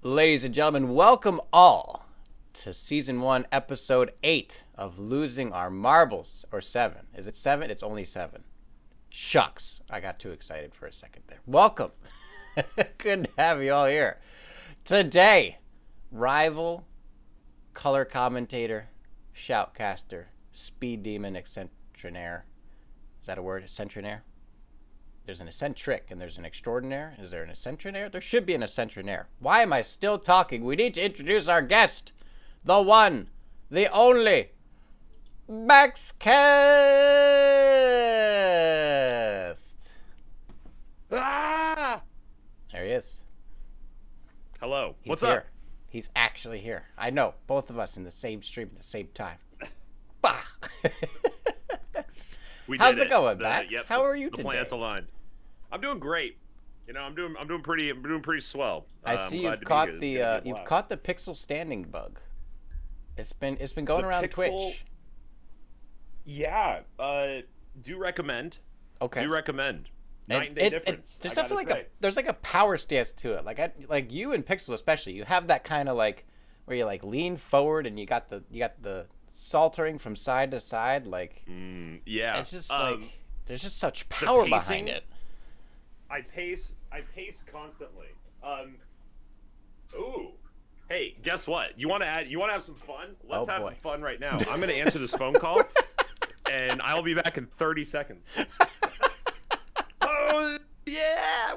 Ladies and gentlemen, welcome all to Season 1, Episode 8 of Losing Our Marbles. Or 7. Is it 7? It's only 7. Shucks. I got too excited for a second there. Welcome. Good to have you all here. Today, rival, color commentator, shoutcaster, speed demon, eccentrinaire. Is that a word? Eccentrinaire? There's an eccentric and there's an extraordinaire. Is there an eccentrinaire? There should be an eccentrinaire. Why am I still talking? We need to introduce our guest. The one, the only, baXcast. Ah! There he is. Hello. He's What's here. up? He's actually here. I know. Both of us in the same stream at the same time. Bah! How's it going, Bax? How are you the today? The planets aligned. I'm doing great. You know, I'm doing pretty swell. I see you've caught the pixel standing bug. It's been going around pixel... Twitch. Yeah. Do recommend. Okay. Do recommend. Night and day difference. There's definitely there's like a power stance to it. Like you and Pixel especially, you have that kind of like where you like lean forward and you got the saltering from side to side. Like yeah. It's just like there's just such power behind it. I pace constantly. Ooh. Hey, guess what? You want to have some fun? Let's have fun right now. I'm going to answer this phone call and I'll be back in 30 seconds. Oh, yeah.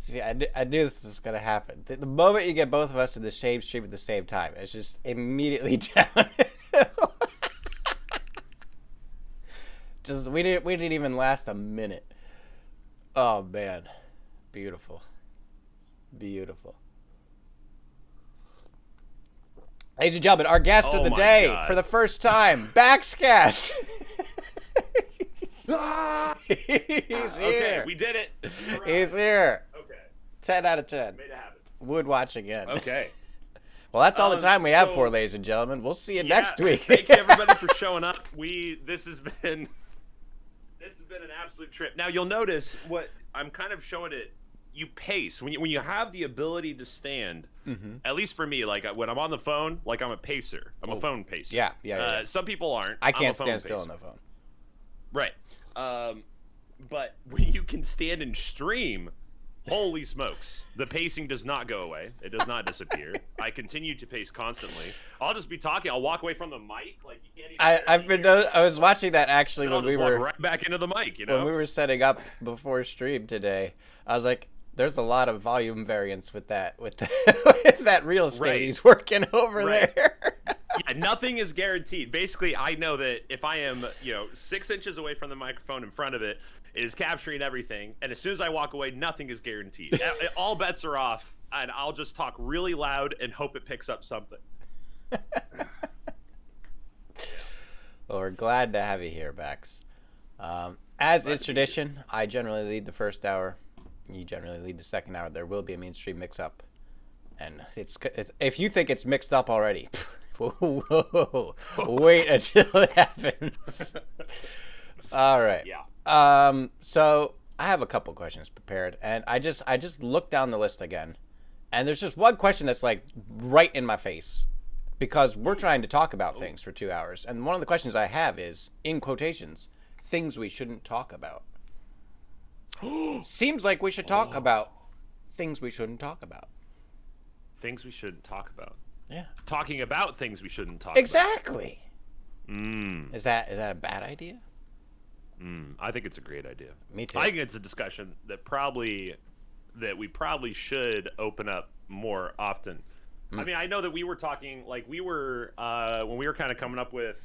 See, I knew this was going to happen. The moment you get both of us in the same stream at the same time, it's just immediately downhill. We didn't even last a minute. Oh man, beautiful. Ladies and gentlemen, our guest of the day for the first time, baXcast. He's here. Okay, we did it. He's here. Okay. 10 out of 10. Made it happen. Would watch again. Okay. Well, that's all the time we have for, ladies and gentlemen. We'll see you next week. Thank you everybody for showing up. This has been an absolute trip. Now you'll notice what I'm kind of showing it. You pace when you have the ability to stand. Mm-hmm. At least for me, like when I'm on the phone, like I'm a pacer. I'm a phone pacer. Yeah. Some people aren't. I can't stand still on the phone. Right. But when you can stand and stream, holy smokes, the pacing does not go away. It does not disappear. I continue to pace constantly. I'll just be talking. I'll walk away from the mic. Like you can't even. I was watching that actually when we were right back into the mic. You know, when we were setting up before stream today. I was like, "There's a lot of volume variance with that with that real estate he's working over there." Yeah, nothing is guaranteed. Basically, I know that if I am 6 inches away from the microphone in front of it. It is capturing everything, and as soon as I walk away, nothing is guaranteed. All bets are off, and I'll just talk really loud and hope it picks up something. Well, we're glad to have you here, Bax. As is tradition, I generally lead the first hour. You generally lead the second hour. There will be a mainstream mix-up, and if you think it's mixed up already, whoa, wait until it happens. All right. Yeah. So I have a couple questions prepared, and I just looked down the list again, and there's just one question that's like right in my face, because we're trying to talk about things for 2 hours, and one of the questions I have is, in quotations, things we shouldn't talk about. Seems like we should talk about things we shouldn't talk about. Things we shouldn't talk about. Yeah. Talking about things we shouldn't talk exactly. about. Is that a bad idea? I think it's a great idea. Me too. I think it's a discussion that we probably should open up more often. I mean, I know that we were talking, like when we were kind of coming up with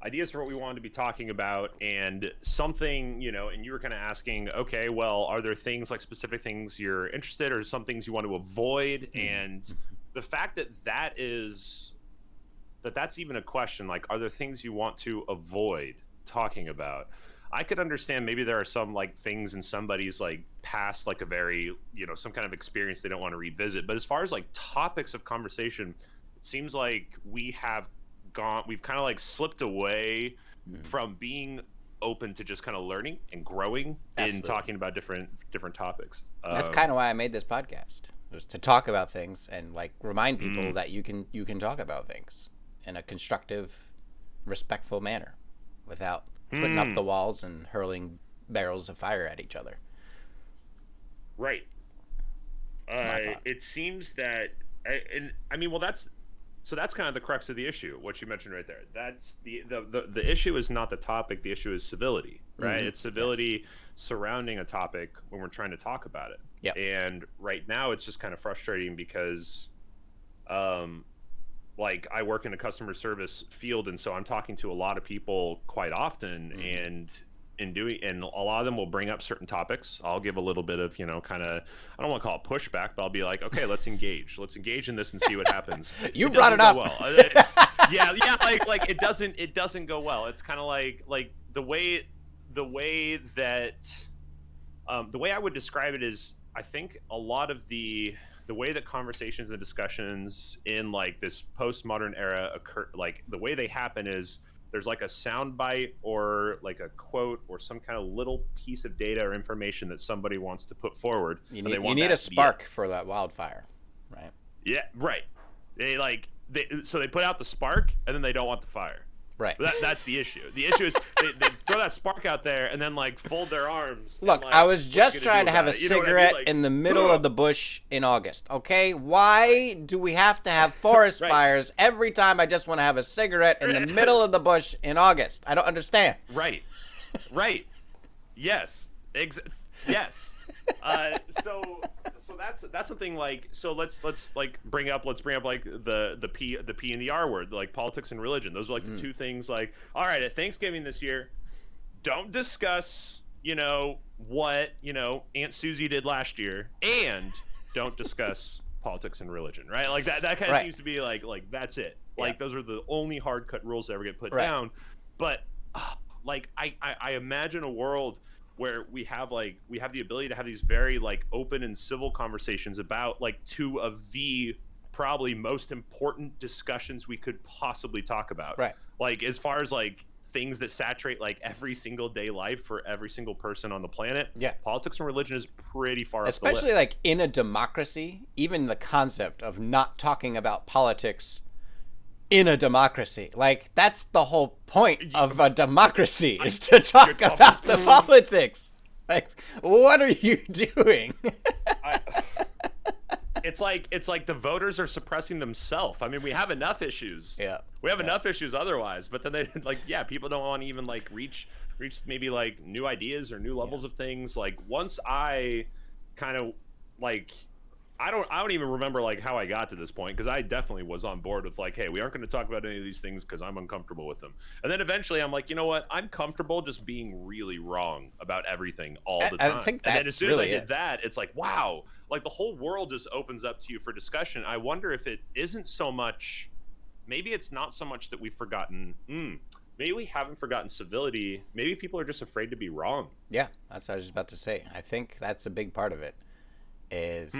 ideas for what we wanted to be talking about, and something, and you were kind of asking, okay, well, are there things, like specific things you're interested, or some things you want to avoid? And the fact that's even a question, like, are there things you want to avoid talking about? I could understand maybe there are some like things in somebody's like past, like a very, some kind of experience they don't want to revisit. But as far as like topics of conversation, it seems like we've kind of like slipped away from being open to just kind of learning and growing in talking about different topics. That's kind of why I made this podcast, was to talk about things and like remind people that you can talk about things in a constructive, respectful manner without putting up the walls and hurling barrels of fire at each other. Right. It seems that, and I mean, well, that's kind of the crux of the issue. What you mentioned right there. That's the issue is not the topic. The issue is civility, right? It's civility surrounding a topic when we're trying to talk about it. Yeah. And right now, it's just kind of frustrating because, like I work in a customer service field, and so I'm talking to a lot of people quite often, and a lot of them will bring up certain topics. I'll give a little bit of, kind of, I don't want to call it pushback, but I'll be like, okay, let's engage in this and see what happens. You brought it up. Well. yeah, like it doesn't go well. It's kind of like the way that the way I would describe it is, I think a lot of the way that conversations and discussions in like this postmodern era occur, like the way they happen is there's like a soundbite or like a quote or some kind of little piece of data or information that somebody wants to put forward. You need a spark for that wildfire, right? Yeah, right. So they put out the spark and then they don't want the fire. Right. That's the issue. The issue is they throw that spark out there and then like fold their arms. Look, I was just trying to have a cigarette in the middle of the bush in August. Okay, why do we have to have forest fires every time I just want to have a cigarette in the middle of the bush in August? I don't understand. Right. Yes. Yes. So that's something like, so let's bring up like the P and the R word, like politics and religion. Those are like the two things. Like, all right, at Thanksgiving this year, don't discuss what Aunt Susie did last year, and don't discuss politics and religion, right? Like that kind of seems to be like that's it. Like those are the only hard cut rules that ever get put down. But like I imagine a world where we have the ability to have these very like open and civil conversations about like two of the probably most important discussions we could possibly talk about. Right. Like as far as like things that saturate like every single day life for every single person on the planet. Yeah. Politics and religion is pretty far up Especially the list. like in a democracy, even the concept of not talking about politics in a democracy, like that's the whole point of a democracy, is to talk about the politics. Like, what are you doing? It's like the voters are suppressing themselves. I mean, we have enough issues. Yeah, we have enough issues otherwise. But then they people don't want to even like reach maybe like new ideas or new levels of things. Like once I kind of like. I don't even remember like how I got to this point, because I definitely was on board with like, hey, we aren't going to talk about any of these things because I'm uncomfortable with them. And then eventually I'm like, you know what? I'm comfortable just being really wrong about everything all the time. I think and then as soon as I really did that, it's like, wow, like the whole world just opens up to you for discussion. I wonder if it isn't so much, maybe it's not so much that we've forgotten, maybe we haven't forgotten civility. Maybe people are just afraid to be wrong. Yeah, that's what I was just about to say. I think that's a big part of it. Is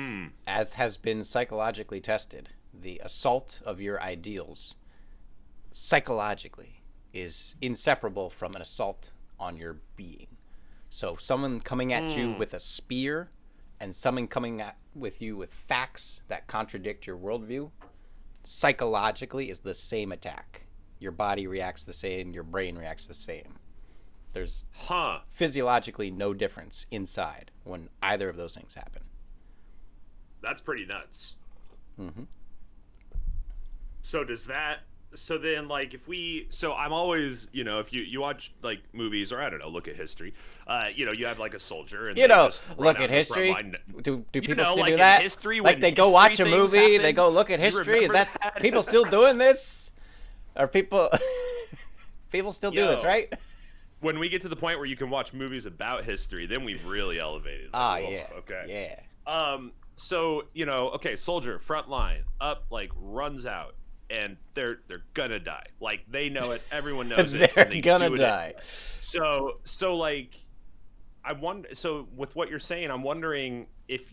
as has been psychologically tested, the assault of your ideals psychologically is inseparable from an assault on your being. So someone coming at you with a spear and someone coming with you with facts that contradict your worldview psychologically is the same attack. Your body reacts the same, your brain reacts the same. There's physiologically no difference inside when either of those things happen. That's pretty nuts. Mm-hmm. So then like I'm always, if you watch like movies, or I don't know, look at history, you have like a soldier and look at history. Do people still like do that? History, like they go watch a movie, happen, they go look at history. Is that people still doing this? Are people still do this, right? When we get to the point where you can watch movies about history, then we've really elevated. Yeah. Okay. Yeah. So, okay, soldier, front line, up, like, runs out, and they're gonna die. Like, they know it, everyone knows it. They're gonna die. So, like, so with what you're saying, I'm wondering if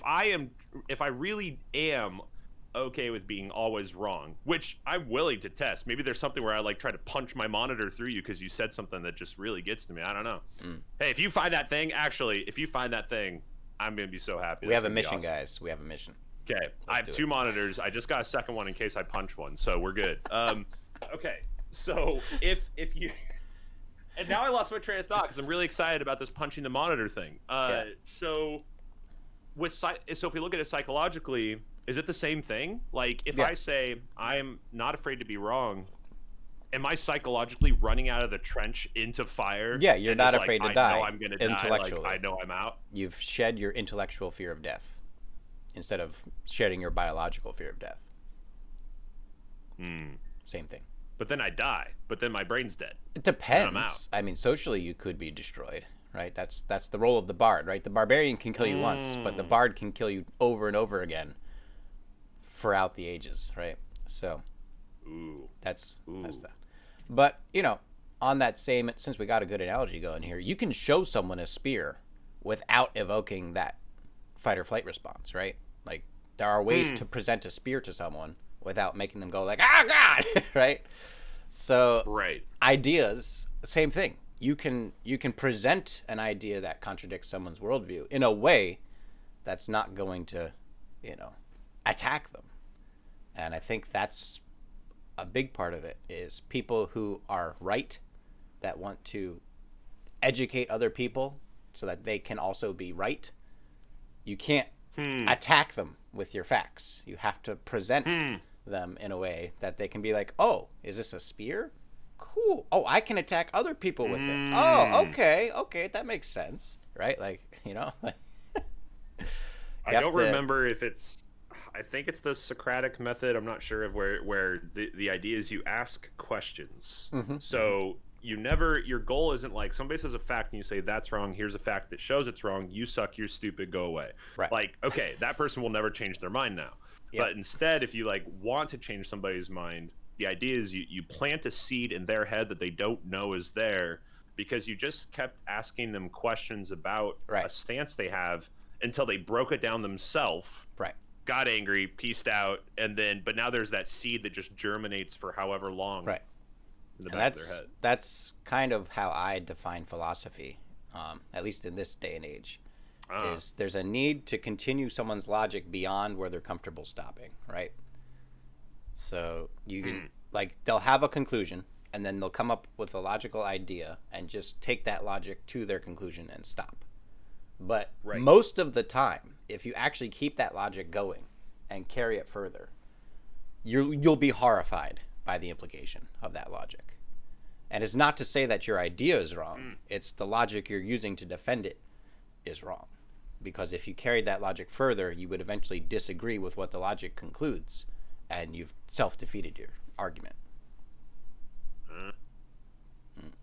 I really am okay with being always wrong, which I'm willing to test. Maybe there's something where I like try to punch my monitor through you because you said something that just really gets to me. I don't know. Hey, if you find that thing, I'm gonna be so happy. We have a mission, awesome. Guys. We have a mission. Okay, I have 2 monitors. I just got a second one in case I punch one, so we're good. Okay, so if you, and now I lost my train of thought because I'm really excited about this punching the monitor thing. So if we look at it psychologically, is it the same thing? Like if I say I'm not afraid to be wrong, am I psychologically running out of the trench into fire? Yeah, you're not afraid to die. I know I'm gonna die. Like, I know I'm out. You've shed your intellectual fear of death instead of shedding your biological fear of death. Same thing. But then I die. But then my brain's dead. It depends. I'm out. I mean, socially, you could be destroyed, right? That's the role of the bard, right? The barbarian can kill you once, but the bard can kill you over and over again throughout the ages, right? So, that's that. But on that same, since we got a good analogy going here, you can show someone a spear without evoking that fight or flight response, right? Like there are ways to present a spear to someone without making them go like, "Ah, God," right? So, ideas, same thing. You can present an idea that contradicts someone's worldview in a way that's not going to, attack them. And I think that's a big part of it is people who are right that want to educate other people so that they can also be right. You can't attack them with your facts. You have to present them in a way that they can be like, oh, is this a spear? Cool. Oh, I can attack other people with it. Oh, okay, that makes sense, right? Like, I don't remember if it's, I think it's the Socratic method. I'm not sure of where the idea is you ask questions. So your goal isn't like somebody says a fact and you say that's wrong, here's a fact that shows it's wrong, you suck, you're stupid, go away. Right. Like, okay, that person will never change their mind now. But instead, if you like want to change somebody's mind, the idea is you plant a seed in their head that they don't know is there because you just kept asking them questions about a stance they have until they broke it down themselves. Right. Got angry, pieced out, but now there's that seed that just germinates for however long. Right. In the back of their head. That's kind of how I define philosophy, at least in this day and age. Is there's a need to continue someone's logic beyond where they're comfortable stopping, right? So you can they'll have a conclusion and then they'll come up with a logical idea and just take that logic to their conclusion and stop. But most of the time, if you actually keep that logic going and carry it further, you'll be horrified by the implication of that logic. And it's not to say that your idea is wrong. It's the logic you're using to defend it is wrong. Because if you carried that logic further, you would eventually disagree with what the logic concludes, and you've self-defeated your argument.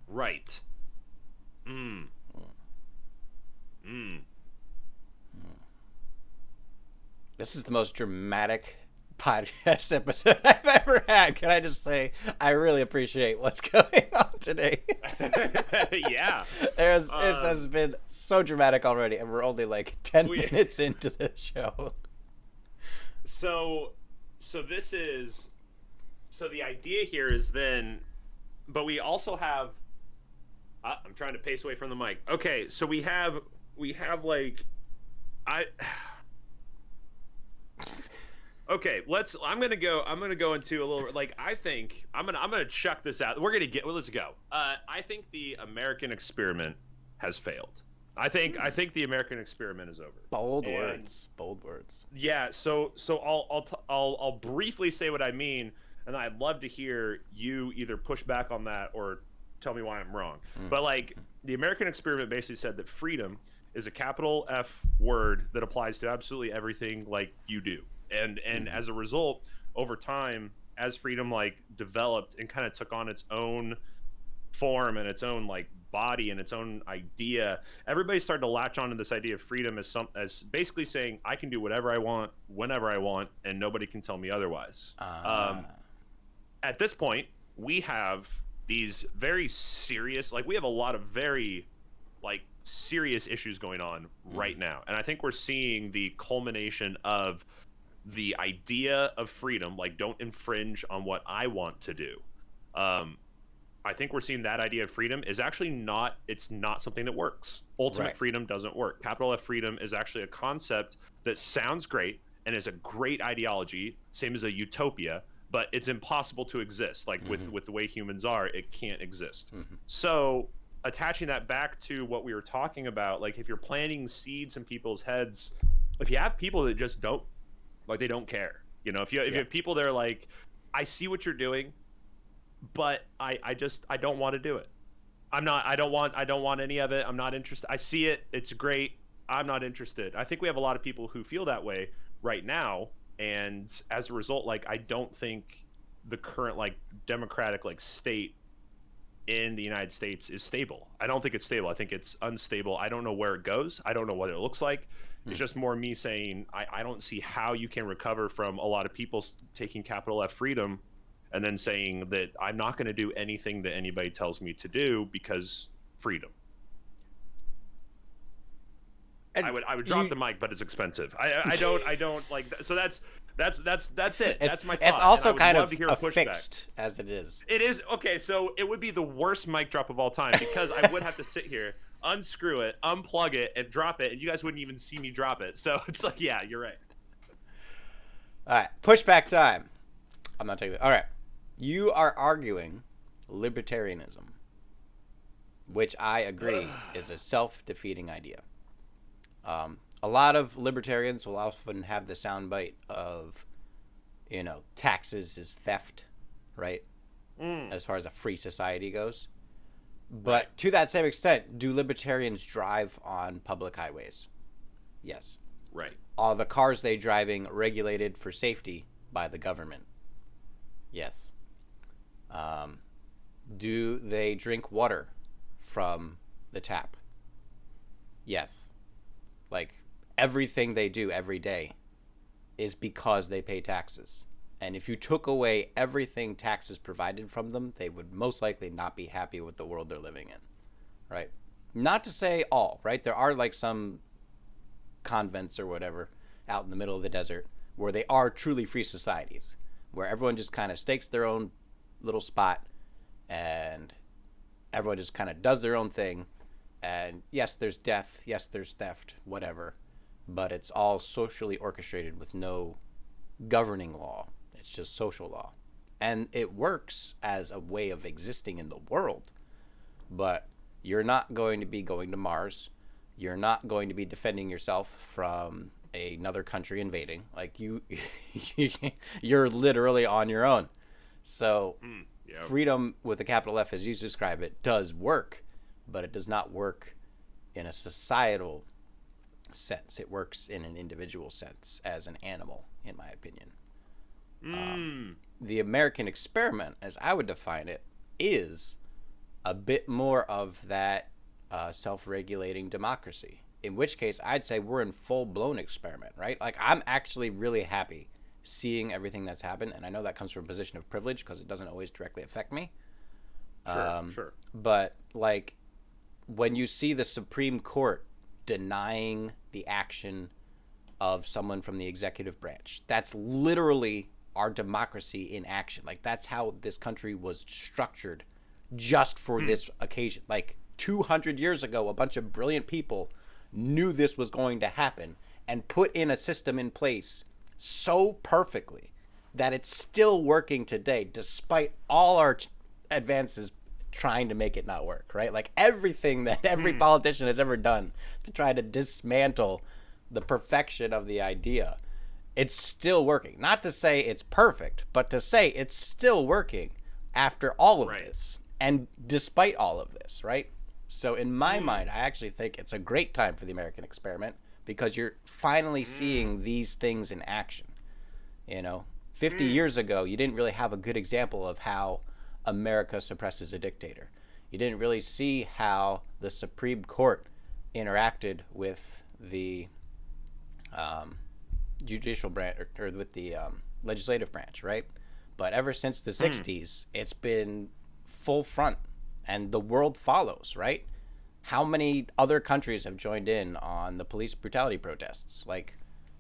Right. This is the most dramatic podcast episode I've ever had. Can I just say, I really appreciate what's going on today. Yeah. This has been so dramatic already, and we're only like 10 minutes into the show. So the idea here is then, but we also have, I'm trying to pace away from the mic. Okay, so we have like, okay, I'm gonna go into a little, like, I think I'm gonna chuck this out. Let's go. I think the American experiment has failed. I think the American experiment is over. Bold words. Yeah. So I'll briefly say what I mean, and I'd love to hear you either push back on that or tell me why I'm wrong. But like, the American experiment basically said that freedom is a capital F word that applies to absolutely everything like you do. And as a result, over time, as freedom like developed and kind of took on its own form and its own like body and its own idea, everybody started to latch on to this idea of freedom as basically saying I can do whatever I want, whenever I want, and nobody can tell me otherwise. At this point, we have these very serious, like, we have a lot of very like serious issues going on right now, and I think we're seeing the culmination of the idea of freedom, like don't infringe on what I want to do. I think we're seeing that idea of freedom is actually not, it's not something that works. Ultimate freedom doesn't work. Capital F freedom is actually a concept that sounds great and is a great ideology, same as a utopia, but it's impossible to exist. Like with the way humans are, it can't exist. So attaching that back to what we were talking about, like if you're planting seeds in people's heads, if you have people that just don't, like they don't care, you know, if you have people that are like, I see what you're doing, but I don't want to do it. I don't want any of it. I'm not interested. I see it. It's great. I'm not interested. I think we have a lot of people who feel that way right now. And as a result, like, I don't think the current like democratic like state in the United States is stable. I don't think it's stable. I think it's unstable. I don't know where it goes. I don't know what it looks like. It's just more me saying, I don't see how you can recover from a lot of people taking capital F freedom and then saying that I'm not going to do anything that anybody tells me to do because freedom. And I would drop the mic, but it's expensive. I don't like that. So that's it. That's my thought. It's also kind of a fixed as it is. It is. Okay, so it would be the worst mic drop of all time because I would have to sit here, unscrew it, unplug it, and drop it, and you guys wouldn't even see me drop it. So it's like, yeah, you're right. All right, pushback time. I'm not taking that. All right. You are arguing libertarianism, which I agree is a self-defeating idea. A lot of libertarians will often have the soundbite of, you know, taxes is theft, right? As far as a free society goes. But to that same extent, do libertarians drive on public highways? Yes. Right. Are the cars they driving regulated for safety by the government? Yes. Do they drink water from the tap? Yes. Like, everything they do every day is because they pay taxes. And if you took away everything taxes provided from them, they would most likely not be happy with the world they're living in, right? Not to say all, right? There are like some convents or whatever out in the middle of the desert where they are truly free societies, where everyone just kind of stakes their own little spot and everyone just kind of does their own thing. And yes, there's death. Yes, there's theft, whatever. But it's all socially orchestrated with no governing law. It's just social law. And it works as a way of existing in the world. But you're not going to be going to Mars. You're not going to be defending yourself from another country invading. Like, you're literally on your own. So freedom with a capital F, as you describe it, does work. But it does not work in a societal sense. It works in an individual sense as an animal, in my opinion. The American experiment, as I would define it, is a bit more of that self-regulating democracy. In which case, I'd say we're in full-blown experiment, right? Like, I'm actually really happy seeing everything that's happened, and I know that comes from a position of privilege because it doesn't always directly affect me. Sure. But, like, when you see the Supreme Court denying the action of someone from the executive branch, that's literally our democracy in action. Like, that's how this country was structured just for this occasion. Like, 200 years ago, a bunch of brilliant people knew this was going to happen and put in a system in place so perfectly that it's still working today, despite all our advances trying to make it not work, right? Like, everything that every politician has ever done to try to dismantle the perfection of the idea, it's still working. Not to say it's perfect, but to say it's still working after all of this and despite all of this, right? So in my mind, I actually think it's a great time for the American experiment because you're finally seeing these things in action. You know, 50 years ago, you didn't really have a good example of how America suppresses a dictator. You didn't really see how the Supreme Court interacted with the judicial branch or with the legislative branch, right? But ever since the 60s, it's been full front and the world follows, right? How many other countries have joined in on the police brutality protests? Like,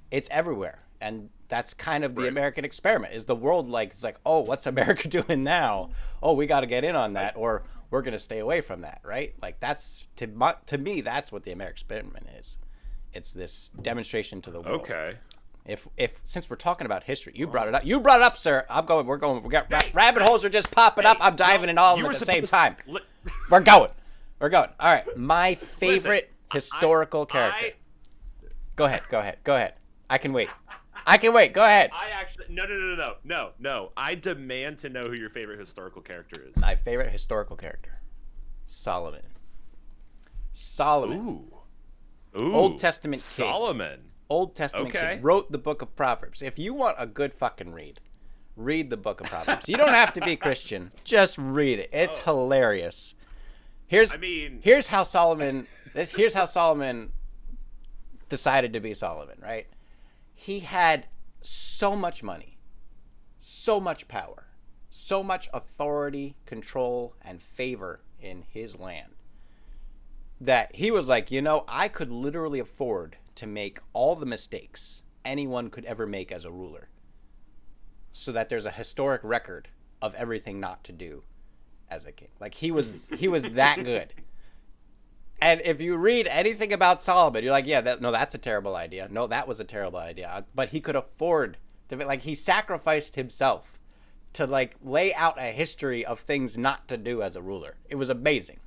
it's everywhere. And that's kind of the American experiment. Is the world like, it's like, oh, what's America doing now? Oh, we got to get in on that, or we're going to stay away from that, right? Like that's, to me, that's what the American experiment is. It's this demonstration to the world. Okay. If since we're talking about history, you brought it up. You brought it up, sir. We're going. We got rabbit holes are just popping up. I'm diving in all of them at the same time. We're going. All right. My favorite historical character. Go ahead. I can wait. Go ahead. I actually no. I demand to know who your favorite historical character is. My favorite historical character, Solomon. Ooh. Old Testament king. Solomon. Old Testament king. Wrote the book of Proverbs. If you want a good fucking read the book of Proverbs. You don't have to be Christian. Just read it. It's hilarious. Here's how Solomon decided to be Solomon, right? He had so much money, so much power, so much authority, control, and favor in his land that he was like, I could literally afford to make all the mistakes anyone could ever make as a ruler, so that there's a historic record of everything not to do as a king. Like he was that good. And if you read anything about Solomon, you're like, that's a terrible idea. No, that was a terrible idea. But he could afford to be, like, he sacrificed himself to like lay out a history of things not to do as a ruler. It was amazing.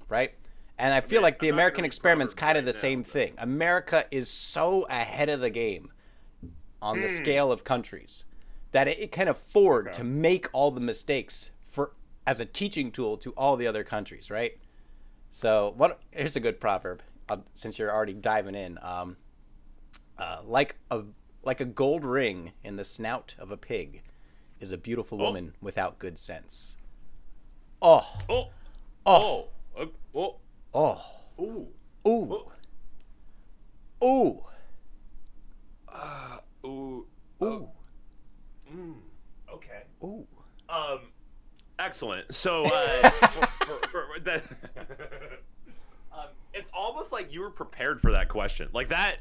Right? And I feel like the American experiment's kind of the same thing. America is so ahead of the game on the scale of countries that it can afford to make all the mistakes as a teaching tool to all the other countries, right? So here's a good proverb, since you're already diving in. Like a gold ring in the snout of a pig is a beautiful woman without good sense. Ooh. Okay. Ooh. Excellent. So, for that, it's almost like you were prepared for that question. Like that,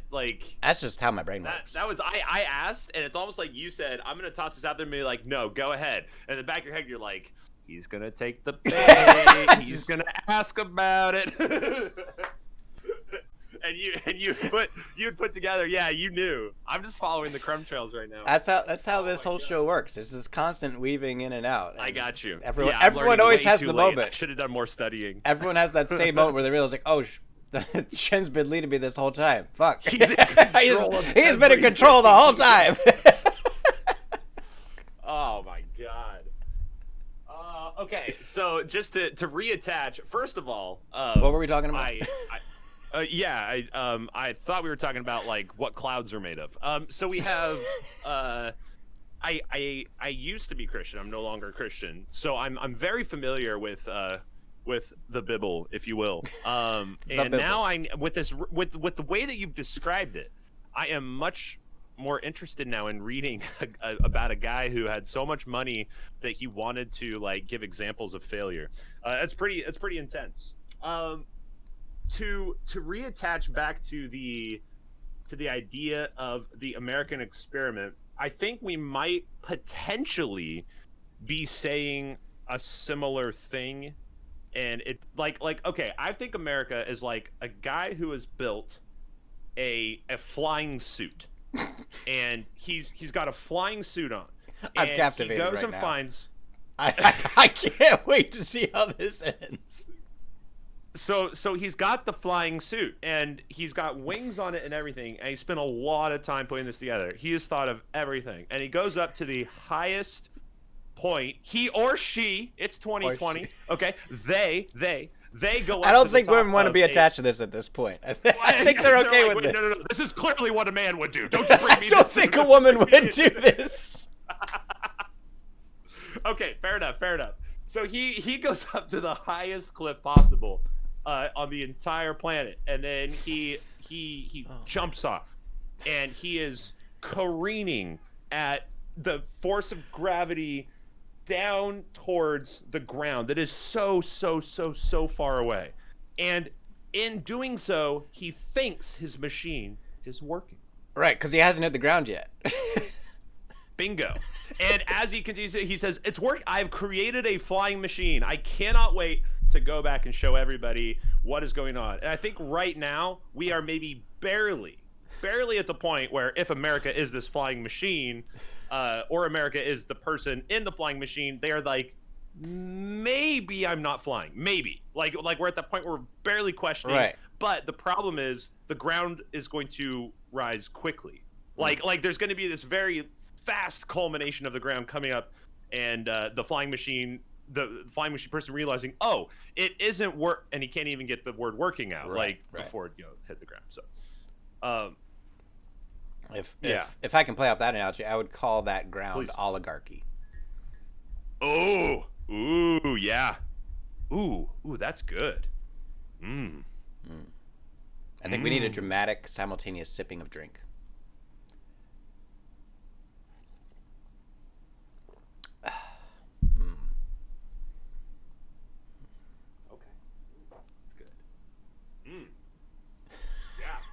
that's just how my brain works. That was I asked, and it's almost like you said, "I'm gonna toss this out there," and be like, "No, go ahead." And in the back of your head, you're like, "He's gonna take the bait. He's gonna ask about it." And you put together, you knew. I'm just following the crumb trails right now. That's how this whole show works. It's this constant weaving in and out. And I got you. Everyone always has the moment. I should have done more studying. Everyone has that same moment where they realize, like, oh, Shen's been leading me this whole time. Fuck. He's been in control the whole time. Oh my god. Okay, so just to reattach, first of all, what were we talking about? I thought we were talking about like what clouds are made of. So we have, I used to be Christian. I'm no longer Christian, so I'm very familiar with the Bible, if you will. And now with the way that you've described it, I am much more interested now in reading about a guy who had so much money that he wanted to like give examples of failure. It's pretty intense. To reattach back to the idea of the American experiment, I think we might potentially be saying a similar thing, and it like okay, I think America is like a guy who has built a flying suit, and he's got a flying suit on. I'm captivated right now. He goes and finds. I can't wait to see how this ends. So he's got the flying suit, and he's got wings on it and everything, and he spent a lot of time putting this together. He has thought of everything, and he goes up to the highest point. He or she, it's 2020, okay? They go up I don't to think the top women want to be attached to this at this point. I think they're okay with this. No. This is clearly what a man would do. Don't you bring me I don't think a woman would do this. Okay, fair enough. So he goes up to the highest cliff possible on the entire planet, and then he jumps off, and he is careening at the force of gravity down towards the ground that is so far away. And in doing so, he thinks his machine is working. Right, because he hasn't hit the ground yet. Bingo. And as he continues, he says, "It's work. I've created a flying machine. I cannot wait to go back and show everybody what is going on." And I think right now we are maybe barely at the point where if America is this flying machine, or America is the person in the flying machine, they are like, maybe I'm not flying. Maybe. Like we're at that point where we're barely questioning. Right. But the problem is the ground is going to rise quickly. Like there's going to be this very fast culmination of the ground coming up, and the flying machine person realizing, oh, it isn't work, and he can't even get the word working out before it hit the ground. So, if I can play off that analogy, I would call that ground oligarchy. Oh, ooh, yeah, ooh, that's good. I think we need a dramatic, simultaneous sipping of drink.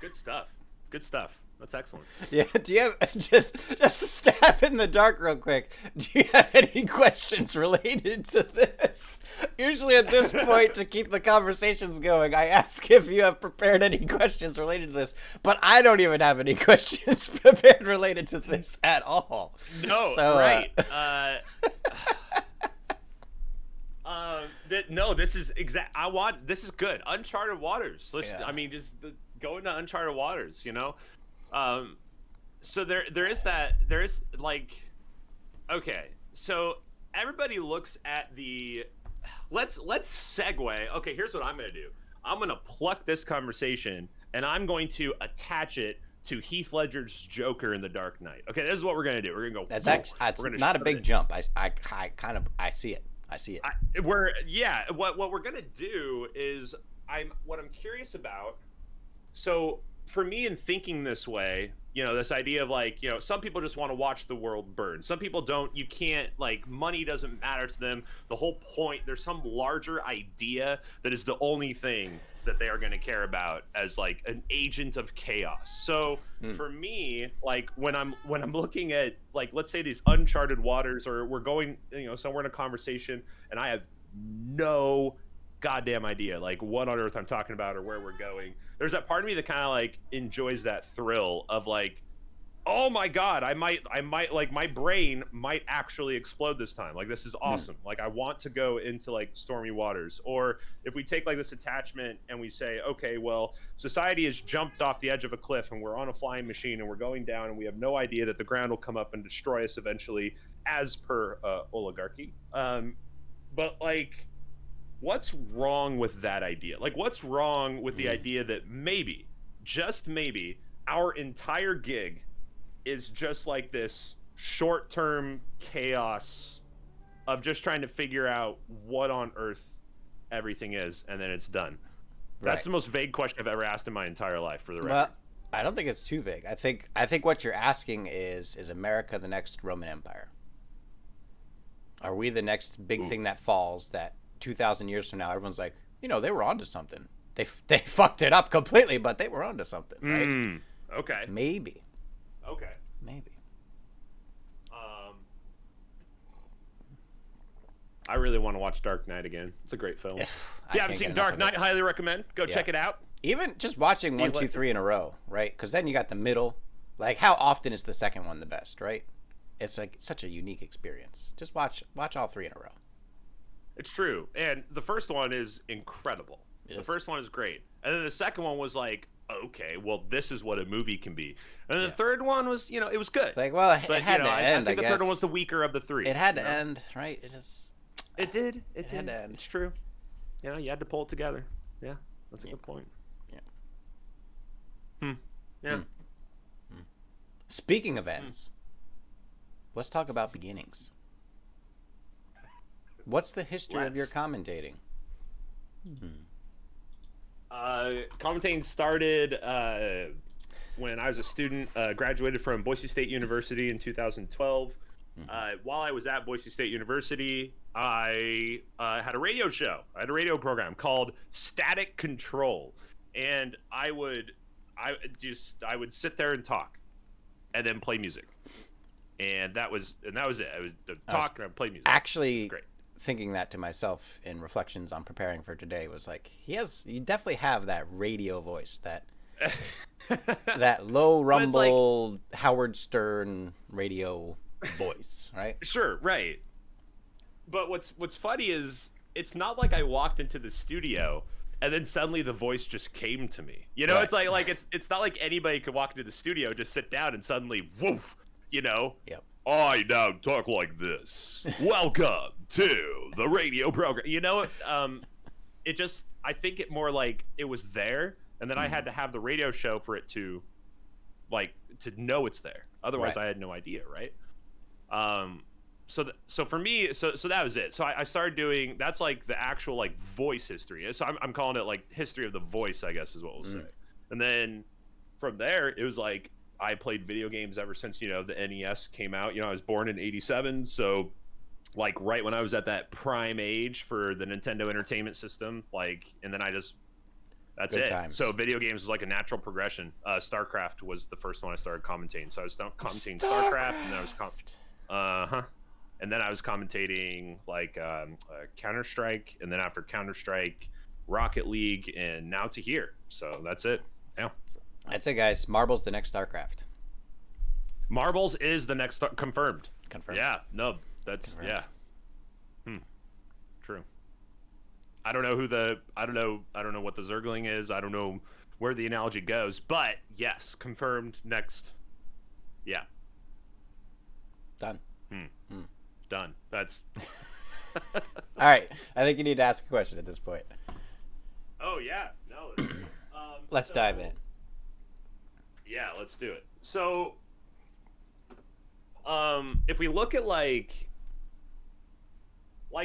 Good stuff. Good stuff. That's excellent. Yeah. Do you have just a stab in the dark, real quick? Do you have any questions related to this? Usually, at this point, to keep the conversations going, I ask if you have prepared any questions related to this. But I don't even have any questions prepared related to this at all. No. So, right. No. This is exact. This is good. Uncharted waters. I mean, just go into uncharted waters, you know. So there is like, okay, so everybody looks at the, let's segue. Okay, here's what I'm gonna do. I'm gonna pluck this conversation and I'm going to attach it to Heath Ledger's Joker in The Dark Knight. Okay, this is what we're gonna do. We're gonna go. That's actually, it's not a big jump. I see it. What we're gonna do is what I'm curious about. So for me, in thinking this way, you know, this idea of like, you know, some people just want to watch the world burn. Some people don't. You can't, like, money doesn't matter to them. The whole point, there's some larger idea that is the only thing that they are going to care about as like an agent of chaos. So for me, like when I'm looking at, like, let's say these uncharted waters, or we're going, you know, somewhere in a conversation and I have no goddamn idea like what on earth I'm talking about or where we're going, there's that part of me that kind of like enjoys that thrill of like, oh my god, I might like, my brain might actually explode this time. Like, this is awesome. Like, I want to go into like stormy waters. Or if we take like this attachment and we say, okay, well, society has jumped off the edge of a cliff and we're on a flying machine and we're going down and we have no idea that the ground will come up and destroy us eventually, as per oligarchy. But like, what's wrong with that idea? Like, what's wrong with the idea that maybe, just maybe, our entire gig is just like this short-term chaos of just trying to figure out what on earth everything is, and then it's done? That's the most vague question I've ever asked in my entire life, for the record. Well, I don't think it's too vague. I think what you're asking is America the next Roman Empire? Are we the next big thing that falls, that 2,000 years from now everyone's like, you know, they were onto something. They fucked it up completely, but they were onto something, right? Okay. Maybe. Okay. Maybe. I really want to watch Dark Knight again. It's a great film. If you haven't seen Dark Knight, highly recommend. Go check it out. Even just watching 1, 2, 3 in a row, right? Because then you got the middle. Like, how often is the second one the best, right? It's like such a unique experience. Just watch all 3 in a row. It's true. And the first one is incredible. The first one is great. And then the second one was like, okay, well, this is what a movie can be. And then the third one was, you know, it was good. It's like, well, it had to end, I think the third one was the weaker of the 3. It had to end, right? It did. It had to end. It's true. You know, you had to pull it together. Yeah, that's a good point. Yeah. Speaking of ends, let's talk about beginnings. What's the history of your commentating? Commentating started when I was a student, graduated from Boise State University in 2012. While I was at Boise State University, I had a radio show. I had a radio program called Static Control, and I would sit there and talk. and then play music. And that was it. I was the talk and play music. Actually, great. Thinking that to myself in reflections on preparing for today was like, you definitely have that radio voice, that that low rumble Howard Stern radio voice, right? Sure, right. But what's funny is it's not like I walked into the studio and then suddenly the voice just came to me. You know, Right. it's like it's not like anybody could walk into the studio, just sit down and suddenly woof, you know. Yep. I now talk like this. Welcome to the radio program. You know, it just, I think it more like it was there, and then I had to have the radio show for it to, like, to know it's there. Otherwise, Right. I had no idea, right? So for me, so that was it. So I started doing, that's like the actual like voice history. So I'm calling it like history of the voice, I guess is what we'll say. And then from there, it was like, I played video games ever since, you know, the NES came out. You know, I was born in 87. So like right when I was at that prime age for the Nintendo Entertainment System, like, and then that's Good it. times. So video games was like a natural progression. StarCraft was the first one I started commentating. So I was commentating StarCraft, and then I was and then I was commentating like Counter-Strike, and then after Counter-Strike, Rocket League, and now to here. So that's it. Yeah. That's it, guys. Marbles, the next StarCraft. Marbles is the next confirmed. Confirmed. Yeah. No, that's Confirmed. yeah. True. I don't know what the Zergling is. I don't know where the analogy goes, but yes, confirmed next. Yeah. Done. Done. That's All right. I think you need to ask a question at this point. Oh yeah. No. Let's dive in. Yeah, let's do it. So, if we look at like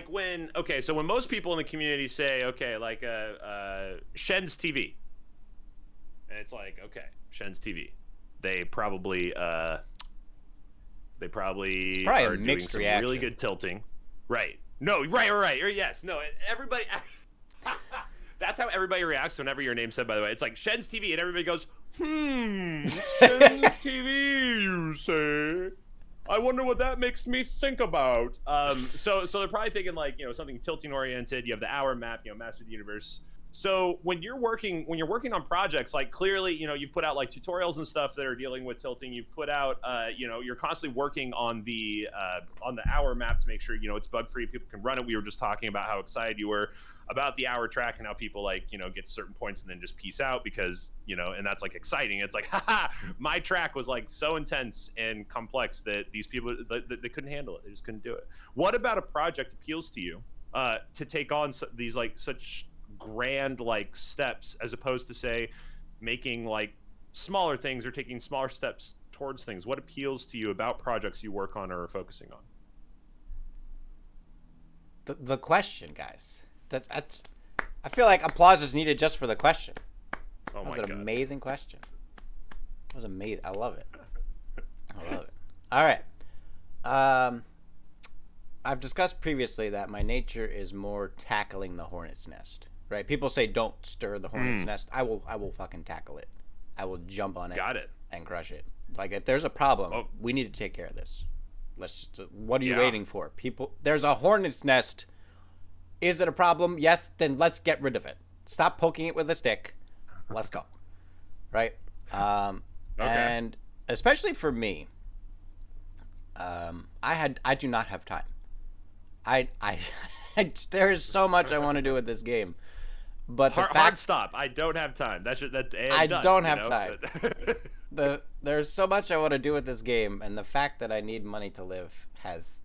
when, okay, so when most people in the community say, okay, like Shen's TV, and it's like, okay, Shen's TV, they probably are probably doing mixed some reaction. really good tilting, right? No, right, or yes, no, everybody. That's how everybody reacts whenever your name's said, by the way. It's like Shen's TV, and everybody goes, Shen's TV, you say? I wonder what that makes me think about. So they're probably thinking like, you know, something tilting oriented. You have the hour map, you know, Master of the Universe. So when you're working on projects, like clearly, you know, you put out like tutorials and stuff that are dealing with tilting. You put out, you know, you're constantly working on the hour map to make sure, you know, it's bug free. People can run it. We were just talking about how excited you were about the hour track and how people like, you know, get to certain points and then just peace out because, you know, and that's like exciting. It's like, haha, my track was like so intense and complex that these people, they couldn't handle it. They just couldn't do it. What about a project appeals to you to take on these like such grand like steps as opposed to say making like smaller things or taking smaller steps towards things? What appeals to you about projects you work on or are focusing on? The question, guys. That's. I feel like applause is needed just for the question. Oh my That was an God. amazing question. That was amazing. I love it. I love it. All right. I've discussed previously that my nature is more tackling the hornet's nest. Right? People say don't stir the hornet's nest. I will fucking tackle it. I will jump on it. Got it. And crush it. Like if there's a problem, we need to take care of this. Let's just. What are you waiting for? People, there's a hornet's nest. Is it a problem? Yes. Then let's get rid of it. Stop poking it with a stick. Let's go. Right. Okay. And especially for me, I do not have time. There is so much I want to do with this game, but hard stop. I don't have time. I don't have time. There's so much I want to do with this game, and the fact that I need money to live has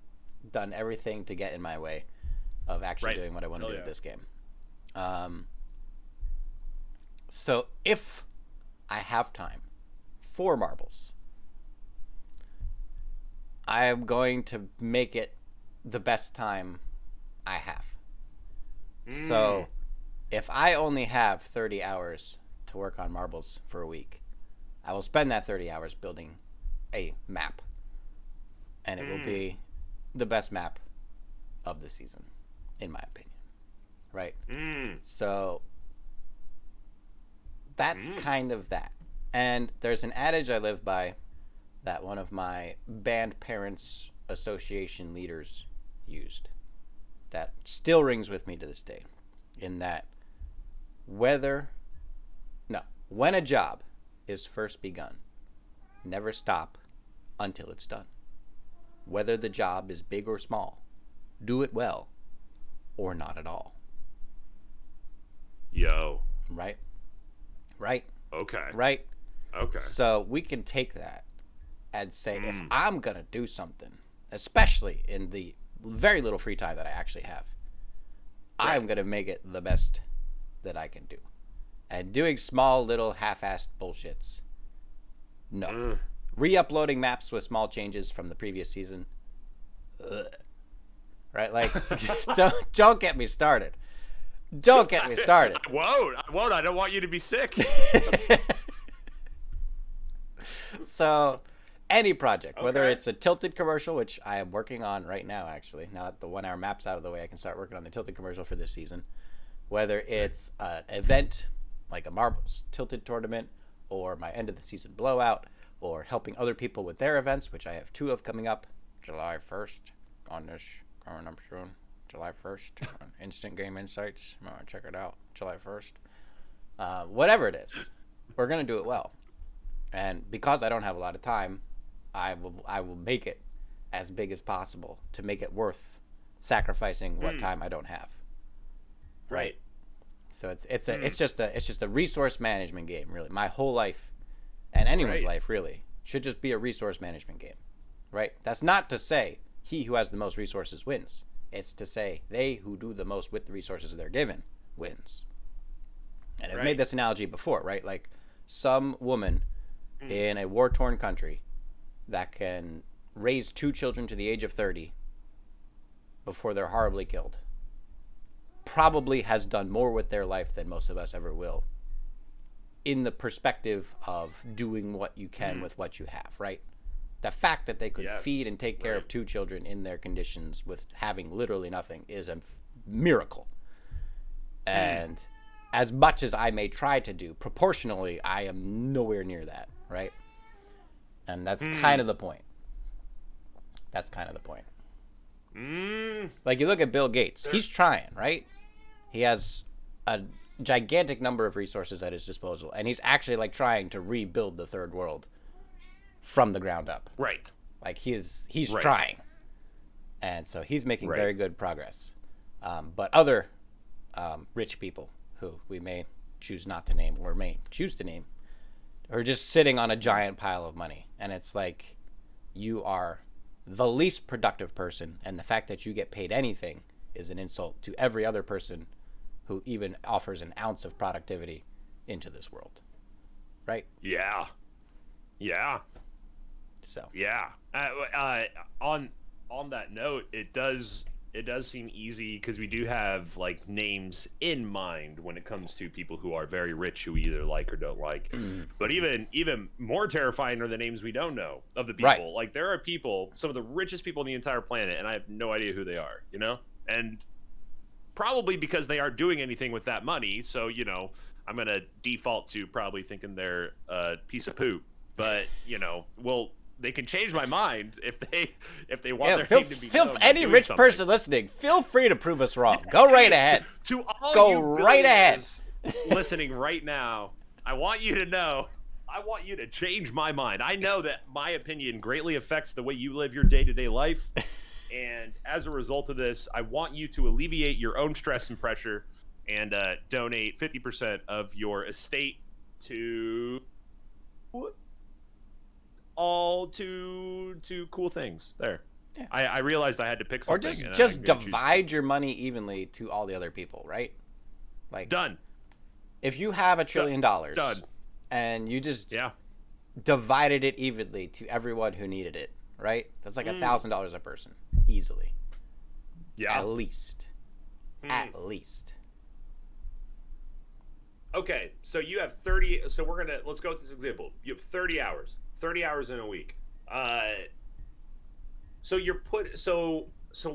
done everything to get in my way of actually doing what I want to do with this game. So if I have time for marbles, I am going to make it the best time I have. So if I only have 30 hours to work on marbles for a week, I will spend that 30 hours building a map. And it will be the best map of the season, in my opinion. Right? So that's kind of that. And there's an adage I live by that one of my band parents association leaders used that still rings with me to this day, in that whether no when a job is first begun, never stop until it's done. Whether the job is big or small, do it well or not at all. Yo. Right? Right? Okay. Right? Okay. So we can take that and say, if I'm going to do something, especially in the very little free time that I actually have, Right. I'm going to make it the best that I can do. And doing small little half-assed bullshits, no. Re-uploading maps with small changes from the previous season, ugh. Right? Like, don't get me started. Don't get me started. I won't. I don't want you to be sick. So, any project, whether Okay. it's a Tilted commercial, which I am working on right now, actually. Now that the 1 hour map's out of the way, I can start working on the Tilted commercial for this season. Whether it's an event like a Marbles Tilted tournament, or my end of the season blowout, or helping other people with their events, which I have 2 of coming up July 1st on this coming up soon. July 1st on Instant Game Insights. Check it out. July 1st. Whatever it is, we're going to do it well. And because I don't have a lot of time, I will make it as big as possible to make it worth sacrificing what time I don't have. Right. So it's just a resource management game, really. My whole life, and anyone's life really, should just be a resource management game. Right? That's not to say he who has the most resources wins. It's to say they who do the most with the resources they're given wins. And I've made this analogy before, right? Like some woman in a war-torn country that can raise 2 children to the age of 30 before they're horribly killed probably has done more with their life than most of us ever will, in the perspective of doing what you can with what you have, right? The fact that they could feed and take care of 2 children in their conditions with having literally nothing is a miracle. And as much as I may try to do, proportionally, I am nowhere near that, right? And that's kind of the point. That's kind of the point. Like, you look at Bill Gates. He's trying, right? He has a gigantic number of resources at his disposal, and he's actually, like, trying to rebuild the third world from the ground up. Right. Like, he's trying. And so he's making very good progress. But other rich people who we may choose not to name or may choose to name are just sitting on a giant pile of money. And it's like, you are the least productive person, and the fact that you get paid anything is an insult to every other person who even offers an ounce of productivity into this world. Right? Yeah. Yeah. So. Yeah. On that note, it does seem easy because we do have like names in mind when it comes to people who are very rich who we either like or don't like. But even more terrifying are the names we don't know of the people. Right. Like there are people, some of the richest people on the entire planet, and I have no idea who they are, you know? And probably because they aren't doing anything with that money, so, you know, I'm going to default to probably thinking they're a piece of poop. But, you know, they can change my mind if they want their name to be known. Any rich person listening, feel free to prove us wrong. Go right ahead. To all Go you right ahead. listening right now, I want you to know, I want you to change my mind. I know that my opinion greatly affects the way you live your day-to-day life. And as a result of this, I want you to alleviate your own stress and pressure and donate 50% of your estate to all to cool things. There. Yeah. I realized I had to pick something. Or just divide your money evenly to all the other people, right? Like, done. If you have $1 trillion, done, and you just divided it evenly to everyone who needed it, right? That's like $1,000 a person, easily. Yeah. At least. At least. Okay, so you have 30. So let's go with this example. You have 30 hours. 30 hours in a week. So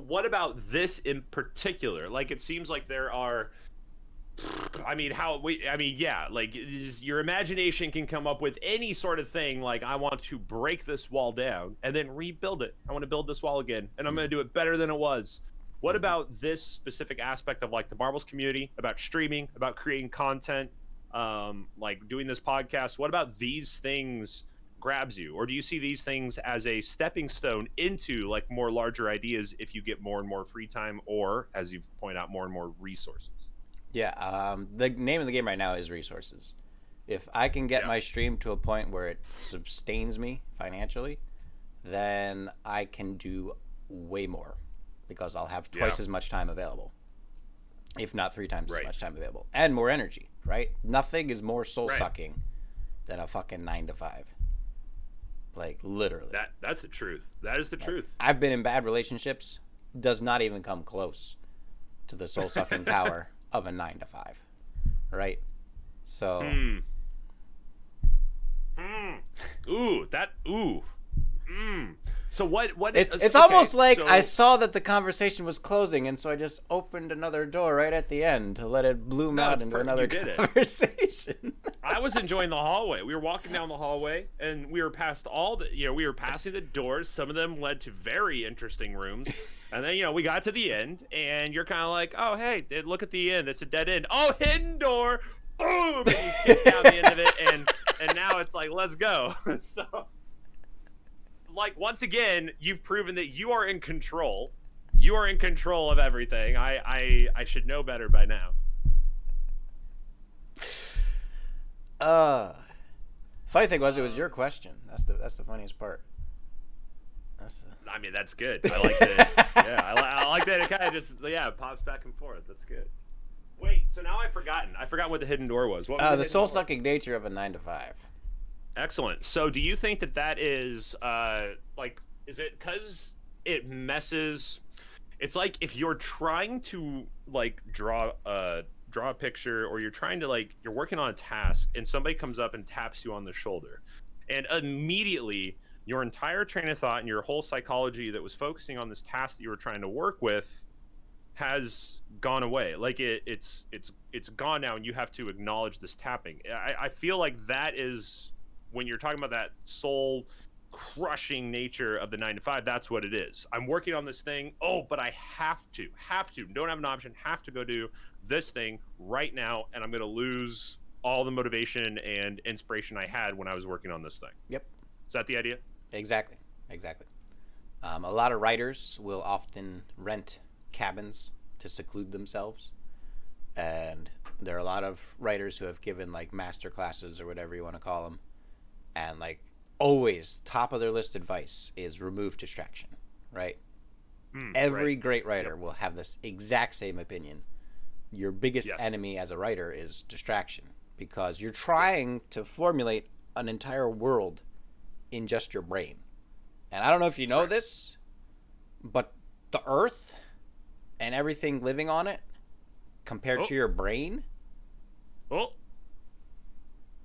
what about this in particular? Like, it seems like there are I mean, yeah, like your imagination can come up with any sort of thing. Like, I want to break this wall down and then rebuild it. I want to build this wall again, and I'm going to do it better than it was. What about this specific aspect of like the Marbles community, about streaming, about creating content, like doing this podcast? What about these things grabs you, or do you see these things as a stepping stone into like more larger ideas if you get more and more free time, or as you've pointed out, more and more resources? Yeah, the name of the game right now is resources. If I can get my stream to a point where it sustains me financially, then I can do way more because I'll have twice as much time available, if not 3 times as much time available, and more energy, right? Nothing is more soul-sucking than a fucking 9 to 5. Like, literally. That's the truth. That is the truth. I've been in bad relationships. Does not even come close to the soul-sucking power of a 9 to 5, right? So so what it's almost like I saw that the conversation was closing, and so I just opened another door right at the end to let it bloom out into another conversation. I was enjoying the hallway. We were walking down the hallway, and we were past we were passing the doors. Some of them led to very interesting rooms. And then, we got to the end, and you're kind of like, oh, hey, look at the end. It's a dead end. Oh, hidden door. Boom! And you kick down the end of it, and now it's like, let's go. So, like, once again, you've proven that you are in control. You are in control of everything. I should know better by now. Funny thing was, it was your question. That's the funniest part. I mean, that's good. I like that. I like that. It kind of just pops back and forth. That's good. Wait, so now I've forgotten. What the hidden door was. What was the soul-sucking nature of a 9 to 5. Excellent. So, do you think that is is it because it messes? It's like if you're trying to like draw a picture, or you're trying to you're working on a task, and somebody comes up and taps you on the shoulder, and immediately your entire train of thought and your whole psychology that was focusing on this task that you were trying to work with has gone away. Like it's gone now, and you have to acknowledge this tapping. I feel like that is when you're talking about that soul crushing nature of the 9 to 5. That's what it is. I'm working on this thing. Oh, but I have to, don't have an option, have to go do this thing right now. And I'm going to lose all the motivation and inspiration I had when I was working on this thing. Yep. Is that the idea? Exactly. A lot of writers will often rent cabins to seclude themselves, and there are a lot of writers who have given like master classes or whatever you want to call them, and like always top of their list advice is remove distraction, right? Every great writer will have this exact same opinion. Your biggest enemy as a writer is distraction, because you're trying to formulate an entire world in just your brain. And I don't know if you know this, but the earth and everything living on it compared to your brain,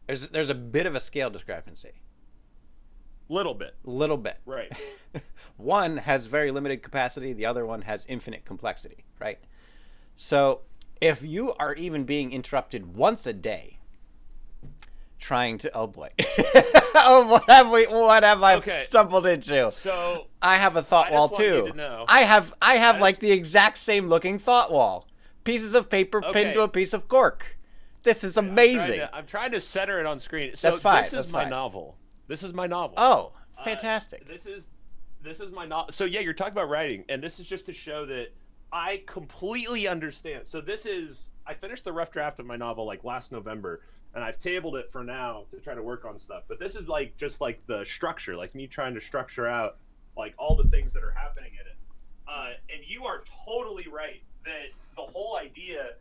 there's a bit of a scale discrepancy. Little bit. Right. One has very limited capacity, the other one has infinite complexity, right? So if you are even being interrupted once a day trying to what have I stumbled into? So I have a thought wall too. I have like the exact same looking thought wall. Pieces of paper pinned to a piece of cork. This is amazing. I'm trying to center it on screen. So that's fine. This is my novel. Oh, fantastic. This is my novel. So you're talking about writing, and this is just to show that I completely understand. So I finished the rough draft of my novel like last November, and I've tabled it for now to try to work on stuff. But this is like just like the structure, like me trying to structure out like all the things that are happening in it. And you are totally right that the whole idea,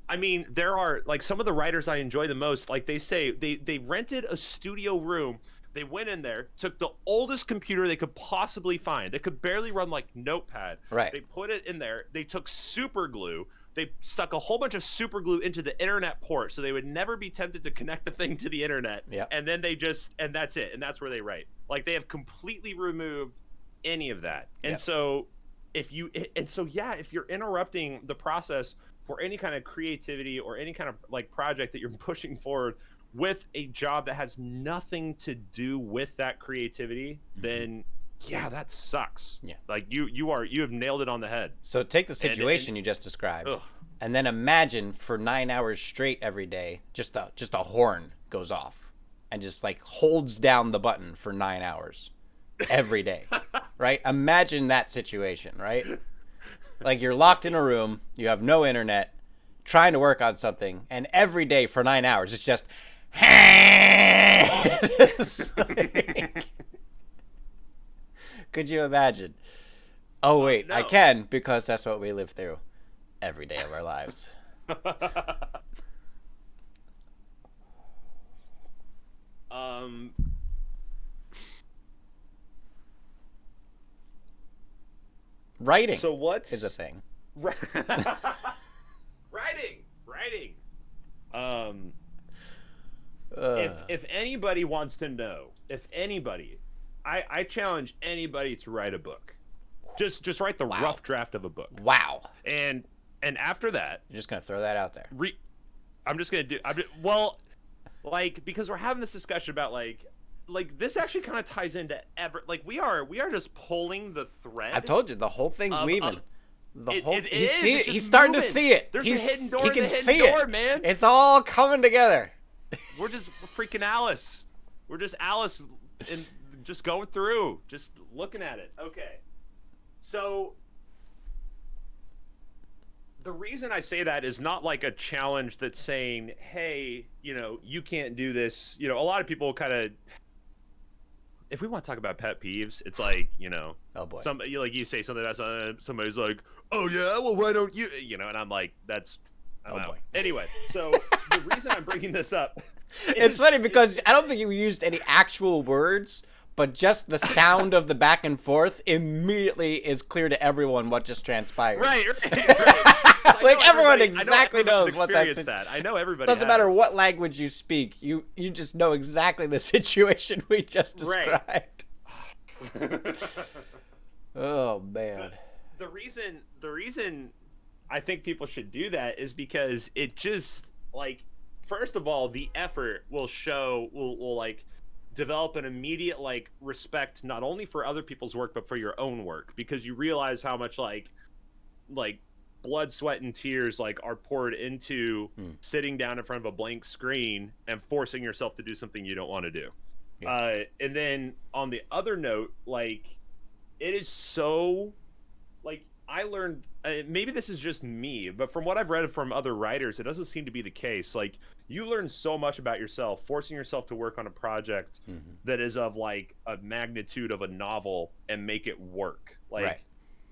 I mean, there are like some of the writers I enjoy the most, like they say they rented a studio room. They went in there, took the oldest computer they could possibly find. They could barely run like Notepad. Right. They put it in there. They took super glue. They stuck a whole bunch of super glue into the internet port so they would never be tempted to connect the thing to the internet. Yeah. And then and that's it. And that's where they write. Like they have completely removed any of that. And so if you're interrupting the process for any kind of creativity or any kind of like project that you're pushing forward with a job that has nothing to do with that creativity, then yeah, that sucks. Yeah. Like you have nailed it on the head. So take the situation you just described, and then imagine for 9 hours straight every day, just a horn goes off and just like holds down the button for 9 hours every day, right? Imagine that situation, right? Like you're locked in a room, you have no internet, trying to work on something, and every day for 9 hours, it's just. It's like, could you imagine? Oh, wait, no. I can, because that's what we live through every day of our lives. Writing is a thing. Writing. If anybody wants to know, I challenge anybody to write a book. Just write the rough draft of a book. Wow. And after that, you're just gonna throw that out there. Because we're having this discussion about like this actually kind of ties into we are just pulling the thread. I told you the whole thing's weaving. He's starting to see it. There's a hidden door. He can see it, man. It's all coming together. We're freaking Alice. We're just Alice and just going through, just looking at it. Okay. So the reason I say that is not like a challenge that's saying, hey, you can't do this. A lot of people kind of, if we want to talk about pet peeves, it's like, oh boy, you say something about somebody's like, oh yeah, well why don't you, and I'm like, I'm out. Boy. Anyway, so the reason I'm bringing this up, it's funny because I don't think you used any actual words, but just the sound of the back and forth immediately is clear to everyone what just transpired. Right. Like everyone exactly knows what that's. I know everybody. Doesn't matter what language you speak, you just know exactly the situation we just described. Right. Oh man. The reason I think people should do that is because it just first of all, the effort will develop an immediate respect not only for other people's work but for your own work, because you realize how much like blood, sweat, and tears are poured into sitting down in front of a blank screen and forcing yourself to do something you don't want to do. Yeah. And then on the other note, it is so I learned, maybe this is just me, but from what I've read from other writers, it doesn't seem to be the case. You learn so much about yourself, forcing yourself to work on a project that is of a magnitude of a novel and make it work. Right.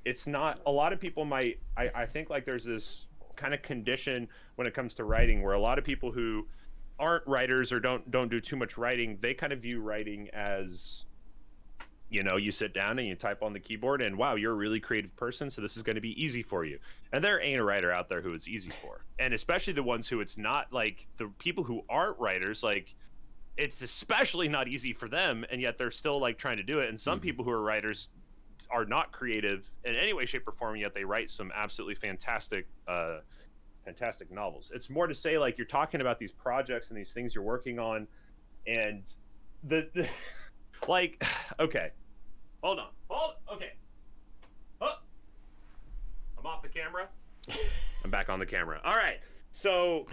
It's not, a lot of people might, I think there's this kind of condition when it comes to writing where a lot of people who aren't writers or don't do too much writing, they kind of view writing as, you sit down and you type on the keyboard and wow, you're a really creative person, so this is going to be easy for you. And there ain't a writer out there who it's easy for. And especially the ones who it's not, the people who aren't writers, it's especially not easy for them, and yet they're still trying to do it. And some people who are writers are not creative in any way, shape, or form, yet they write some absolutely fantastic novels. It's more to say you're talking about these projects and these things you're working on, and the okay. Hold on. Okay. Oh. I'm off the camera. I'm back on the camera. All right. So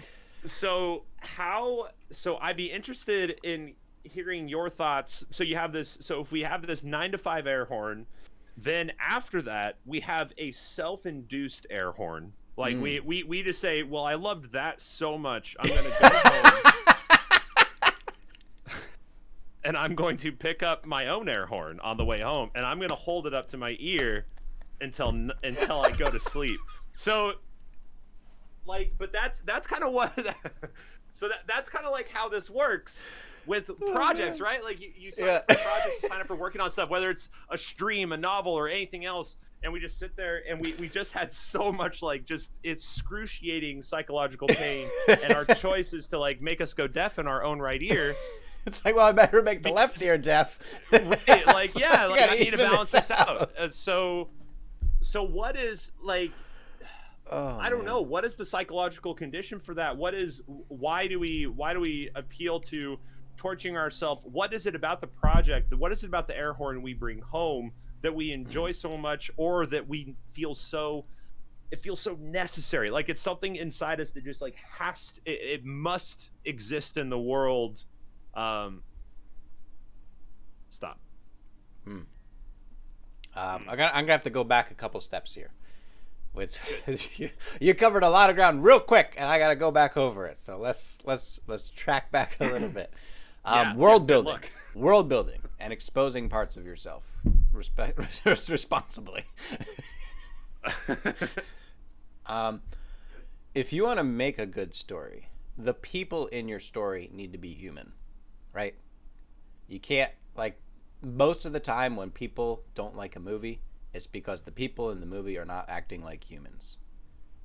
I'd be interested in hearing your thoughts. So you have this. So if we have this 9 to 5 air horn, then after that we have a self-induced air horn. We just say, well, I loved that so much, I'm gonna go home. And I'm going to pick up my own air horn on the way home, and I'm going to hold it up to my ear until I go to sleep. So, but that's kind of what. That's kind of how this works with projects, right? You sign up for projects, you sign up for working on stuff, whether it's a stream, a novel, or anything else, and we just sit there and we just had so much just excruciating psychological pain, and our choice is to make us go deaf in our own right ear. It's well, I better make the left ear deaf. Right, I need to balance this out. So what is Oh I don't know. man. What is the psychological condition for that? Why do we appeal to torturing ourselves? What is it about the project? What is it about the air horn we bring home that we enjoy so much, or that we feel so, it feels so necessary? Like it's something inside us that just like it must exist in the world. Um, Stop. Hmm. I'm gonna have to go back a couple steps here. Which you covered a lot of ground real quick, and I gotta go back over it. So let's track back a little bit. World building, world building, and exposing parts of yourself responsibly. If you want to make a good story, the people in your story need to be human, right? You can't, like, most of the time when people don't like a movie, it's because the people in the movie are not acting like humans.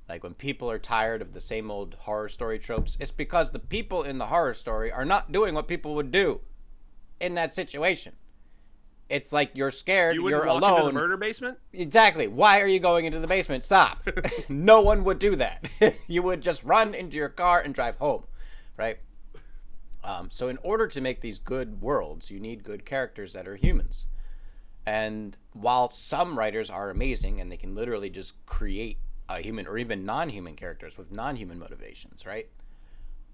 Like when people are tired of the same old horror story tropes, it's because the people in the horror story are not doing what people would do in that situation. It's like you're scared, you're walk alone. Into the murder basement? Exactly. Why are you going into the basement? Stop. No one would do that. You would just run into your car and drive home, right? So in order to make these good worlds, you need good characters that are humans. And while some writers are amazing and they can literally just create a human or even non-human characters with non-human motivations, right?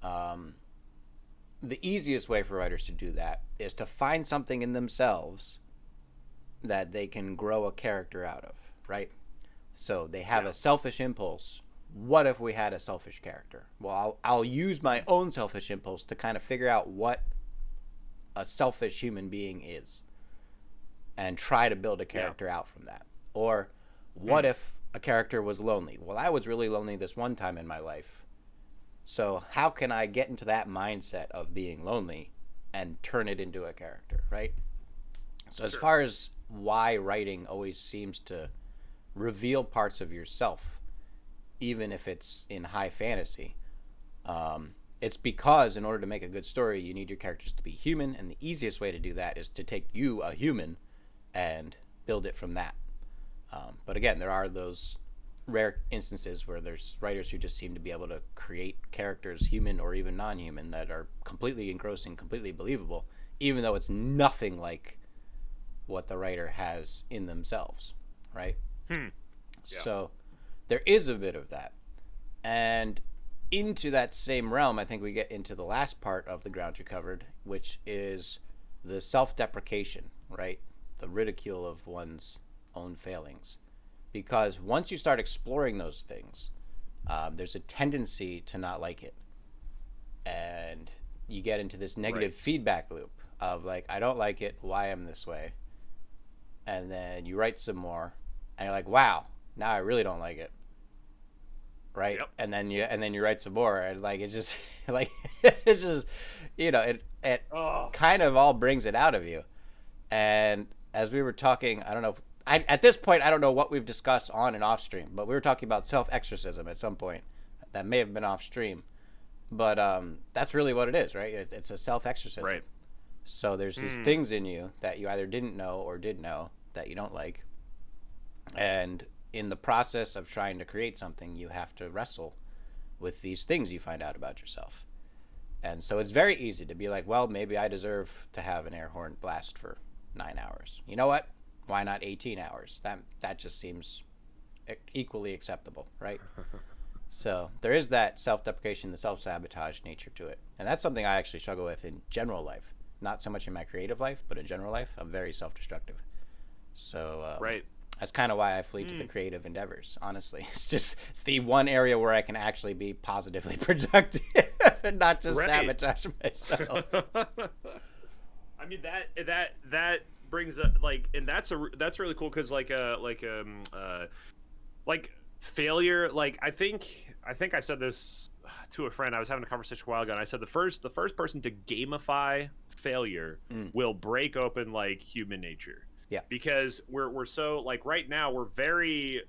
The easiest way for writers to do that is to find something in themselves that they can grow a character out of, right? So they have a selfish impulse. What if we had a selfish character? Well, I'll use my own selfish impulse to kind of figure out what a selfish human being is and try to build a character out from that. Or what if a character was lonely? Well, I was really lonely this one time in my life. So how can I get into that mindset of being lonely and turn it into a character, right? So as far as why writing always seems to reveal parts of yourself, even if it's in high fantasy, it's because in order to make a good story, you need your characters to be human, and the easiest way to do that is to take you, a human, and build it from that. But again, there are those rare instances where there's writers who just seem to be able to create characters, human or even non-human, that are completely engrossing, completely believable, even though it's nothing like what the writer has in themselves, right? So there is a bit of that. And into that same realm, I think we get into the last part of the ground you covered, which is the self-deprecation, right? The ridicule of one's own failings. Because once you start exploring those things, there's a tendency to not like it. And you get into this negative feedback loop of like, I don't like it, why I'm this way. And then you write some more, and you're like, wow, now I really don't like it. Right? And then you write some more, and like it's just like it's just, it kind of all brings it out of you. And as we were talking, I don't know if at this point I don't know what we've discussed on and off stream, but we were talking about self-exorcism at some point. That may have been off stream, but that's really what it is, right? It's a self-exorcism. Right. So there's these things in you that you either didn't know or did know that you don't like, and in the process of trying to create something, you have to wrestle with these things you find out about yourself. And so it's very easy to be like, well, maybe I deserve to have an air horn blast for 9 hours. You know what? Why not 18 hours? That just seems equally acceptable, right? So there is that self-deprecation, the self-sabotage nature to it. And that's something I actually struggle with in general life. Not so much in my creative life, but in general life, I'm very self-destructive. So that's kind of why I flee to the creative endeavors, honestly. It's the one area where I can actually be positively productive and not just sabotage myself. I mean, that brings up, like, and that's really cool, because like failure, like I think I said this to a friend. I was having a conversation a while ago, and I said the first person to gamify failure will break open like human nature. Yeah. Because we're so, like, right now we're very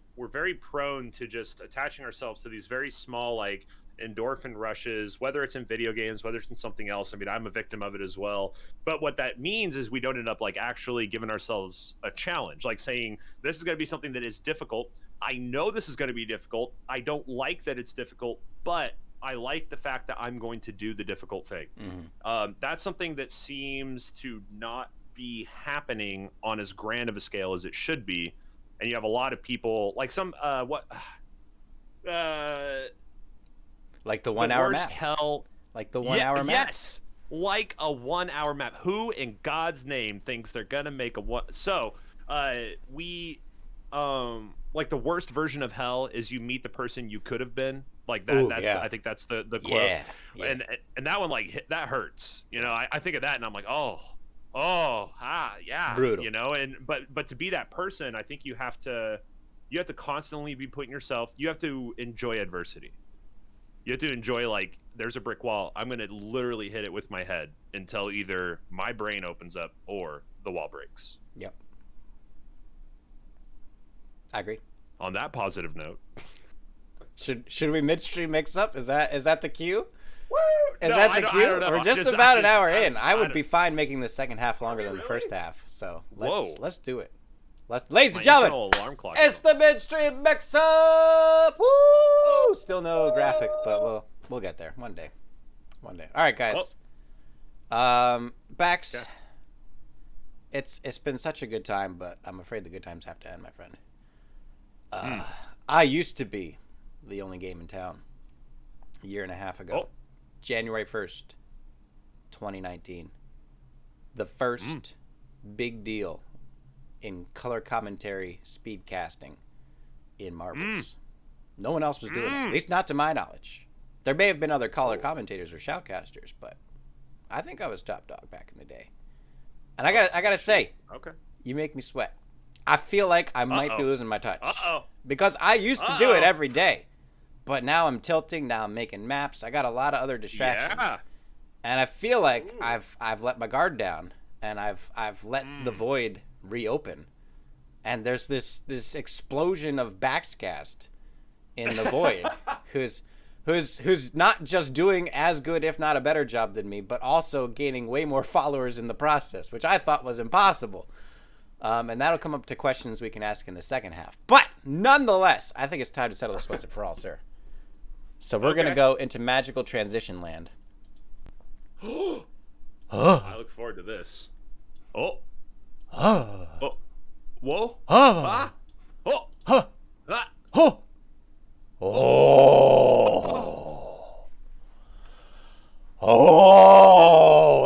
prone to just attaching ourselves to these very small, like, endorphin rushes, whether it's in video games, whether it's in something else. I mean, I'm a victim of it as well. But what that means is we don't end up like actually giving ourselves a challenge, like saying this is going to be something that is difficult. I know this is going to be difficult. I don't like that it's difficult, but I like the fact that I'm going to do the difficult thing. That's something that seems to not be happening on as grand of a scale as it should be. And you have a lot of people like like the 1 hour map. Hell, like the 1 hour map. Yes, like a 1 hour map. Who in God's name thinks they're gonna make a one? So, like the worst version of hell is you meet the person you could have been. Like that. Ooh, that's yeah. I think that's the quote. Yeah. And that one that hurts. You know, I think of that and I'm like, yeah. Brutal. You know, and but to be that person, I think you have to constantly be putting yourself. You have to enjoy adversity. You have to enjoy, like, there's a brick wall. I'm gonna literally hit it with my head until either my brain opens up or the wall breaks. Yep. I agree. On that positive note, should we midstream mix up? Is that the cue? Woo! Is that the cue? We're just about an hour in. I would don't- be fine making the second half longer than the first half. So let's do it. Ladies and my gentlemen, internal alarm clock. it's the midstream mix up. Woo! Still no graphic, but we'll get there one day. All right, guys. Bax. Yeah. It's been such a good time, but I'm afraid the good times have to end, my friend. I used to be the only game in town a year and a half ago. January 1st, 2019. The first big deal in color commentary speed casting in Marbles. No one else was doing it, at least not to my knowledge. There may have been other color commentators or shoutcasters, but I think I was top dog back in the day. And I gotta say, you make me sweat. I feel like I might be losing my touch. Because I used to do it every day. But now I'm tilting, now I'm making maps. I got a lot of other distractions. Yeah. And I feel like I've let my guard down and I've let the void reopen. And there's this explosion of baXcast in the void who's not just doing as good, if not a better job than me, but also gaining way more followers in the process, which I thought was impossible. And that'll come up to questions we can ask in the second half. But nonetheless, I think it's time to settle this once and for all, sir. So we're going to go into magical transition land. I look forward to this. Whoa.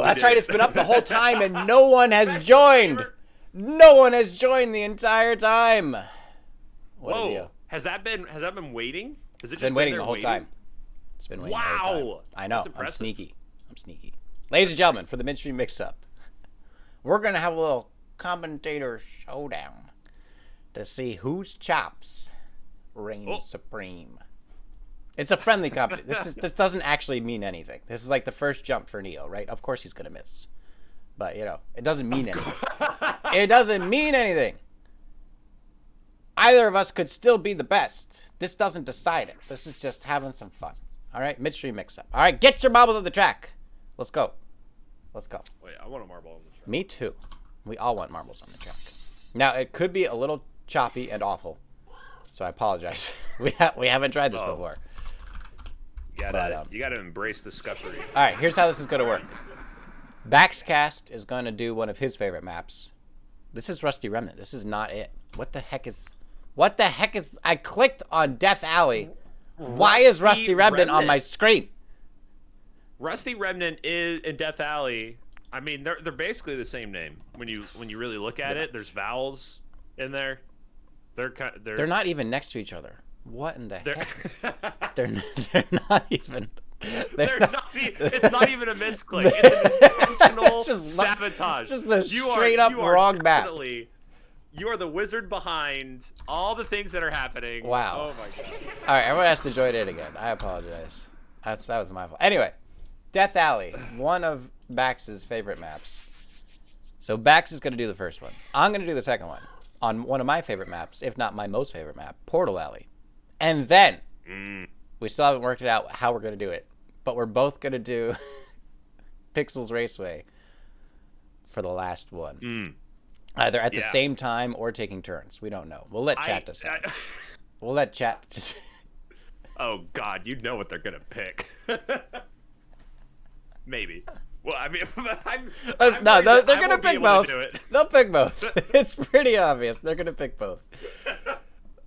That's right. It's been up the whole time and no one has joined. No one has joined the entire time. What a deal. Has that been waiting? Has it just been waiting the whole waiting? time? It's been waiting the whole time. I know. I'm sneaky. Ladies and gentlemen, for the midstream mix-up, we're going to have a little commentator showdown to see whose chops reign supreme. It's a friendly competition. This doesn't actually mean anything. This is like the first jump for Neo, right? Of course he's going to miss. But, it doesn't mean anything. It doesn't mean anything. Either of us could still be the best. This doesn't decide it. This is just having some fun. All right? Midstream mix-up. All right, get your marbles on the track. Let's go. Wait, I want a marble on the track. Me too. We all want marbles on the track. Now, it could be a little choppy and awful, so I apologize. We haven't tried this before. You gotta embrace the scuffery. All right, here's how this is going to work. baXcast is going to do one of his favorite maps. This is Rusty Remnant. This is not it. What the heck is... I clicked on Death Alley. Why is Rusty Remnant on my screen? Rusty Remnant is in Death Alley. I mean, they're basically the same name when you really look at it. There's vowels in there. They're not even next to each other. What in the heck? They're not even. It's not even a misclick. It's an intentional sabotage. Just a straight up wrong map. You are the wizard behind all the things that are happening. Wow. Oh my god. All right, everyone has to join in again. I apologize. That was my fault. Anyway, Death Alley, one of Bax's favorite maps. So Bax is going to do the first one. I'm going to do the second one on one of my favorite maps, if not my most favorite map, Portal Alley. And then we still haven't worked it out how we're going to do it, but we're both going to do Pixels Raceway for the last one. Either at the same time or taking turns. We don't know. We'll let chat decide. We'll let chat just. Oh God, you know what they're gonna pick. Maybe. Well, I mean, No, they're gonna pick both. They'll pick both. It's pretty obvious. They're gonna pick both.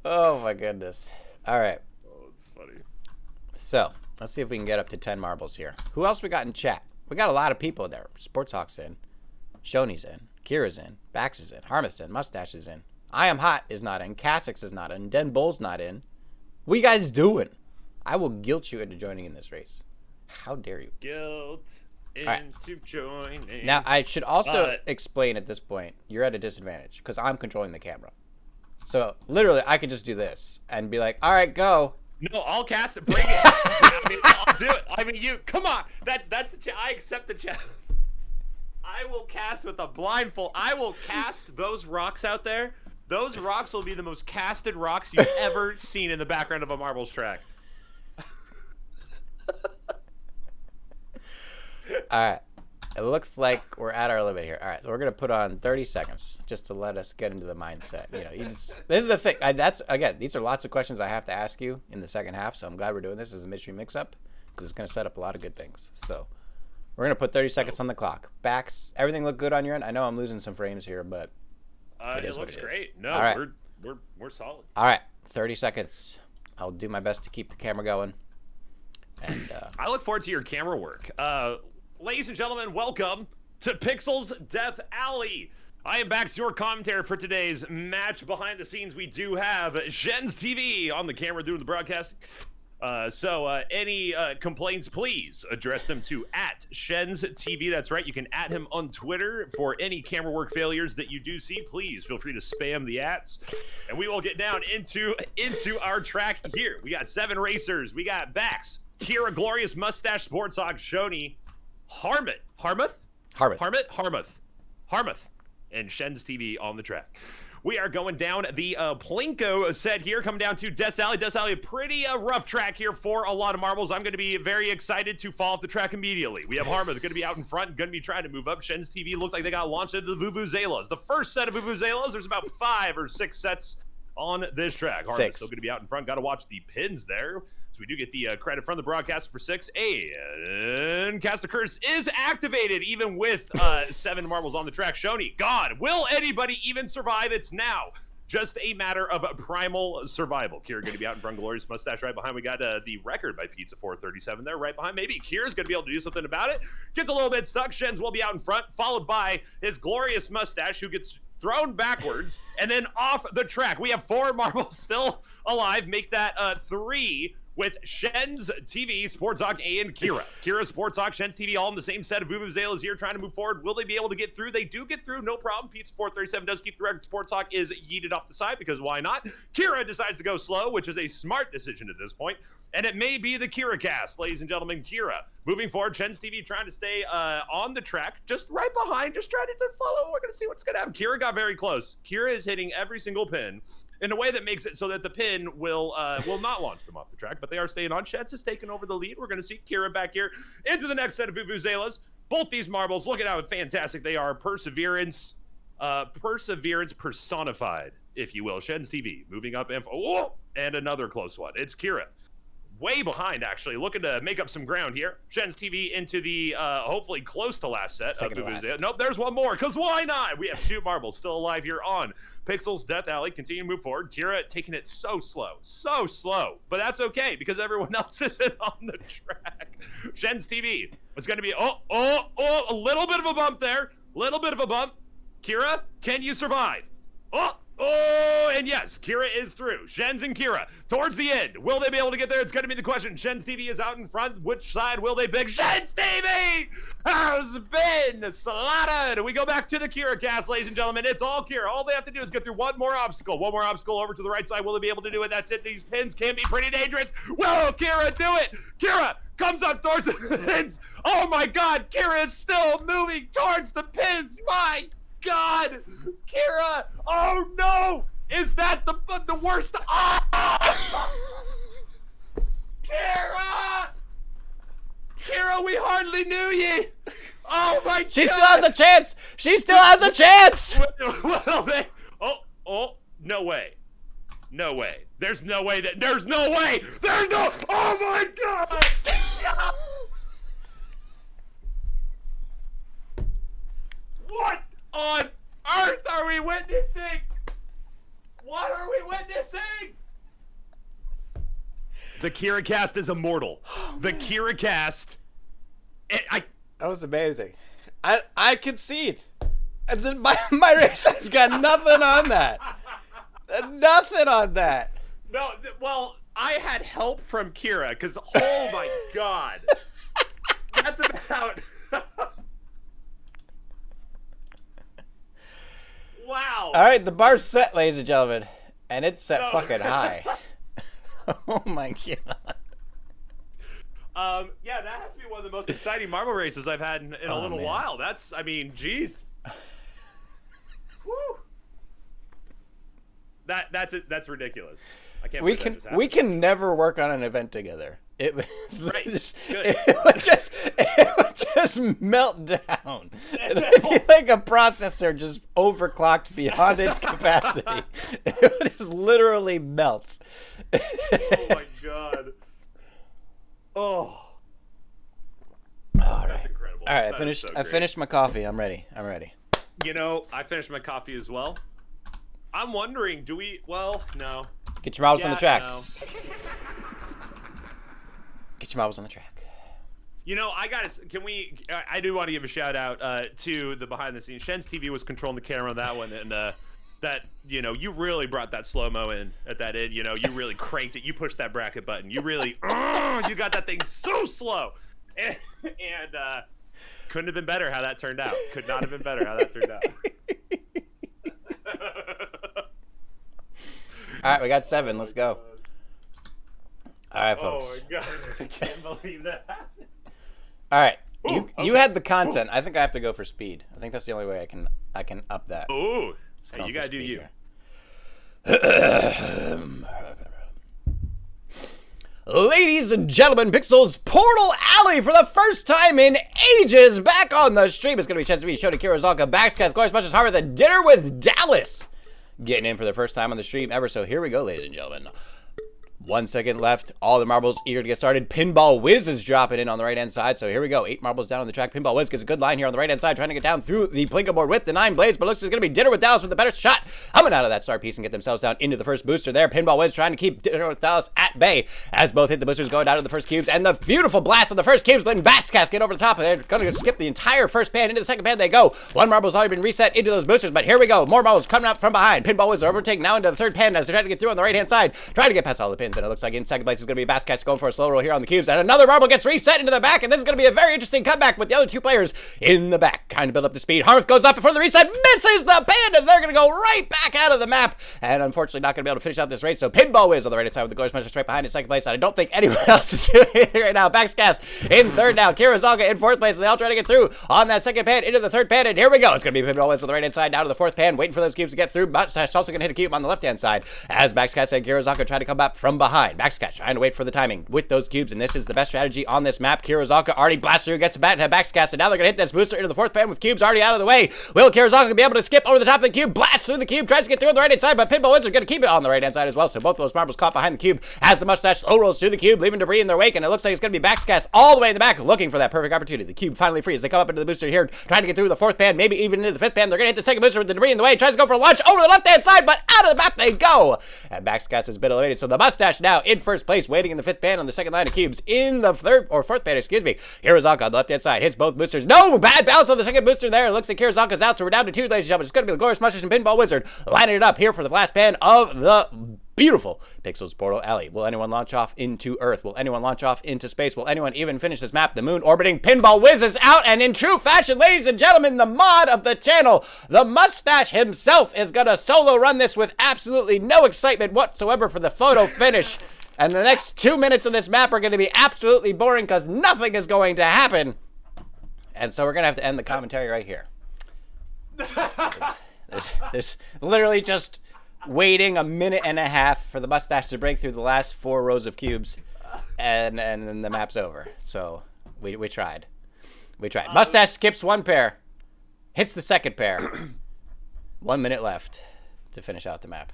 Oh my goodness. All right. Oh, it's funny. So let's see if we can get up to 10 marbles here. Who else we got in chat? We got a lot of people there. Sports Hawk's in. Shoney's in. Kira's in. Bax is in. Harmith's in. Mustache is in. I Am Hot is not in. Cassix is not in. Den Bull's not in. What you guys doing? I will guilt you into joining in this race. How dare you? Guilt into joining. Now, I should also explain at this point, you're at a disadvantage because I'm controlling the camera. So, literally, I could just do this and be like, all right, go. No, I'll cast it. Bring it. I mean, I'll do it. I mean, come on. That's the I accept the challenge. I will cast with a blindfold. I will cast those rocks out there. Those rocks will be the most casted rocks you've ever seen in the background of a marbles track. All right. It looks like we're at our limit here. All right, so we're gonna put on 30 seconds just to let us get into the mindset. You know, this is the thing. These are lots of questions I have to ask you in the second half. So I'm glad we're doing this as a mystery mix-up because it's gonna set up a lot of good things. So we're gonna put 30 seconds on the clock. Bax, everything look good on your end? I know I'm losing some frames here, but it looks great. No, right. we're solid. All right, 30 seconds. I'll do my best to keep the camera going. And I look forward to your camera work. Ladies and gentlemen, welcome to Pixel's Death Alley. I am Bax, your commentator for today's match. Behind the scenes, we do have Shen's TV on the camera doing the broadcasting. So any complaints, please address them to @Shen's TV. That's right. You can @ him on Twitter for any camera work failures that you do see. Please feel free to spam the @s, and we will get down into our track here. We got 7 racers. We got Bax, Kira, Glorious Mustache, Sports Hawk, Shoney, Harmith, and Shen's TV on the track. We are going down the Plinko set here, coming down to Death Alley. Death Alley, a pretty rough track here for a lot of marbles. I'm going to be very excited to fall off the track immediately. We have Harmith going to be out in front, going to be trying to move up. Shen's TV looked like they got launched into the Vuvuzelas. The first set of Vuvuzelas, there's about 5 or 6 sets on this track. Harmith still going to be out in front. Got to watch the pins there. So we do get the credit from the broadcaster for 6. And Cast of Curse is activated, even with 7 marbles on the track. Shoney, God, will anybody even survive? It's now just a matter of primal survival. Kira going to be out in front. Glorious Mustache right behind. We got the record by Pizza 437 there right behind. Maybe Kira's going to be able to do something about it. Gets a little bit stuck. Shen's will be out in front, followed by his Glorious Mustache, who gets thrown backwards and then off the track. We have 4 marbles still alive. Make that 3 with Shen's TV, Sports Hawk, and Kira. Kira, Sports Hawk, Shen's TV, all in the same set of Vuvuzelas here, trying to move forward. Will they be able to get through? They do get through, no problem. Pizza 437 does keep the record. Sports Hawk is yeeted off the side, because why not? Kira decides to go slow, which is a smart decision at this point. And it may be the Kira cast, ladies and gentlemen. Kira moving forward. Shen's TV trying to stay on the track, just right behind, just trying to follow. We're going to see what's going to happen. Kira got very close. Kira is hitting every single pin in a way that makes it so that the pin will not launch them off the track, but they are staying on. Shen's is taking over the lead. We're going to see Kira back here into the next set of Vuvuzelas. Both these marbles, look at how fantastic they are. Perseverance personified, if you will. Shen's TV moving up, and another close one. It's Kira. Way behind, actually, looking to make up some ground here. Shen's TV into the hopefully close to last set of Vuvuzela. Nope, there's one more, because why not? We have 2 marbles still alive here on Pixel's Death Alley. Continue to move forward. Kira taking it so slow. But that's okay, because everyone else isn't on the track. Shen's TV was going to be, a little bit of a bump there. Little bit of a bump. Kira, can you survive? And yes, Kira is through. Shen's and Kira towards the end. Will they be able to get there? It's going to be the question. Shen's TV is out in front. Which side will they pick? Shen's TV has been slaughtered. We go back to the Kira cast, ladies and gentlemen. It's all Kira. All they have to do is get through one more obstacle over to the right side. Will they be able to do it? That's it. These pins can be pretty dangerous. Will Kira do it? Kira comes up towards the pins. Oh my God, Kira is still moving towards the pins. My God, Kira! Oh no! Is that the worst? Oh! Kira, we hardly knew ye. Oh my God! She still has a chance. She still has a chance. Well, no way. no way. There's no way. There's no way. There's no. Oh my god. What on earth are we witnessing? What are we witnessing? The KiraCast is immortal. The KiraCast. That was amazing. I concede. My race has got nothing on that. Nothing on that. No, well, I had help from Kira because, oh my god, that's about. Wow. All right, the bar's set, ladies and gentlemen, and it's set fucking high. Oh my god. Yeah, that has to be one of the most exciting marble races I've had in a little while. That's, I mean, geez. Woo. That's ridiculous. I can't. We can never work on an event together. It right. it would just melt down. It would be like a processor just overclocked beyond its capacity. It would just literally melt. Oh my god. Oh. That's incredible. All right, I finished my coffee. I'm ready. You know, I finished my coffee as well. I'm wondering, well, no. Get your marbles on the track. No. Get your marbles on the track. You know, I do want to give a shout out to the behind the scenes. Shen's TV was controlling the camera on that one, and that, you know, you really brought that slow-mo in at that end. You know, you really cranked it. You pushed that bracket button. You really, you got that thing so slow. And couldn't have been better how that turned out. Could not have been better how that turned out. All right, we got 7. Let's go. All right, folks. Oh my god, I can't believe that. All right, you had the content. I think I have to go for speed. I think that's the only way I can up that. Ooh, hey, you gotta do you. Ladies and gentlemen, Pixel's Portal Alley for the first time in ages back on the stream. It's going to be a chance to be shown to Kirizalka, baXcast, Glorious Much as Harder than Dinner with Dallas. Getting in for the first time on the stream ever. So here we go, ladies and gentlemen. 1 second left. All the marbles eager to get started. Pinball Wiz is dropping in on the right-hand side. So here we go. 8 marbles down on the track. Pinball Wiz gets a good line here on the right-hand side, trying to get down through the Plinko board with the 9 blades. But looks like it's going to be Dinner with Dallas with a better shot. Coming out of that start piece and get themselves down into the first booster there. Pinball Wiz trying to keep Dinner with Dallas at bay as both hit the boosters going down to the first cubes. And the beautiful blast of the first cubes letting baXcast get over the top. They're going to skip the entire first pan. Into the second pan they go. 1 marble's already been reset into those boosters. But here we go. More marbles coming up from behind. Pinball Wiz are overtaking now into the third pan as they're trying to get through on the right-hand side. Trying to get past all the pins. And it looks like in second place is going to be baXcast going for a slow roll here on the cubes, and another marble gets reset into the back, and this is going to be a very interesting comeback with the other 2 players in the back, kind of build up the speed. Harmouth goes up before the reset, misses the pin, and they're going to go right back out of the map, and unfortunately not going to be able to finish out this race. So Pinball Wiz on the right side with the Glorious Much right behind in second place, and I don't think anyone else is doing anything right now. baXcast in third now, Kirizalka in fourth place, and they all try to get through on that second pan into the third pan, and here we go. It's going to be Pinball Wiz on the right hand side now to the fourth pan, waiting for those cubes to get through. baXcast also going to hit a cube on the left hand side as baXcast and Kirizalka try to come back from behind. baXcast trying to wait for the timing with those cubes, and this is the best strategy on this map. Kirizalka already blasts through, gets the bat to baXcast, and now they're going to hit this booster into the fourth pan with cubes already out of the way. Will Kirizalka be able to skip over the top of the cube, blast through the cube, tries to get through on the right hand side, but Pinball Wiz are going to keep it on the right hand side as well, so both of those marbles caught behind the cube as the mustache slow rolls through the cube, leaving debris in their wake, and it looks like it's going to be baXcast all the way in the back, looking for that perfect opportunity. The cube finally free as they come up into the booster here, trying to get through the fourth pan, maybe even into the fifth pan. They're going to hit the second booster with the debris in the way, tries to go for a launch over the left hand side, but out of the map they go, and baXcast has been eliminated. So the mustache now in first place, waiting in the fifth pan on the second line of cubes. In the fourth pan, excuse me. Kirizalka on the left hand side hits both boosters. No, bad bounce on the second booster there. It looks like Kirizalka's out, so we're down to 2, ladies and gentlemen. It's going to be the Glorious Mustache and Pinball Wizard lining it up here for the last pan of the beautiful Pixels Portal Alley. Will anyone launch off into Earth? Will anyone launch off into space? Will anyone even finish this map? The moon orbiting. Pinball Wiz is out, and in true fashion, ladies and gentlemen, the mod of the channel, the mustache himself, is going to solo run this with absolutely no excitement whatsoever for the photo finish. And the next 2 minutes of this map are going to be absolutely boring because nothing is going to happen. And so we're going to have to end the commentary right here. There's literally just waiting a minute and a half for the mustache to break through the last 4 rows of cubes, and then the map's over. So we tried. Mustache skips 1 pair, hits the second pair. 1 minute left to finish out the map.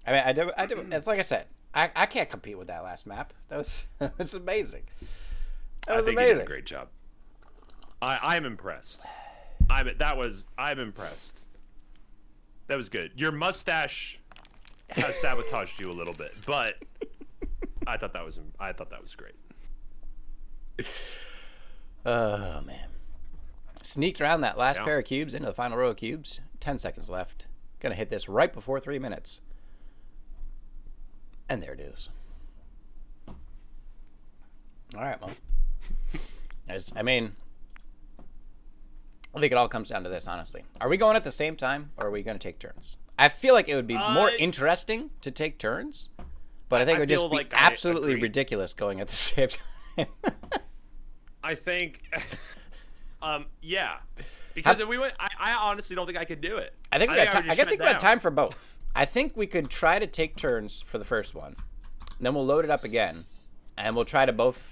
I mean, I do. It's like I said, I can't compete with that last map. That was amazing. I think you did a great job. I'm impressed. I'm impressed. That was good. Your mustache has sabotaged you a little bit, but I thought that was great. Oh man. Sneaked around that last pair of cubes into the final row of cubes. 10 seconds left. Gonna hit this right before 3 minutes. And there it is. All right, well. I mean, I think it all comes down to this, honestly. Are we going at the same time, or are we going to take turns? I feel like it would be more interesting to take turns, but I think it would just be absolutely ridiculous going at the same time. I think, yeah. Because if we went, I honestly don't think I could do it. I think we got time for both. I think we could try to take turns for the first one. Then we'll load it up again, and we'll try to both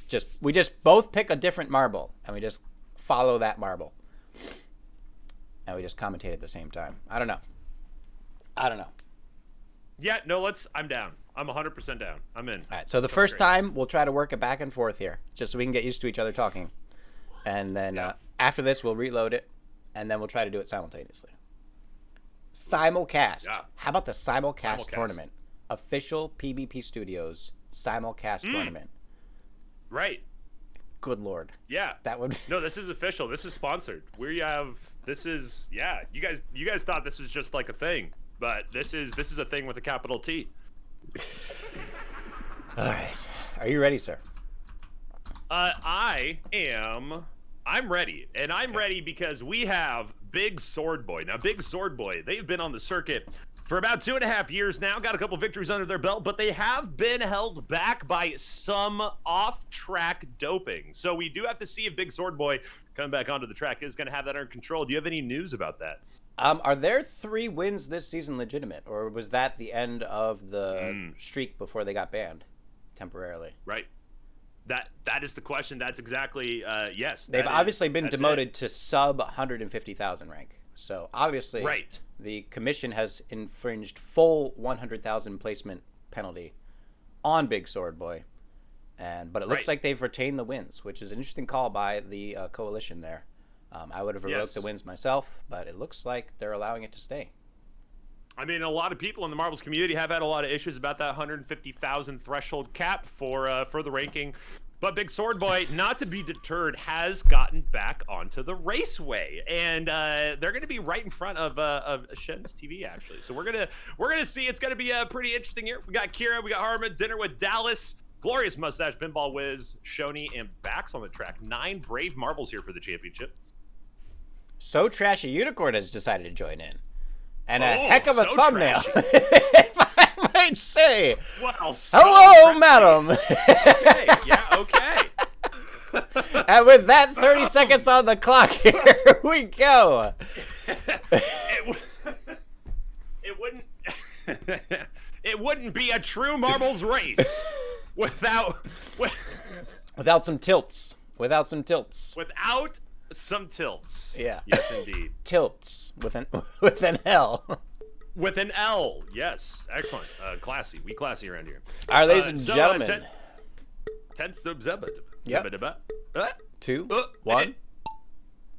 both pick a different marble, and we just follow that marble. And we just commentate at the same time. I don't know. Yeah, no, I'm down. I'm 100% down. I'm in. All right, so the first time, we'll try to work it back and forth here, just so we can get used to each other talking. And then after this, we'll reload it, and then we'll try to do it simultaneously. Simulcast. Yeah. How about the simulcast tournament? Official PvP Studios simulcast tournament. Right. Good Lord. Yeah. That would. No, this is official. This is sponsored. You guys thought this was just like a thing, but this is a thing with a capital T. All right. Are you ready, sir? I'm ready, and I'm ready because we have Big Sword Boy. Now, Big Sword Boy, they've been on the circuit for about 2.5 years now, got a couple victories under their belt, but they have been held back by some off-track doping. So we do have to see if Big Sword Boy coming back onto the track is going to have that under control. Do you have any news about that? Are their 3 wins this season legitimate, or was that the end of the streak before they got banned temporarily? Right. That is the question. That's exactly yes. They've obviously been demoted to sub 150,000 rank. So obviously, the commission has infringed full 100,000 placement penalty on Big Sword Boy, but it looks like they've retained the wins, which is an interesting call by the coalition there. I would have revoked the wins myself, but it looks like they're allowing it to stay. I mean, a lot of people in the marbles community have had a lot of issues about that 150,000 threshold cap for the ranking. But Big Sword Boy, not to be deterred, has gotten back onto the raceway, and they're going to be right in front of Shen's TV actually. So we're gonna see. It's going to be a pretty interesting year. We got Kira, we got Harmon, dinner with Dallas, glorious mustache, pinball whiz, Shoney, and Bax on the track. 9 brave marbles here for the championship. So Trashy Unicorn has decided to join in, and a heck of a thumbnail. I might say. Well, hello, madam. Okay, yeah, okay. And with that, 30 seconds on the clock, here we go. It wouldn't be a true marbles race without some tilts. Without some tilts. Without some tilts. Yeah. Yes, indeed. Tilts with an L. With an L, yes. Excellent. Classy. We classy around here. All right, ladies and gentlemen. 10 subs. Yep. 2, 1.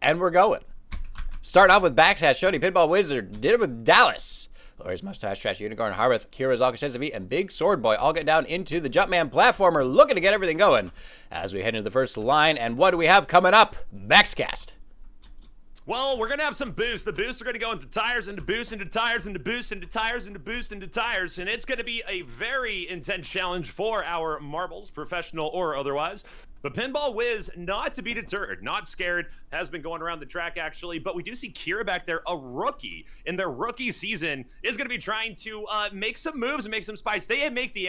And we're going. Start off with baXcast, Shoney, Pinball Wizard, Dinner with Dallas. Glorious Mustache, Trash Unicorn, Harveth, Kira, Zalka, Shezavi, and Big Sword Boy all get down into the Jumpman platformer, looking to get everything going as we head into the first line. And what do we have coming up? baXcast. Well, we're going to have some boosts. The boosts are going to go into tires, into boosts, into tires, into boosts, into tires, into boosts, into tires. And it's going to be a very intense challenge for our marbles, professional or otherwise. But Pinball Wiz, not to be deterred, not scared, has been going around the track, actually. But we do see Kira back there, a rookie in their rookie season, is going to be trying to make some moves and make some spice. They make the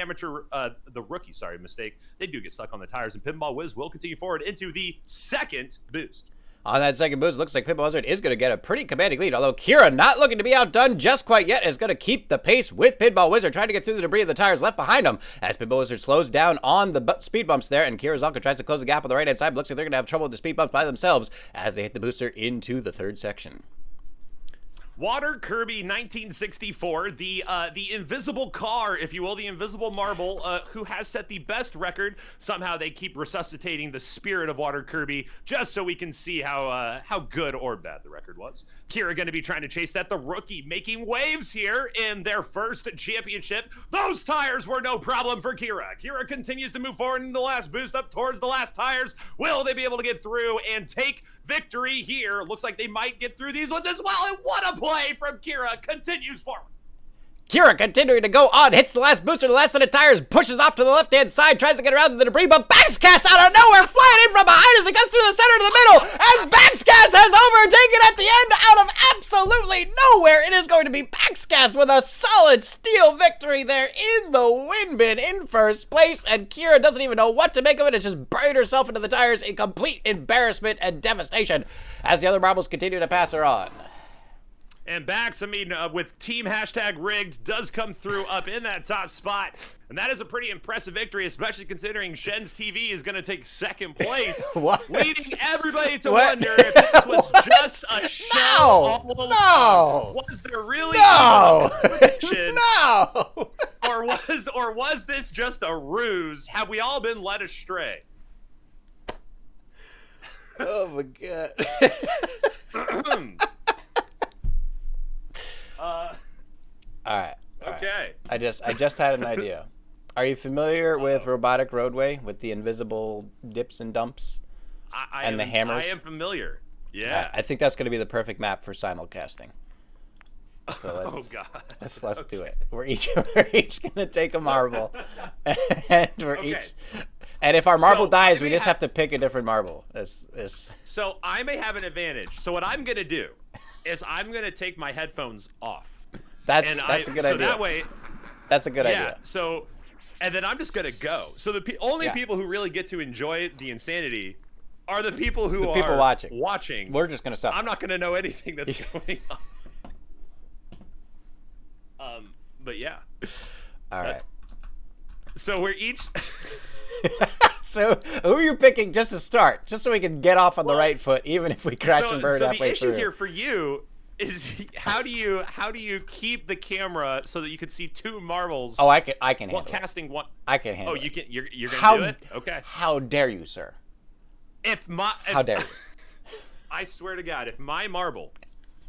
rookie mistake. They do get stuck on the tires, and Pinball Wiz will continue forward into the second boost. On that second boost, looks like Pinball Wizard is going to get a pretty commanding lead, although Kira, not looking to be outdone just quite yet, is going to keep the pace with Pinball Wizard, trying to get through the debris of the tires left behind him, as Pinball Wizard slows down on the speed bumps there, and Kira Zalka tries to close the gap on the right-hand side, but looks like they're going to have trouble with the speed bumps by themselves as they hit the booster into the third section. Water Kirby 1964, the invisible car, if you will, the invisible marble, who has set the best record. Somehow they keep resuscitating the spirit of Water Kirby just so we can see how good or bad the record was. Kira going to be trying to chase that. The rookie making waves here in their first championship. Those tires were no problem for Kira. Kira continues to move forward in the last boost up towards the last tires. Will they be able to get through and take victory here? Looks like they might get through these ones as well. And what a play from Kira. Continues forward. Kira continuing to go on, hits the last booster, the last set of tires, pushes off to the left-hand side, tries to get around the debris, but baXcast out of nowhere, flying in from behind as it goes through the center to the middle, and baXcast has overtaken at the end out of absolutely nowhere. It is going to be baXcast with a solid steel victory there in the win bin in first place, and Kira doesn't even know what to make of it. It's just buried herself into the tires in complete embarrassment and devastation as the other marbles continue to pass her on. And Bax, I mean, with team hashtag rigged, does come through up in that top spot. And that is a pretty impressive victory, especially considering Shen's TV is going to take second place, leading everybody to wonder if this was just a show all along. No! Was there really No! competition? No! Or was this just a ruse? Have we all been led astray? Oh my god. All right. Okay. I just had an idea. Are you familiar with Robotic Roadway with the invisible dips and dumps and the hammers? I am familiar. Yeah. I think that's going to be the perfect map for simulcasting. So let's do it. We're each going to take a marble, and and if our marble dies, we just have to pick a different marble. So I may have an advantage. So what I'm going to do is I'm going to take my headphones off. That's a good idea. So that way, that's a good idea. Yeah. So, and then I'm just gonna go. So the only people who really get to enjoy the insanity are the people who are watching. We're just gonna suffer. I'm not gonna know anything that's going on. But yeah. All right. So we're each. So who are you picking just to start, just so we can get off on the right foot, even if we crash and burn halfway through? So the issue here for you is how do you keep the camera so that you can see two marbles? Oh, I can handle casting one. I can handle. Oh, you can. You're gonna do it. Okay. How dare you, sir? How dare you? I swear to God, if my marble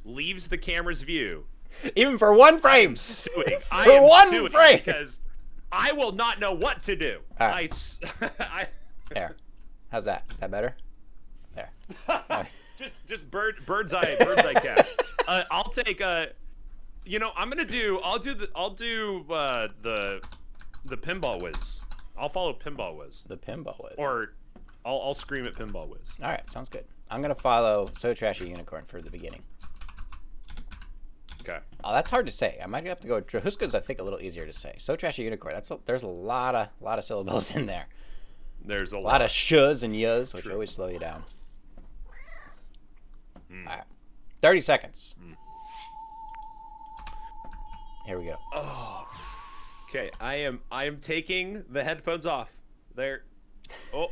leaves the camera's view, even for one frame, I'm suing. For one frame, because I will not know what to do. Right. There. How's that? Is that better? There. Just bird's eye catch. I'll take I'll do the pinball whiz. I'll follow pinball whiz. The pinball whiz. Or I'll scream at pinball whiz. All right, sounds good. I'm gonna follow So Trashy Unicorn for the beginning. Okay. Oh, that's hard to say. I might have to go with Drahuska's. I think a little easier to say. So Trashy Unicorn. There's a lot of syllables in there. There's a lot of sh's and y's, which always slow you down. All right. 30 seconds. Here we go. Oh. Okay, I am taking the headphones off. There. Oh.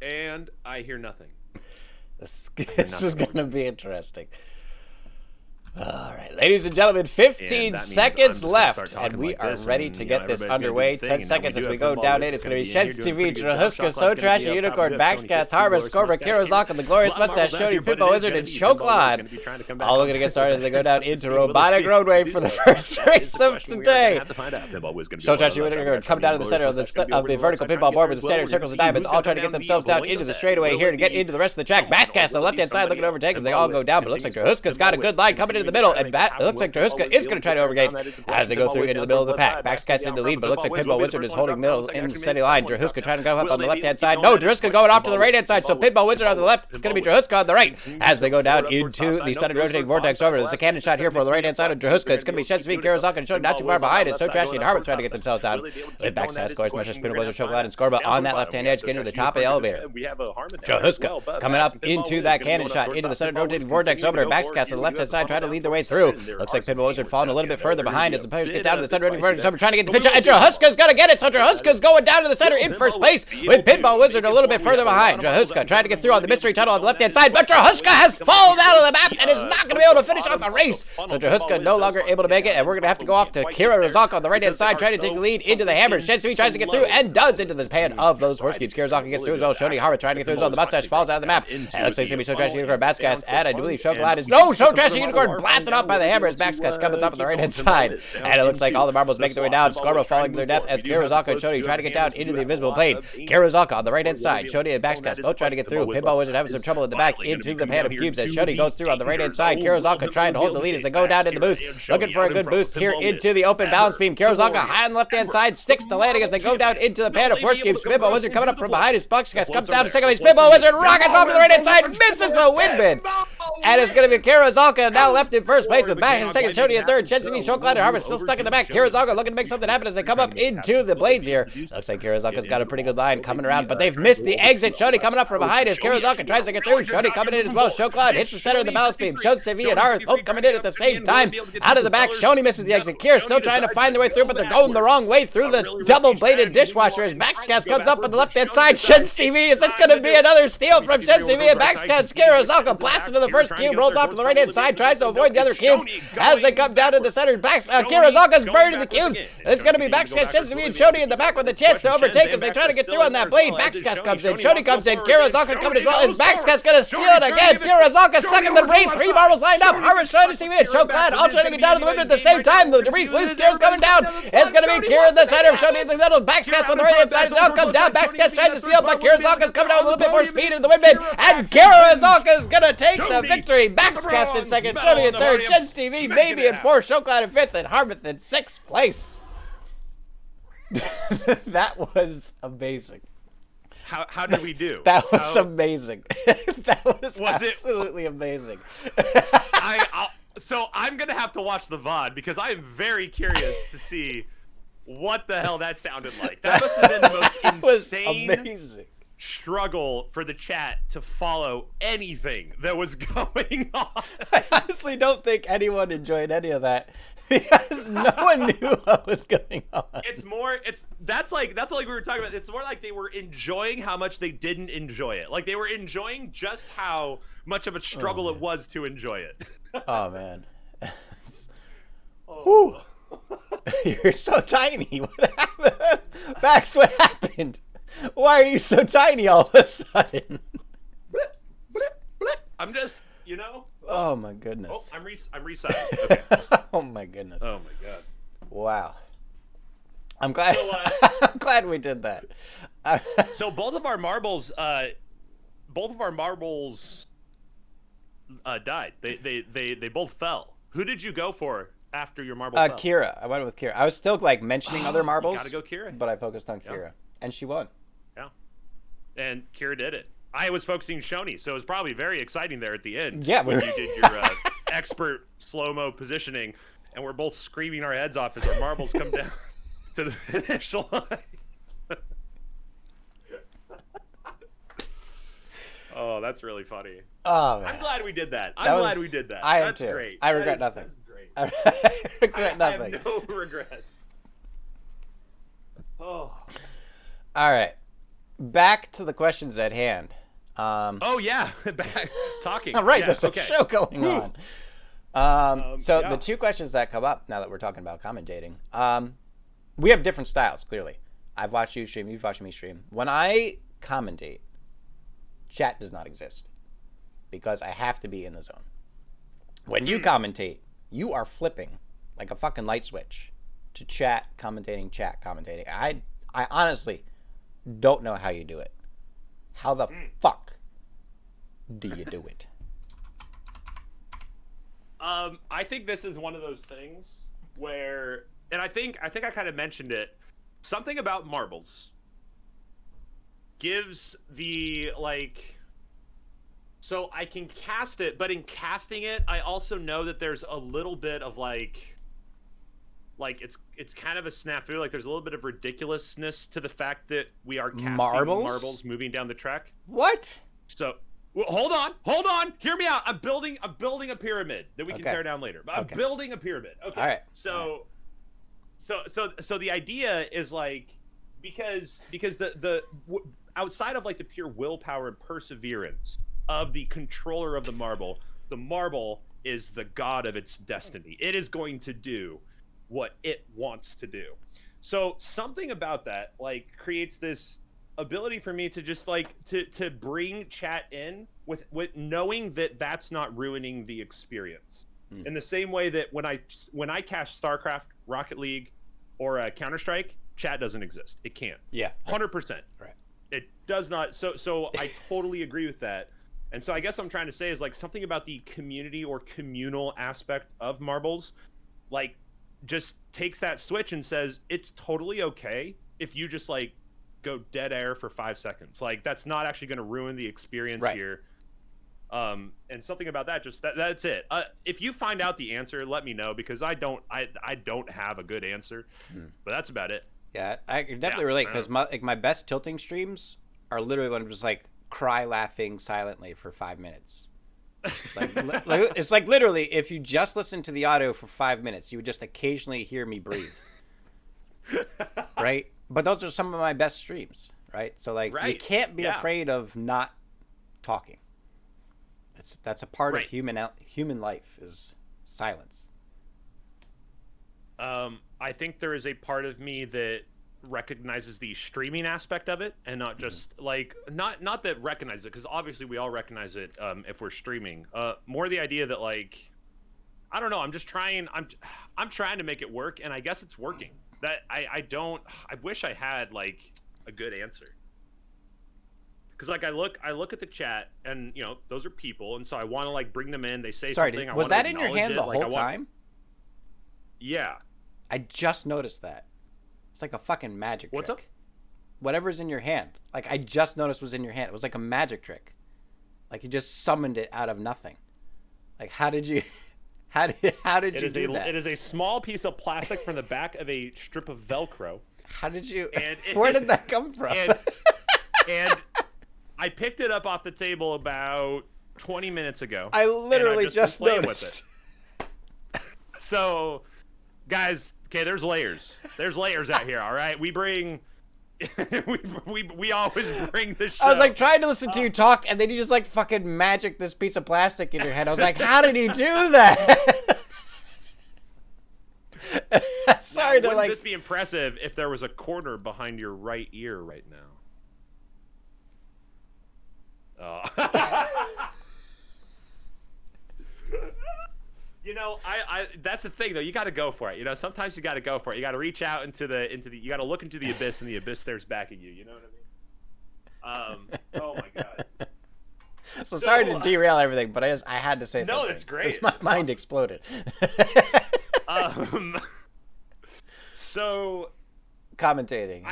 And I hear nothing. This is going to be interesting. All right, ladies and gentlemen, 15 seconds left, and we are ready to get this underway. 10 seconds as we go down in. It's going to be Shen's TV, Drahuska, So Trashy Unicorn, baXcast, Harbor, Scorba, Kirozak, and the Glorious Mustache, Shody, Pimpo Wizard, and Choklad. All looking to get started as they go down into Robotic Roadway for the first race of today. So Trashy Unicorn come down to the center of the vertical pinball board with the standard circles of diamonds, all trying to get themselves down into the straightaway here to get into the rest of the track. baXcast on the left-hand side looking to overtake as they all go down, but it looks like Drahuska's got a good line coming into the middle, and it looks like Drahuska is going to try to overgate as they go through into the middle of the pack. baXcast in the lead, but it looks like Pinball Wizard is holding middle in the steady line. Drahuska trying to go up on the left-hand side. No, Drahuska going off to the right-hand side, so Pinball Wizard on the left. It's going to be Drahuska on the right as they go down into the stunning rotating vortex over. There's a cannon shot here for the right-hand side of Drahuska. It's going to be Shen's V, Kirozak, and Shody not too far behind it. So Trashy and Harbor trying to get themselves down. With baXcast, scores much as Pinball Wizard, Chocolate, and Scorba on that left-hand edge, getting to the top of the elevator. Drahuska coming up into that cannon shot into the center rotating vortex over. baXcast on the left-hand side trying to lead lead their way through. Looks like Pinball Wizard falling a little bit further behind as the players get down to the center. Trying to get the pitch. And Drahuska's going to get it. So Drahuska's going down to the center in first place with Pinball Wizard a little bit further behind. Drahuska trying to get through on the mystery tunnel on the left-hand side, but Drahuska has fallen out of the map and is not going to be able to finish out the race. So Drahuska no longer able to make it, and we're going to have to go off to Kira Razaka on the right-hand side, trying to take the lead into the hammer. Shensui tries to get through and does into the pan of those horse cubes. Kirazaka gets through as well. Shoni Hara trying to get through as well. The mustache falls out of the map. And it looks like it's going to be So Trashy Unicorn, baXcast, and I do believe Chocolate is So Trashy Unicorn blasted up by the hammer as baXcast comes up on the right-hand side. And it looks like all the marbles making their way down. Scorbo falling to their death as Kirazaka and Shoni try to get down into the invisible plane. Kirazaka on the right-hand side. Shoni and baXcast both trying to get through. Pinball Wizard having some trouble in the back into the pan of cubes as Shoni goes through on the right-hand side. Kirazaka trying to hold the lead as they go down in the boost. Looking for a good boost here into the open balance beam. Kirazaka high on the left-hand side sticks the landing as they go down into the pan of horse cubes. Pinball Wizard coming up from behind his baXcast comes down to second place. Pinball Wizard rockets off to the right-hand side, misses the wind bin. And it's going to be Kirazaka now left in first place with back in second, Shoni in third. Shensui, Chocolate, and Harvard still stuck in the back. Kirazaka looking to make something happen as they come up into the blades here. Looks like Kirazaka's got a pretty good line coming around, but they've missed the exit. Shoni coming up from behind as Kirazaka tries to get through. Shoni coming in as well. Chocolate hits the center of the balance beam. Shonsei and Arth both coming in at the same time. Out of the back, Shoni misses the exit. Kira still trying to find their way through, but they're going the wrong way through this double-bladed dishwasher as baXcast comes up on the left-hand side. Shensei, is this going to be another steal from Shensei and baXcast? Kirazaka blasts into the first cube, rolls off to the right-hand side, tries to avoid the other cubes as they come down to the center. Kirazaka's burning the cubes. It's going to be baXcast, Shensui, and Shoni in the back with a chance to overtake as they try to get through on that blade. baXcast comes in, Shoni comes in, Kirazaka coming as well as baXcast going to steal it again. Kirazaka stuck in the debris, 3 marbles lined up. Harvard trying to see me and Chocolate all trying to get down to the window at the same time. The debris loose, Kira's coming down. It's going to be Kira in the center, Shoni in the middle, baXcast on the right-hand side. Now comes down, baXcast trying to steal, but Kirazaka's coming down with a little bit more speed into the windmill, and Kirazaka's going to take the victory. baXcast in second, Shoni in third, Shensui maybe in fourth, Chocolate in fifth, and Harvard in sixth place. That was amazing. How did we do? That was amazing. That was absolutely amazing. So I'm gonna have to watch the VOD because I am very curious to see what the hell that sounded like. That must have been the most insane struggle for the chat to follow anything that was going on. I honestly don't think anyone enjoyed any of that because no one knew what was going on. That's like we were talking about. It's more like they were enjoying how much they didn't enjoy it. Like they were enjoying just how much of a struggle it was to enjoy it. Oh man. Whew. You're so tiny. What happened? Bax, what happened? Why are you so tiny all of a sudden? Blip, blip, blip. I'm just, you know. Oh my goodness. Oh, I'm resizing. Okay. Oh my goodness. Oh my god. Wow. I'm glad. So, I'm glad we did that. So both of our marbles died. They both fell. Who did you go for after your marble fell? Kira. I went with Kira. I was still like mentioning other marbles. Gotta go Kira. But I focused on Kira, and she won. Yeah. And Kira did it. I was focusing Shoni, so it was probably very exciting there at the end. Yeah, when you did your expert slow-mo positioning, and we're both screaming our heads off as our marbles come down to the finish line. Oh, that's really funny. Oh man, I'm glad we did that. Glad we did that. That's great. I regret nothing. That's great. I regret nothing. I have no regrets. Oh. All right. Back to the questions at hand. Oh yeah, back talking. All right, yeah, there's a show going on. So the two questions that come up now that we're talking about commentating, we have different styles. Clearly, I've watched you stream, you've watched me stream. When I commentate, chat does not exist because I have to be in the zone. When you commentate, you are flipping like a fucking light switch to chat commentating. I honestly don't know how you do it. How the fuck do you do it? I think this is one of those things where, and I think I kind of mentioned it, something about marbles gives the, like, so I can cast it, but in casting it, I also know that there's a little bit of like it's kind of a snafu. Like there's a little bit of ridiculousness to the fact that we are casting marbles moving down the track. What? So Well, hold on. Hear me out. I'm building a pyramid that we can tear down later. But I'm building a pyramid. Okay. All right. So the idea is like because outside of like the pure willpower and perseverance of the controller of the marble is the god of its destiny. It is going to do what it wants to do. So something about that like creates this ability for me to just like to bring chat in with knowing that that's not ruining the experience. In the same way that when I cast StarCraft, Rocket League, or Counter-Strike, chat doesn't exist. It can't. Yeah. 100%. Right. It does not. So I totally agree with that. And so I guess what I'm trying to say is like something about the community or communal aspect of marbles, like just takes that switch and says it's totally okay if you just like go dead air for 5 seconds. Like that's not actually going to ruin the experience here. And something about that, just that's it. If you find out the answer, let me know, because I don't have a good answer, but that's about it. Yeah, I can definitely relate, because my best tilting streams are literally when I'm just like cry laughing silently for 5 minutes. Like it's like literally if you just listen to the audio for 5 minutes, you would just occasionally hear me breathe. Right? But those are some of my best streams, right? So like you can't be afraid of not talking. That's a part of human life is silence. I think there is a part of me that recognizes the streaming aspect of it, and not just like not that recognizes it, because obviously we all recognize it if we're streaming. More the idea that like I don't know. I'm just trying. I'm trying to make it work, and I guess it's working. That I wish I had like a good answer. Because like I look at the chat, and you know those are people, and so I want to like bring them in. They say something. Was that in your hand the whole time? Yeah. I just noticed that. It's like a fucking magic trick. What's up? Whatever's in your hand. Like I just noticed was in your hand. It was like a magic trick. Like you just summoned it out of nothing. Like how did you do that? It is a small piece of plastic from the back of a strip of Velcro. How did you? Where did that come from? And I picked it up off the table about 20 minutes ago. I literally just noticed. With it. So, guys, okay, there's layers. There's layers out here, all right? We bring... we always bring the show. I was like trying to listen to you talk, and then you just like fucking magic this piece of plastic in your head. I was like, how did he do that? Sorry to like... Wouldn't this be impressive if there was a corner behind your right ear right now? You know, I that's the thing though. You got to go for it. You know, sometimes you got to go for it. You got to reach out into the you got to look into the abyss, and the abyss stares back at you. You know what I mean? Oh my god. So sorry to derail everything, but I had to say something. No, that's great. My mind exploded. So commentating.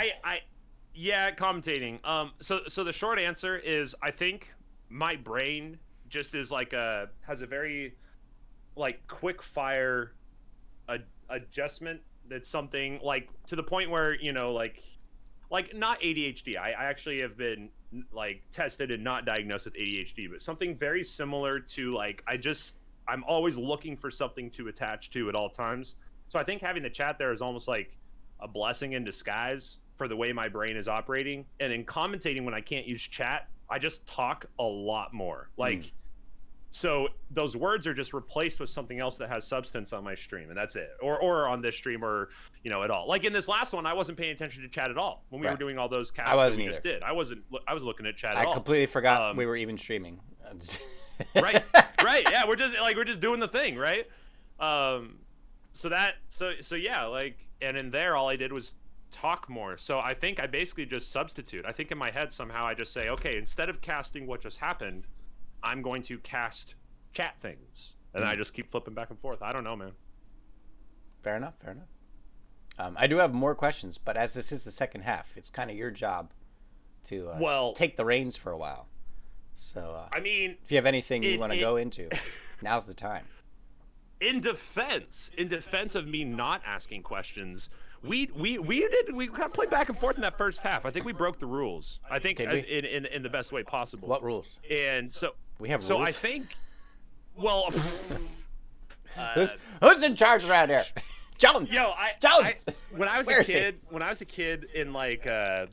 Yeah, commentating. So the short answer is I think my brain just is like has a very like quick fire adjustment. That's something like to the point where, you know, like not ADHD. I actually have been like tested and not diagnosed with ADHD, but something very similar to like I'm always looking for something to attach to at all times. So I think having the chat there is almost like a blessing in disguise for the way my brain is operating. And in commentating, when I can't use chat, I just talk a lot more. Like, so those words are just replaced with something else that has substance on my stream, and that's it. Or on this stream, or, you know, at all. Like in this last one, I wasn't paying attention to chat at all when we were doing all those casts that we just did. I was looking at chat at all. I completely forgot we were even streaming. Right. Yeah, we're just doing the thing, right? So yeah, like, and in there, all I did was talk more. So I think I basically just substitute. I think in my head somehow I just say, okay, instead of casting what just happened, I'm going to cast chat things, and I just keep flipping back and forth. I don't know, man. Fair enough. I do have more questions, but as this is the second half, it's kind of your job to take the reins for a while. So I mean, if you have anything you want to go into, now's the time. In defense of me not asking questions, We kind of played back and forth in that first half. I think we broke the rules. I think in the best way possible. What rules? And so we have so rules? I think. Well, who's in charge around here? Jones. Jones. When I was a kid in like what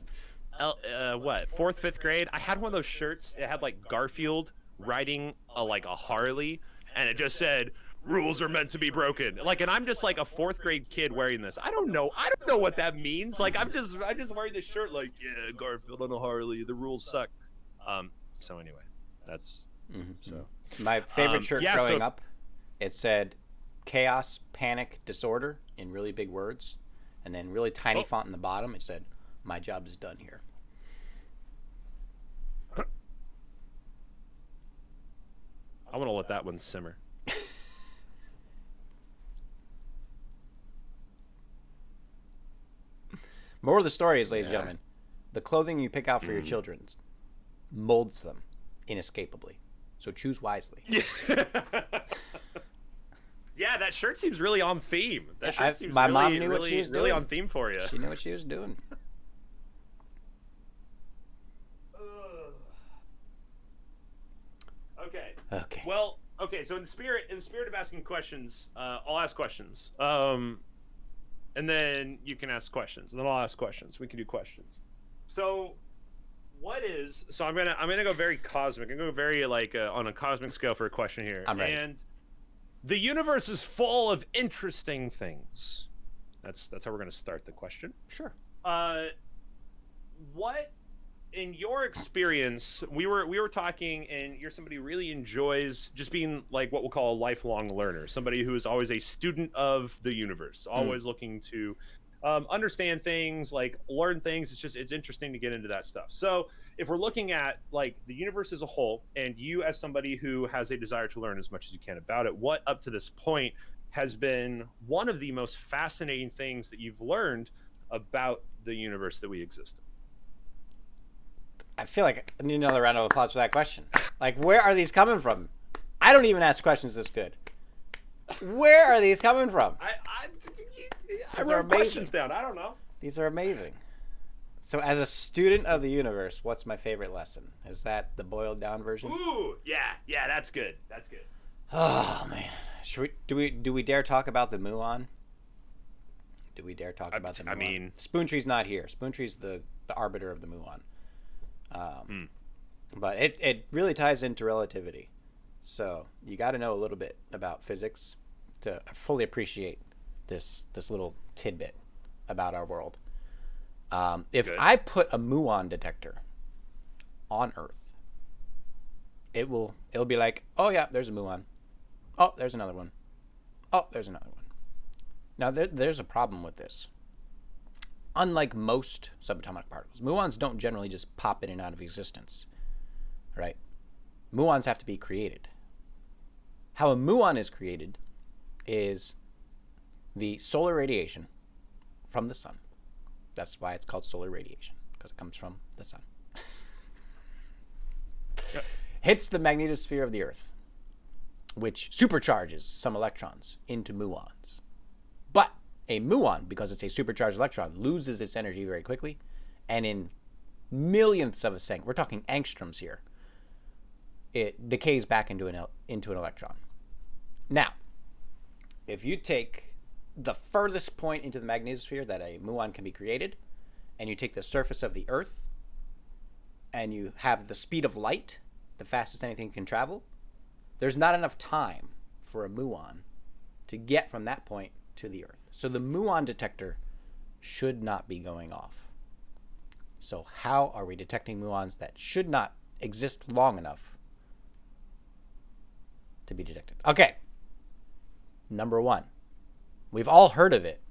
4th, 5th grade, I had one of those shirts. It had like Garfield riding like a Harley, and it just said, "Rules are meant to be broken." Like, and I'm just like a 4th grade kid wearing this. I don't know what that means. Like, I'm just wearing this shirt. Like, yeah, Garfield on a Harley. The rules suck. So anyway, that's so. My favorite shirt growing up, it said chaos, panic, disorder in really big words, and then really tiny font in the bottom. It said, "My job is done here." I want to let that one simmer. Moral of the story is, ladies and gentlemen, the clothing you pick out for your children molds them inescapably. So choose wisely. Yeah, that shirt seems really on theme. That shirt seems my really, mom knew really, what she was really doing. on theme for you. She knew what she was doing. Okay. Well, okay. So in the spirit of asking questions, I'll ask questions. And then you can ask questions, and then I'll ask questions. We can do questions. So, so I'm gonna go very cosmic. I'm gonna go very like on a cosmic scale for a question here. I'm ready. And the universe is full of interesting things. That's how we're gonna start the question. Sure. What, in your experience, we were talking, and you're somebody who really enjoys just being like what we'll call a lifelong learner, somebody who is always a student of the universe, always looking to understand things, like learn things. It's interesting to get into that stuff. So if we're looking at like the universe as a whole, and you as somebody who has a desire to learn as much as you can about it, what up to this point has been one of the most fascinating things that you've learned about the universe that we exist in? I feel like I need another round of applause for that question. Like, where are these coming from? I don't even ask questions this good. Where are these coming from? I wrote questions down. I don't know. These are amazing. So as a student of the universe, what's my favorite lesson? Is that the boiled down version? Ooh, yeah, that's good. That's good. Oh man. Do we dare talk about the muon? Do we dare talk about the muon? I mean, Spoontree's not here. Spoontree's the arbiter of the muon. But it really ties into relativity. So you got to know a little bit about physics to fully appreciate this little tidbit about our world. If I put a muon detector on Earth, it'll be like, oh yeah, there's a muon. Oh, there's another one. Oh, there's another one. Now there's a problem with this. Unlike most subatomic particles, muons don't generally just pop in and out of existence, right? Muons have to be created. How a muon is created is the solar radiation from the sun. That's why it's called solar radiation, because it comes from the sun. Hits the magnetosphere of the Earth, which supercharges some electrons into muons. But a muon, because it's a supercharged electron, loses its energy very quickly, and in millionths of a second, we're talking angstroms here, it decays back into an electron. Now, if you take the furthest point into the magnetosphere that a muon can be created, and you take the surface of the Earth, and you have the speed of light, the fastest anything can travel, there's not enough time for a muon to get from that point to the Earth. So the muon detector should not be going off. So how are we detecting muons that should not exist long enough to be detected? Okay. Number one, we've all heard of it.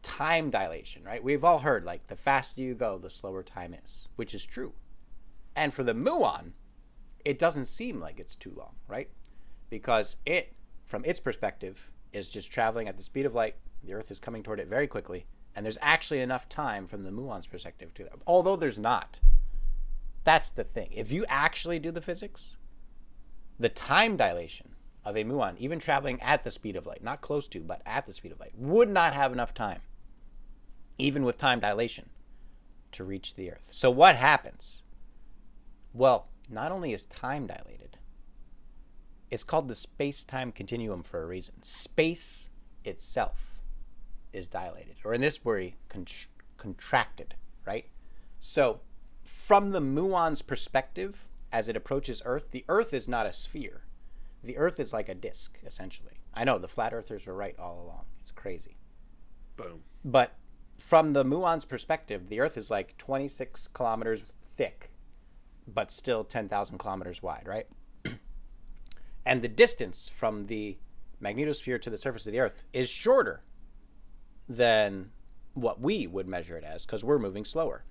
Time dilation, right? We've all heard, like, the faster you go, the slower time is, which is true. And for the muon, it doesn't seem like it's too long, right? Because it, from its perspective, is just traveling at the speed of light. The Earth is coming toward it very quickly, and there's actually enough time from the muon's perspective to that. Although there's not. That's the thing. If you actually do the physics, the time dilation of a muon, even traveling at the speed of light, not close to, but at the speed of light, would not have enough time even with time dilation, to reach the Earth. So what happens? Well, not only is time dilated, it's called the space-time continuum for a reason. Space itself is dilated, or in this way, contracted, right? So from the muon's perspective, as it approaches Earth, the Earth is not a sphere. The Earth is like a disk, essentially. I know, the flat earthers were right all along. It's crazy. Boom. But from the muon's perspective, the Earth is like 26 kilometers thick, but still 10,000 kilometers wide, right? And the distance from the magnetosphere to the surface of the Earth is shorter than what we would measure it as, because we're moving slower.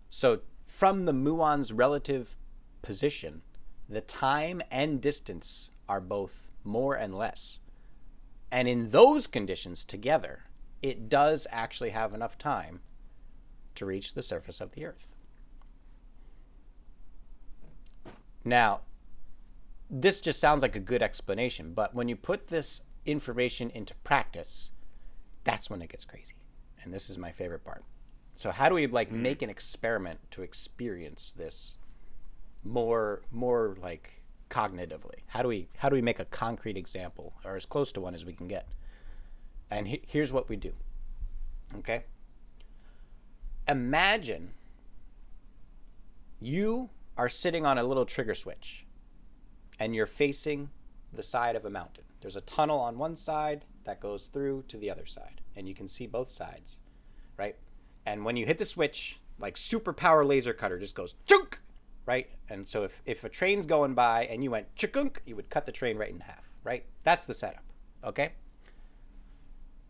So from the muon's relative position, the time and distance are both more and less. And in those conditions together, it does actually have enough time to reach the surface of the Earth. Now, this just sounds like a good explanation, but when you put this information into practice, that's when it gets crazy. And this is my favorite part. So how do we make an experiment to experience this more like cognitively? How do we make a concrete example, or as close to one as we can get? And here's what we do. Okay? Imagine you are sitting on a little trigger switch and you're facing the side of a mountain. There's a tunnel on one side that goes through to the other side, and you can see both sides, right? And when you hit the switch, like superpower laser cutter just goes chunk, right? And so if a train's going by and you went chunk, you would cut the train right in half, right? That's the setup, okay?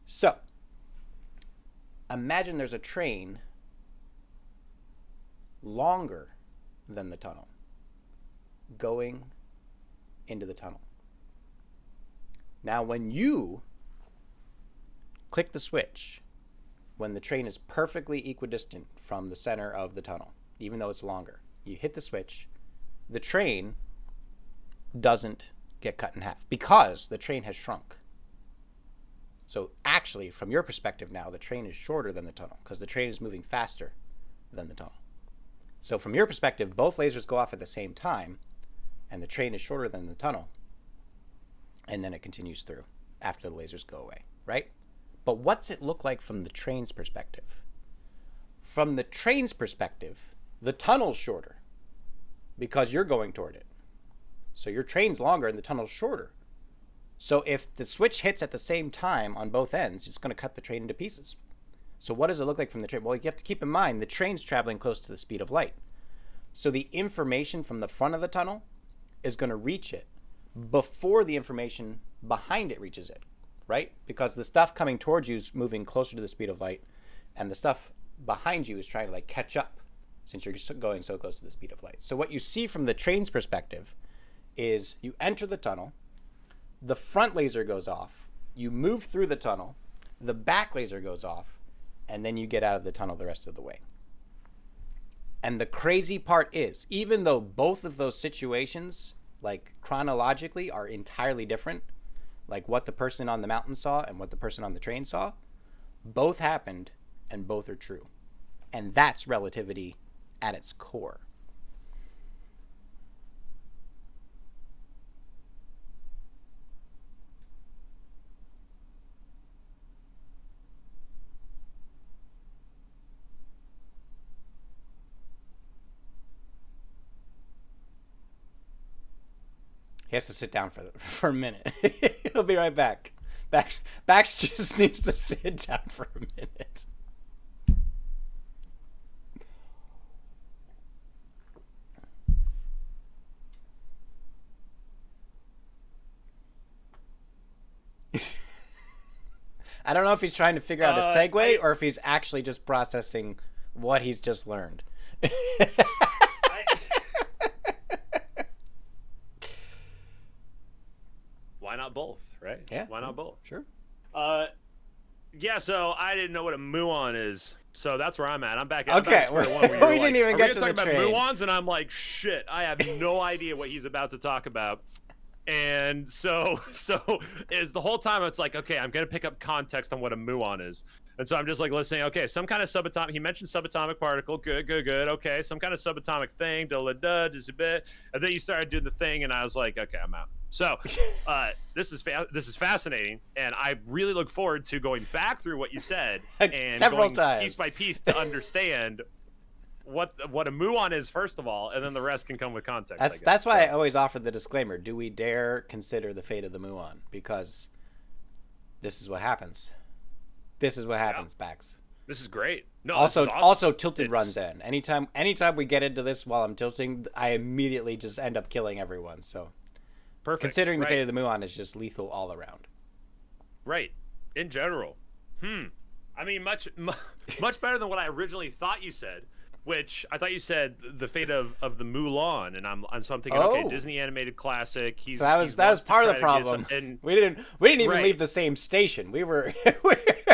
So imagine there's a train longer than the tunnel going into the tunnel. Now, when you click the switch, when the train is perfectly equidistant from the center of the tunnel, even though it's longer, you hit the switch, the train doesn't get cut in half because the train has shrunk. So actually, from your perspective now, the train is shorter than the tunnel because the train is moving faster than the tunnel. So from your perspective, both lasers go off at the same time, and the train is shorter than the tunnel, and then it continues through after the lasers go away, right? But what's it look like from the train's perspective? From the train's perspective, the tunnel's shorter because you're going toward it. So your train's longer and the tunnel's shorter. So if the switch hits at the same time on both ends, it's going to cut the train into pieces. So what does it look like from the train? Well, you have to keep in mind the train's traveling close to the speed of light. So the information from the front of the tunnel is going to reach it before the information behind it reaches it, right? Because the stuff coming towards you is moving closer to the speed of light, and the stuff behind you is trying to catch up since you're going so close to the speed of light. So what you see from the train's perspective is you enter the tunnel, the front laser goes off, you move through the tunnel, the back laser goes off, and then you get out of the tunnel the rest of the way. And the crazy part is, even though both of those situations, chronologically, are entirely different, like what the person on the mountain saw and what the person on the train saw, both happened and both are true. And that's relativity at its core. He has to sit down for a minute. He'll be right back. Bax just needs to sit down for a minute. I don't know if he's trying to figure out a segue or if he's actually just processing what he's just learned. Why not both, right? Yeah. Why not both? Sure. Yeah, so I didn't know what a muon is. So that's where I'm at. I'm back Okay. at square one. We didn't even get to the talk about train. muons, and I'm like, shit, I have no idea what he's about to talk about. And so is the whole time it's like, okay, I'm gonna pick up context on what a muon is. And so I'm just like listening, okay, some kind of subatomic, he mentioned subatomic particle, good. Okay, some kind of subatomic thing, just a bit. And then you started doing the thing, and I was like, okay, I'm out. So this is fascinating, and I really look forward to going back through what you said and several going times, piece by piece, to understand what a muon is first of all, and then the rest can come with context. That's why I always offer the disclaimer: do we dare consider the fate of the muon? Because this is what happens. This is what happens, Bax. This is great. No, also, awesome. Also tilted runs in. Anytime we get into this while I'm tilting, I immediately just end up killing everyone. So, perfect. Considering the fate of the muon is just lethal all around. Right. In general. I mean, much better than what I originally thought you said. Which I thought you said the fate of the Mulan, and I'm thinking, okay, Disney animated classic. So that was part of the problem. And we didn't even leave the same station. We were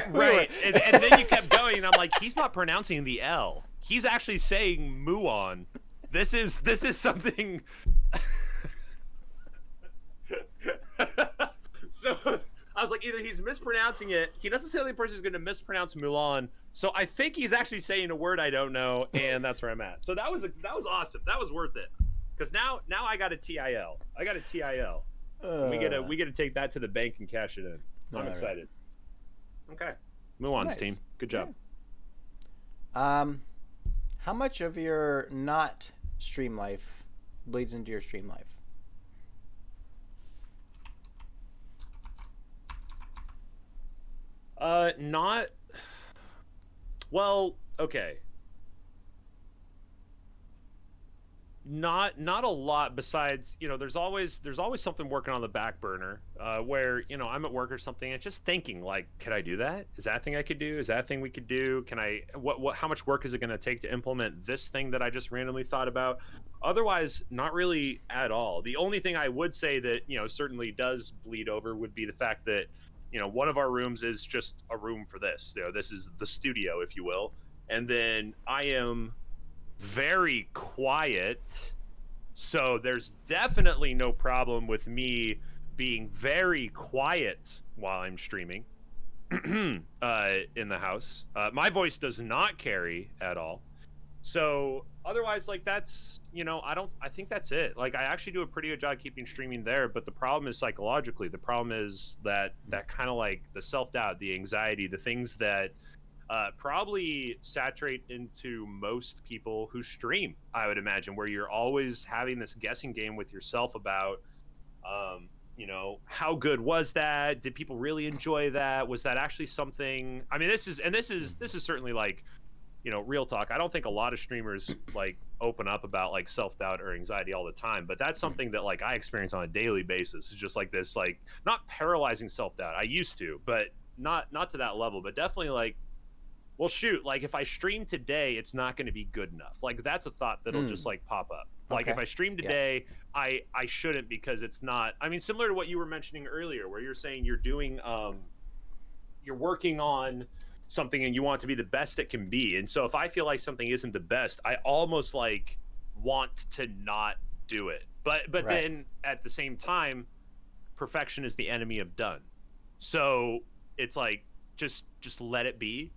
right. And then you kept going, and I'm like, he's not pronouncing the L. He's actually saying Muon. This is something. So I was like, either he's mispronouncing it. He doesn't say the person who's going to mispronounce Mulan. So I think he's actually saying a word I don't know, and that's where I'm at. So that was awesome. That was worth it. Because now I got a TIL. We get to take that to the bank and cash it in. I'm excited. Okay, Muon's team. Good job. Yeah. How much of your not stream life bleeds into your stream life? Not. Well, okay. Not a lot, besides, there's always something working on the back burner, where, I'm at work or something and just thinking, like, could I do that? Is that a thing I could do? Is that a thing we could do? Can I, how much work is it going to take to implement this thing that I just randomly thought about? Otherwise, not really at all. The only thing I would say that, certainly does bleed over would be the fact that, one of our rooms is just a room for this. This is the studio, if you will. And then I am very quiet. So there's definitely no problem with me being very quiet while I'm streaming in the house. My voice does not carry at all. So otherwise, like, that's, I think that's it. Like, I actually do a pretty good job keeping streaming there, but the problem is psychologically. The problem is that kind of like the self-doubt, the anxiety, the things that probably saturate into most people who stream, I would imagine, where you're always having this guessing game with yourself about, how good was that? Did people really enjoy that? Was that actually something? I mean, this is certainly like, real talk. I don't think a lot of streamers like open up about like self-doubt or anxiety all the time, but that's something that like I experience on a daily basis. It's just like this, like, not paralyzing self-doubt. I used to, but not to that level, but definitely like, well, shoot, like if I stream today, it's not going to be good enough. Like that's a thought that'll just like pop up. Like if I stream today, I shouldn't, because it's not, I mean, similar to what you were mentioning earlier, where you're saying you're doing, you're working on something and you want it to be the best it can be. And so if I feel like something isn't the best, I almost like want to not do it. But then at the same time, perfection is the enemy of done. So it's like, just let it be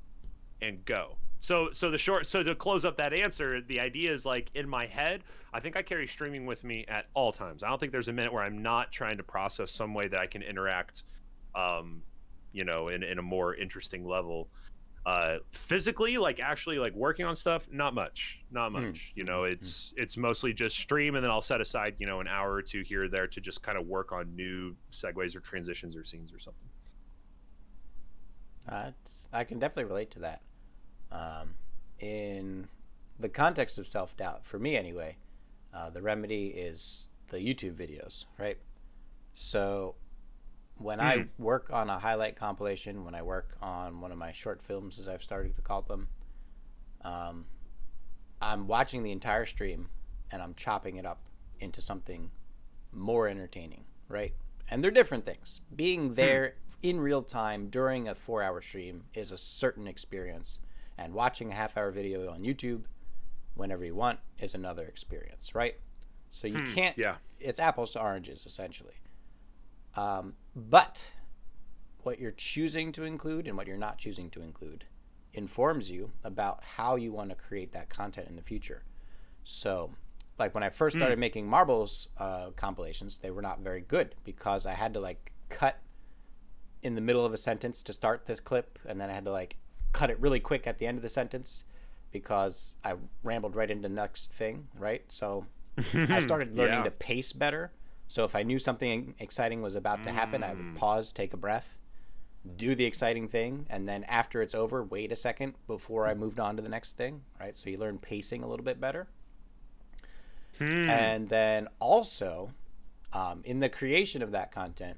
and go. So to close up that answer, the idea is like, in my head, I think I carry streaming with me at all times. I don't think there's a minute where I'm not trying to process some way that I can interact, in a more interesting level. Physically, like actually like working on stuff, not much. It's mostly just stream, and then I'll set aside, an hour or two here or there to just kind of work on new segues or transitions or scenes or something. I can definitely relate to that. In the context of self-doubt, for me anyway, the remedy is the YouTube videos, right? So when I work on a highlight compilation, when I work on one of my short films, as I've started to call them, I'm watching the entire stream and I'm chopping it up into something more entertaining, right? And they're different things. Being there in real time during a 4-hour stream is a certain experience, and watching a half-hour video on YouTube whenever you want is another experience, right? So you can't, it's apples to oranges, essentially. But what you're choosing to include and what you're not choosing to include informs you about how you want to create that content in the future. So, like when I first started making marbles compilations, they were not very good because I had to like cut in the middle of a sentence to start this clip, and then I had to like cut it really quick at the end of the sentence because I rambled right into the next thing, right? So I started learning to pace better. So if I knew something exciting was about to happen, I would pause, take a breath, do the exciting thing, and then after it's over, wait a second before I moved on to the next thing, right? So you learn pacing a little bit better. And then also, in the creation of that content,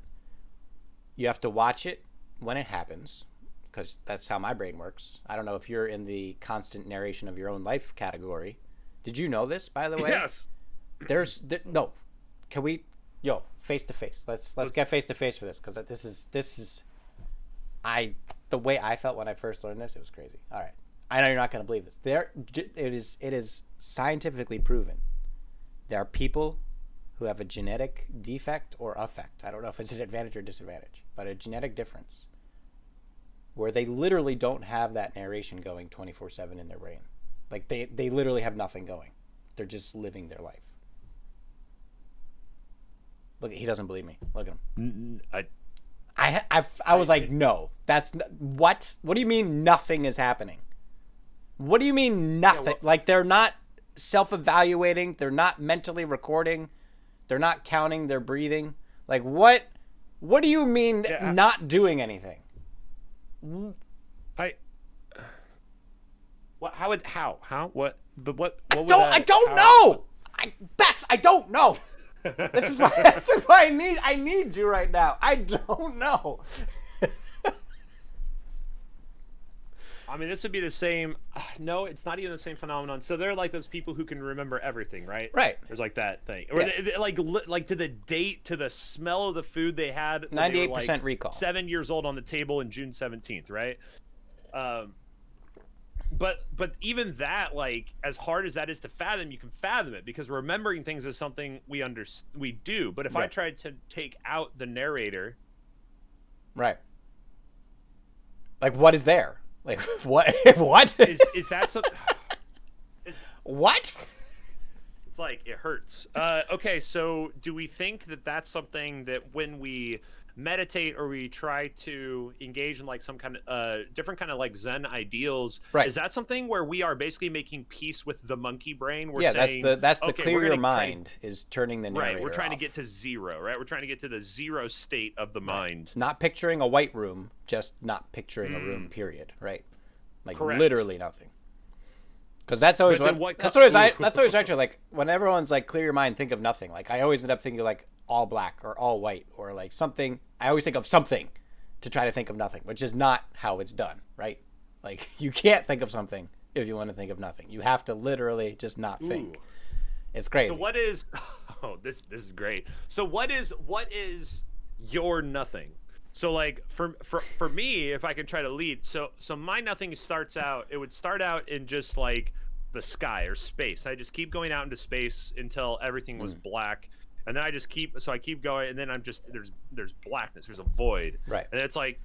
you have to watch it when it happens, because that's how my brain works. I don't know if you're in the constant narration of your own life category. Did you know this, by the way? Yes. No. Can we, face to face? Let's get face to face for this, because this is the way I felt when I first learned this. It was crazy. All right, I know you're not going to believe this. It is scientifically proven. There are people who have a genetic defect or affect. I don't know if it's an advantage or disadvantage, but a genetic difference where they literally don't have that narration going 24/7 in their brain. Like they literally have nothing going. They're just living their life. Look, he doesn't believe me. Look at him. I was like, no, what? What do you mean nothing is happening? What do you mean nothing? Yeah, like they're not self-evaluating. They're not mentally recording. They're not counting their breathing. Like what do you mean not doing anything? What? But what would I don't know. Bex, I don't know. This is why I need you right now. I don't know. I mean, this would be the same. No, it's not even the same phenomenon. So they're like those people who can remember everything, right? Right. There's like that thing, or they, like to the date, to the smell of the food they had. 98% recall. 7 years old on the table in June 17th, right? But even that, like, as hard as that is to fathom, you can fathom it because remembering things is something we do. But if I tried to take out the narrator, right? Like, what is there? Like, what? What is that something? What? It's like it hurts. Okay, so do we think that that's something that when we meditate or we try to engage in like some kind of different kind of like Zen ideals, right? Is that something where we are basically making peace with the monkey brain? We're saying, that's the clear your mind is turning the narrator right. We're trying off. To get to zero, right? We're trying to get to the zero state of the mind. Not picturing a white room, just not picturing a room. Period. Right? Like correct. Literally nothing. Because that's always that's always actually like when everyone's like clear your mind, think of nothing. Like I always end up thinking like all black or all white or like something. I always think of something to try to think of nothing, which is not how it's done, right? Like you can't think of something if you want to think of nothing. You have to literally just not think. It's crazy. So what is? Oh, this is great. So what is your nothing? So like for me, if I can try to lead, so my nothing it would start out in just like the sky or space. I just keep going out into space until everything was black, and then I keep going, and then I'm just there's blackness, there's a void, right? And it's like,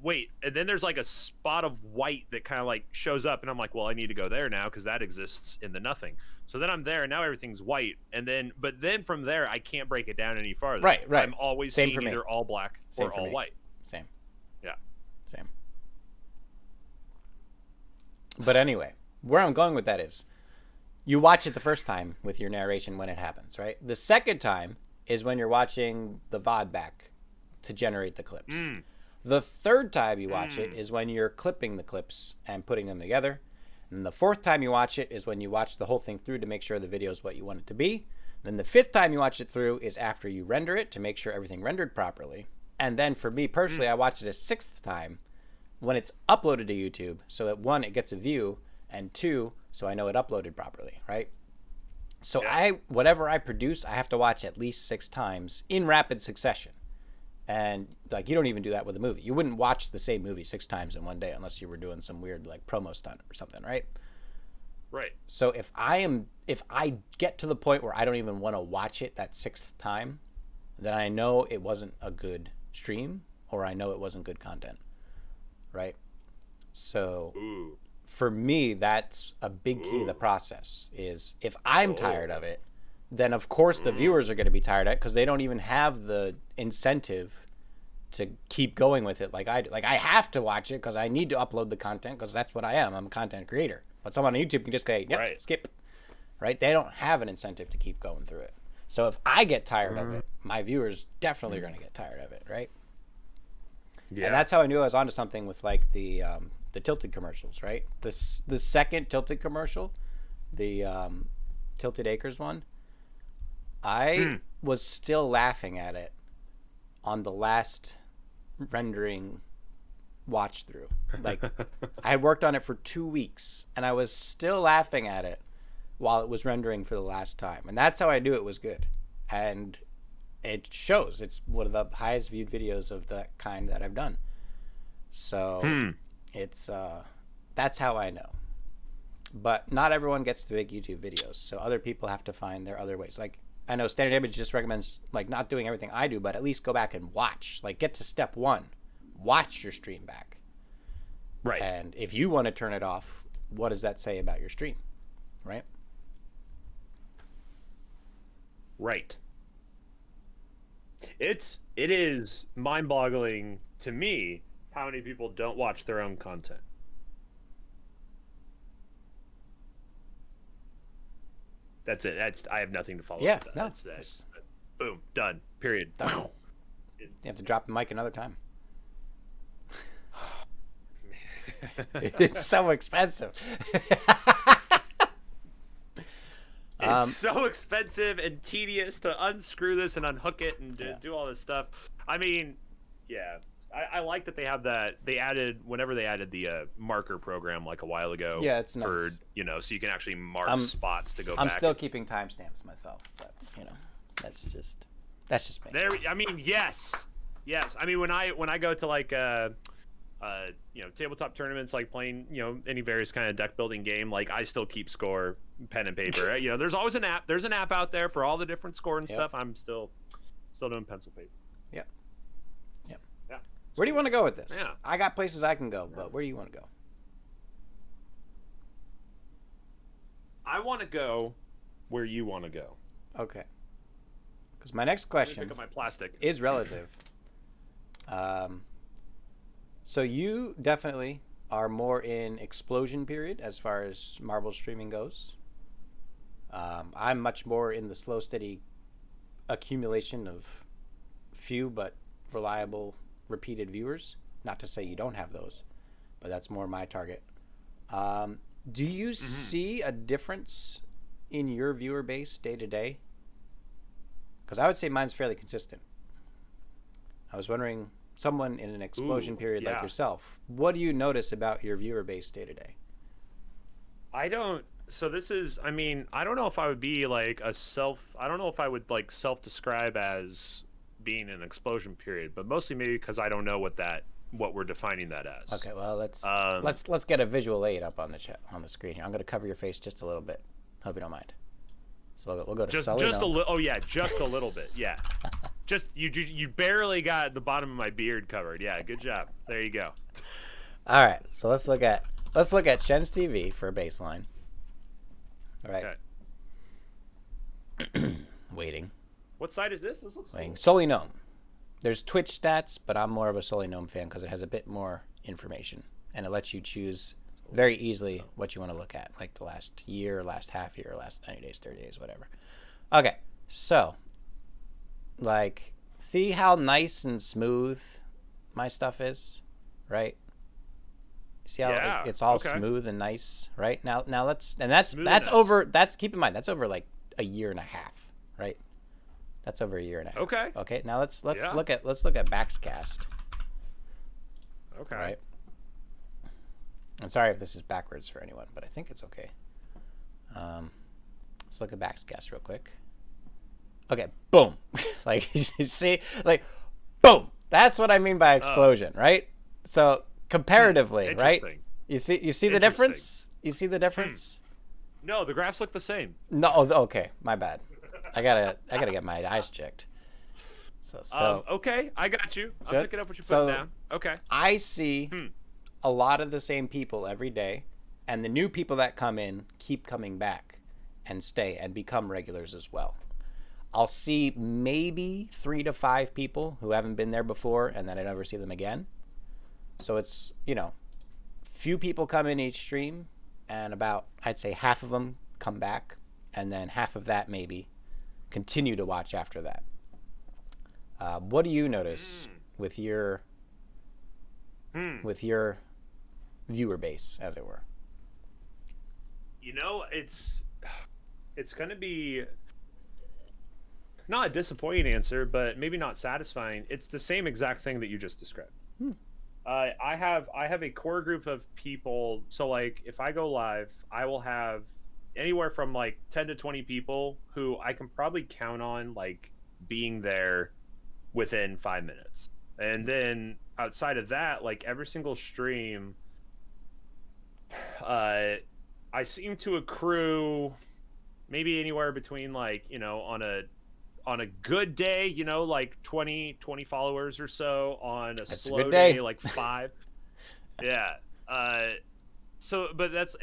wait, and then there's like a spot of white that kind of like shows up, and I'm like, well, I need to go there now because that exists in the nothing. So then I'm there, and now everything's white, but then from there I can't break it down any farther. Right. I'm always seeing either all black or all white. Same. Yeah. Same. But anyway, where I'm going with that is, you watch it the first time with your narration when it happens, right? The second time is when you're watching the VOD back to generate the clips. The third time you watch it is when you're clipping the clips and putting them together. And the fourth time you watch it is when you watch the whole thing through to make sure the video is what you want it to be. Then the fifth time you watch it through is after you render it to make sure everything rendered properly. And then for me personally, I watch it a sixth time when it's uploaded to YouTube so that one, it gets a view, and two, so I know it uploaded properly, right? So whatever I produce, I have to watch at least 6 times in rapid succession. And like you don't even do that with a movie. You wouldn't watch the same movie 6 times in one day unless you were doing some weird like promo stunt or something, right? Right. So if I get to the point where I don't even want to watch it that 6th time, then I know it wasn't a good stream, or I know it wasn't good content, right? So Ooh. for me, that's a big key to the process. Is if I'm tired of it, then of course the viewers are going to be tired of it, because they don't even have the incentive to keep going with it like I do. Like, I have to watch it because I need to upload the content, because that's what I am. I'm a content creator. But someone on YouTube can just say, yep, Right. skip. Right? They don't have an incentive to keep going through it. So if I get tired of it, my viewers definitely are going to get tired of it, right? Yeah. And that's how I knew I was onto something with like the Tilted commercials, right? The second Tilted commercial, the Tilted Acres one, I was still laughing at it on the last rendering watch through. Like, I had worked on it for 2 weeks and I was still laughing at it while it was rendering for the last time. And that's how I knew it was good. And it shows. It's one of the highest viewed videos of that kind that I've done. So it's that's how I know. But not everyone gets to make YouTube videos, so other people have to find their other ways. Like, I know Standard Image just recommends like not doing everything I do, but at least go back and watch. Like, get to step 1, watch your stream back. Right. And if you want to turn it off, what does that say about your stream, right? Right. It is mind-boggling to me how many people don't watch their own content. That's it. I have nothing to follow. Yeah, up with that. no. That's that. Boom, done. Period. Done. You have to drop the mic another time. It's so expensive. It's so expensive and tedious to unscrew this and unhook it and do all this stuff. I mean, yeah, I like that they have that. They added whenever they added the marker program like a while ago. Yeah, it's for nice. So you can actually mark spots to go back. I'm still keeping timestamps myself, but that's just me. I mean, yes. I mean, when I go to like tabletop tournaments, like playing any various kind of deck building game, like I still keep score, pen and paper. There's always an app. There's an app out there for all the different score and stuff. I'm still doing pencil paper. Yeah. Where do you want to go with this? Yeah. I got places I can go, but where do you want to go? I want to go where you want to go. Okay. Because my next question pick up my plastic. is relative. So you definitely are more in explosion period as far as marble streaming goes. I'm much more in the slow, steady accumulation of few but reliable repeated viewers. Not to say you don't have those, but that's more my target. Do you see a difference in your viewer base day to day? Because I would say mine's fairly consistent. I was wondering, someone in an explosion period like yourself, what do you notice about your viewer base day to day? I don't. So this is, I mean, I don't know if I would be like I don't know if I would like self-describe as being an explosion period, but mostly maybe because I don't know what we're defining that as. Okay, well, let's get a visual aid up on the screen here. I'm going to cover your face just a little bit. Hope you don't mind. So we'll go to just a little. Oh yeah, just a little bit. Yeah, just you barely got the bottom of my beard covered. Yeah, good job. There you go. All right, so let's look at Shen's TV for a baseline. All right. Okay. Waiting. What side is this? This looks Waiting. cool. Solely Gnome. There's Twitch stats, but I'm more of a Solely Gnome fan because it has a bit more information and it lets you choose very easily what you want to look at, like the last year, last half year, last 90 days, 30 days, whatever. Okay, so like, see how nice and smooth my stuff is, right? See how it's all smooth and nice, right? Now that's over. Keep in mind that's over like a year and a half, right? That's over a year and a half. Okay. Okay. Now let's look at baXcast. Okay. Right. I'm sorry if this is backwards for anyone, but I think it's okay. Let's look at baXcast real quick. Okay. Boom. Like, you see, like, boom. That's what I mean by explosion, right? So comparatively, right? You see the difference? You see the difference? No, the graphs look the same. No. Okay. My bad. I gotta get my eyes checked. Okay, I got you. I'm picking up what you're putting down. Okay. I see a lot of the same people every day, and the new people that come in keep coming back and stay and become regulars as well. I'll see maybe 3 to 5 people who haven't been there before, and then I never see them again. So it's, few people come in each stream, and about, I'd say, half of them come back, and then half of that maybe continue to watch after that. What do you notice with your viewer base, as it were? It's going to be not a disappointing answer, but maybe not satisfying. It's the same exact thing that you just described. I have a core group of people. So like if I go live, I will have anywhere from like 10 to 20 people who I can probably count on like being there within 5 minutes. And then outside of that, like every single stream, I seem to accrue maybe anywhere between like, on a good day, like 20 followers or so. On a slow day, like 5. Yeah. But that's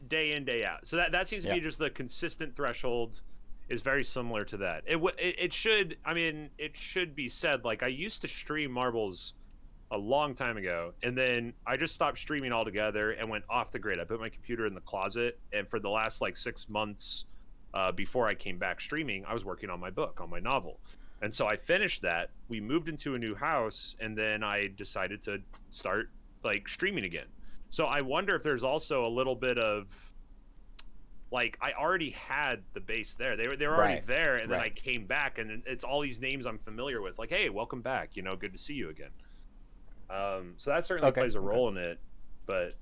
day in, day out. So that seems to be just the consistent threshold is very similar to that. It should be said, like I used to stream marbles a long time ago, and then I just stopped streaming altogether and went off the grid. I put my computer in the closet, and for the last like 6 months before I came back streaming, I was working on my book, on my novel. And so I finished that. We moved into a new house, and then I decided to start like streaming again. So I wonder if there's also a little bit of like I already had the base there. They were already there, and then I came back, and it's all these names I'm familiar with. Like, hey, welcome back. Good to see you again. So that certainly plays a role in it. But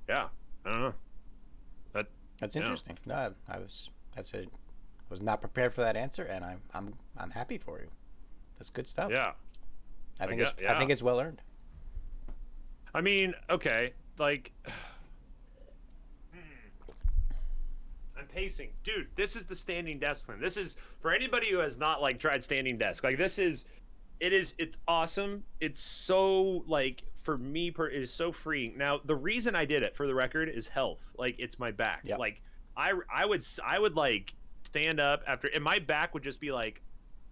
yeah, I don't know. That's interesting. No, I was not prepared for that answer, and I'm happy for you. That's good stuff. Yeah, I think it's well earned. I mean, okay, like I'm pacing, dude. This is the standing desk thing. This is for anybody who has not like tried standing desk. Like it's awesome. It's so like for me it is so freeing. Now the reason I did it, for the record, is health. Like it's my back. Yep. Like I would like stand up after, and my back would just be like,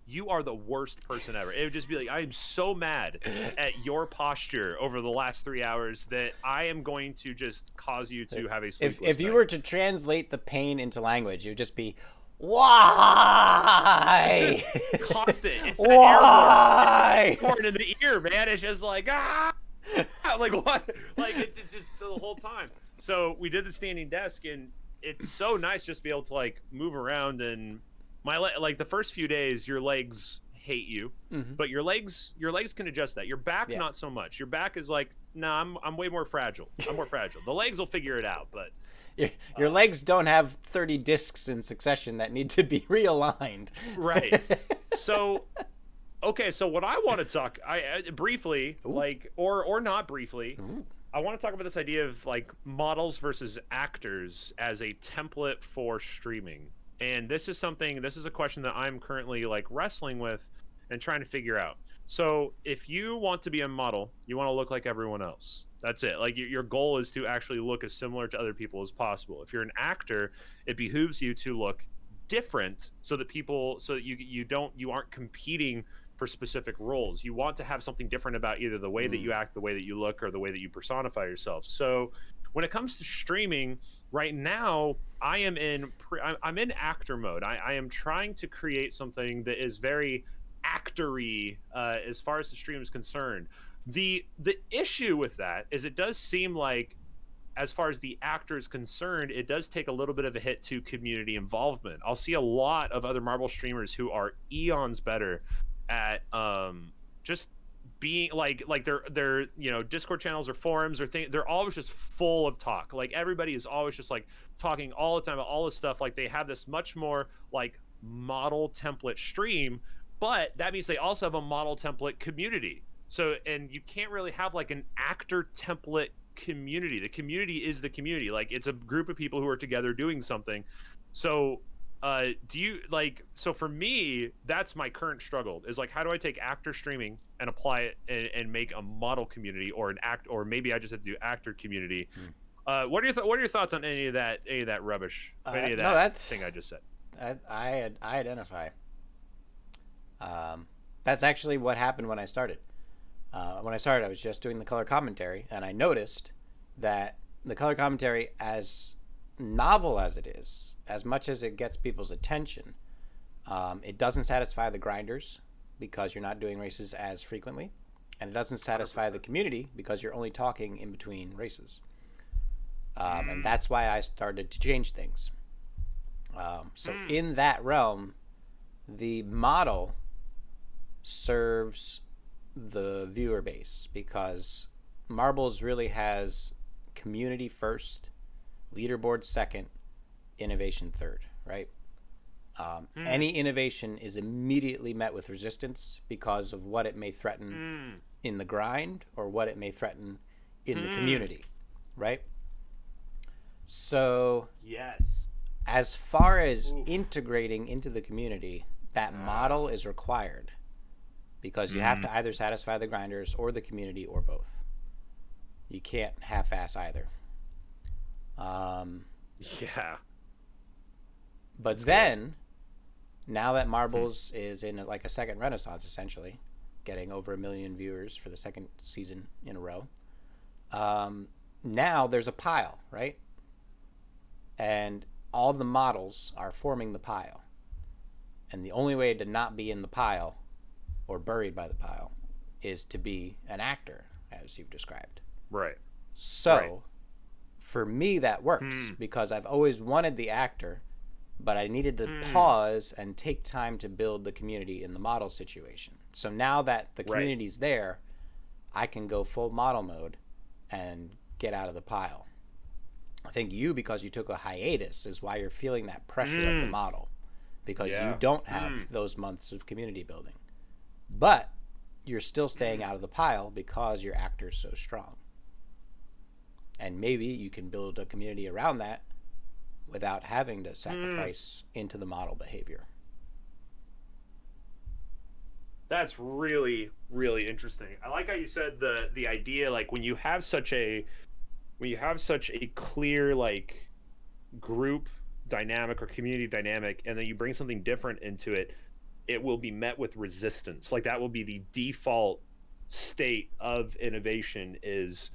you are the worst person ever. It would just be like, I am so mad at your posture over the last 3 hours that I am going to just cause you to have a sleepless night. If you were to translate the pain into language, it would just be, why? It's just constant. It's why? It's the airborne in the ear, man. It's just like, like what? Like it's just the whole time. So we did the standing desk, and it's so nice just to be able to like move around. And like the first few days, your legs hate you, but your legs can adjust that. Your back, not so much. Your back is like, nah, I'm way more fragile. I'm more fragile. The legs will figure it out, but your legs don't have 30 discs in succession that need to be realigned. Right. So, okay. So what I want to talk, briefly, like, or not briefly, I want to talk about this idea of like models versus actors as a template for streaming. And this is a question that I'm currently like wrestling with and trying to figure out. So if you want to be a model, you want to look like everyone else. That's it. Like your goal is to actually look as similar to other people as possible. If you're an actor, it behooves you to look different so that you aren't competing for specific roles. You want to have something different about either the way that you act, the way that you look, or the way that you personify yourself. So when it comes to streaming right now, I'm in actor mode. I am trying to create something that is very actory as far as the stream is concerned. The issue with that is it does seem like, as far as the actor is concerned, it does take a little bit of a hit to community involvement. I'll see a lot of other Marvel streamers who are eons better at just being like their Discord channels or forums or things. They're always just full of talk. Like everybody is always just like talking all the time about all this stuff. Like they have this much more like model template stream, but that means they also have a model template community. So, and you can't really have like an actor template community. The community is the community. Like it's a group of people who are together doing something. So do you like? So for me, that's my current struggle. Is like, how do I take actor streaming and apply it and make a model community or an act, or maybe I just have to do actor community. What are your thoughts on any of that rubbish? Any of No, that that's thing I just said? I identify. That's actually what happened when I started. When I started, I was just doing the color commentary, and I noticed that the color commentary, as novel as it is, as much as it gets people's attention, it doesn't satisfy the grinders because you're not doing races as frequently, and it doesn't satisfy 100%. the community because you're only talking in between races. And that's why I started to change things. So in that realm, the model serves the viewer base because Marbles really has community first, leaderboard second, innovation third, right? Any innovation is immediately met with resistance because of what it may threaten in the grind or what it may threaten in the community, right? So, Yes. as far as integrating into the community, that model is required because you have to either satisfy the grinders or the community or both. You can't half-ass either. Yeah. But then, now that Marbles is in like a second renaissance, essentially, getting over 1 million viewers for the second season in a row, now there's a pile, right? And all the models are forming the pile. And the only way to not be in the pile or buried by the pile is to be an actor, as you've described. Right. So, for me, that works because I've always wanted the actor, but I needed to pause and take time to build the community in the model situation. So now that the community's there, I can go full model mode and get out of the pile. I think you, because you took a hiatus, is why you're feeling that pressure of the model, because you don't have those months of community building. But you're still staying out of the pile because your actor's so strong. And maybe you can build a community around that without having to sacrifice into the model behavior. That's really, really interesting. I like how you said the idea, like when you have such a clear like group dynamic or community dynamic, and then you bring something different into it, it will be met with resistance. Like that will be the default state of innovation. Is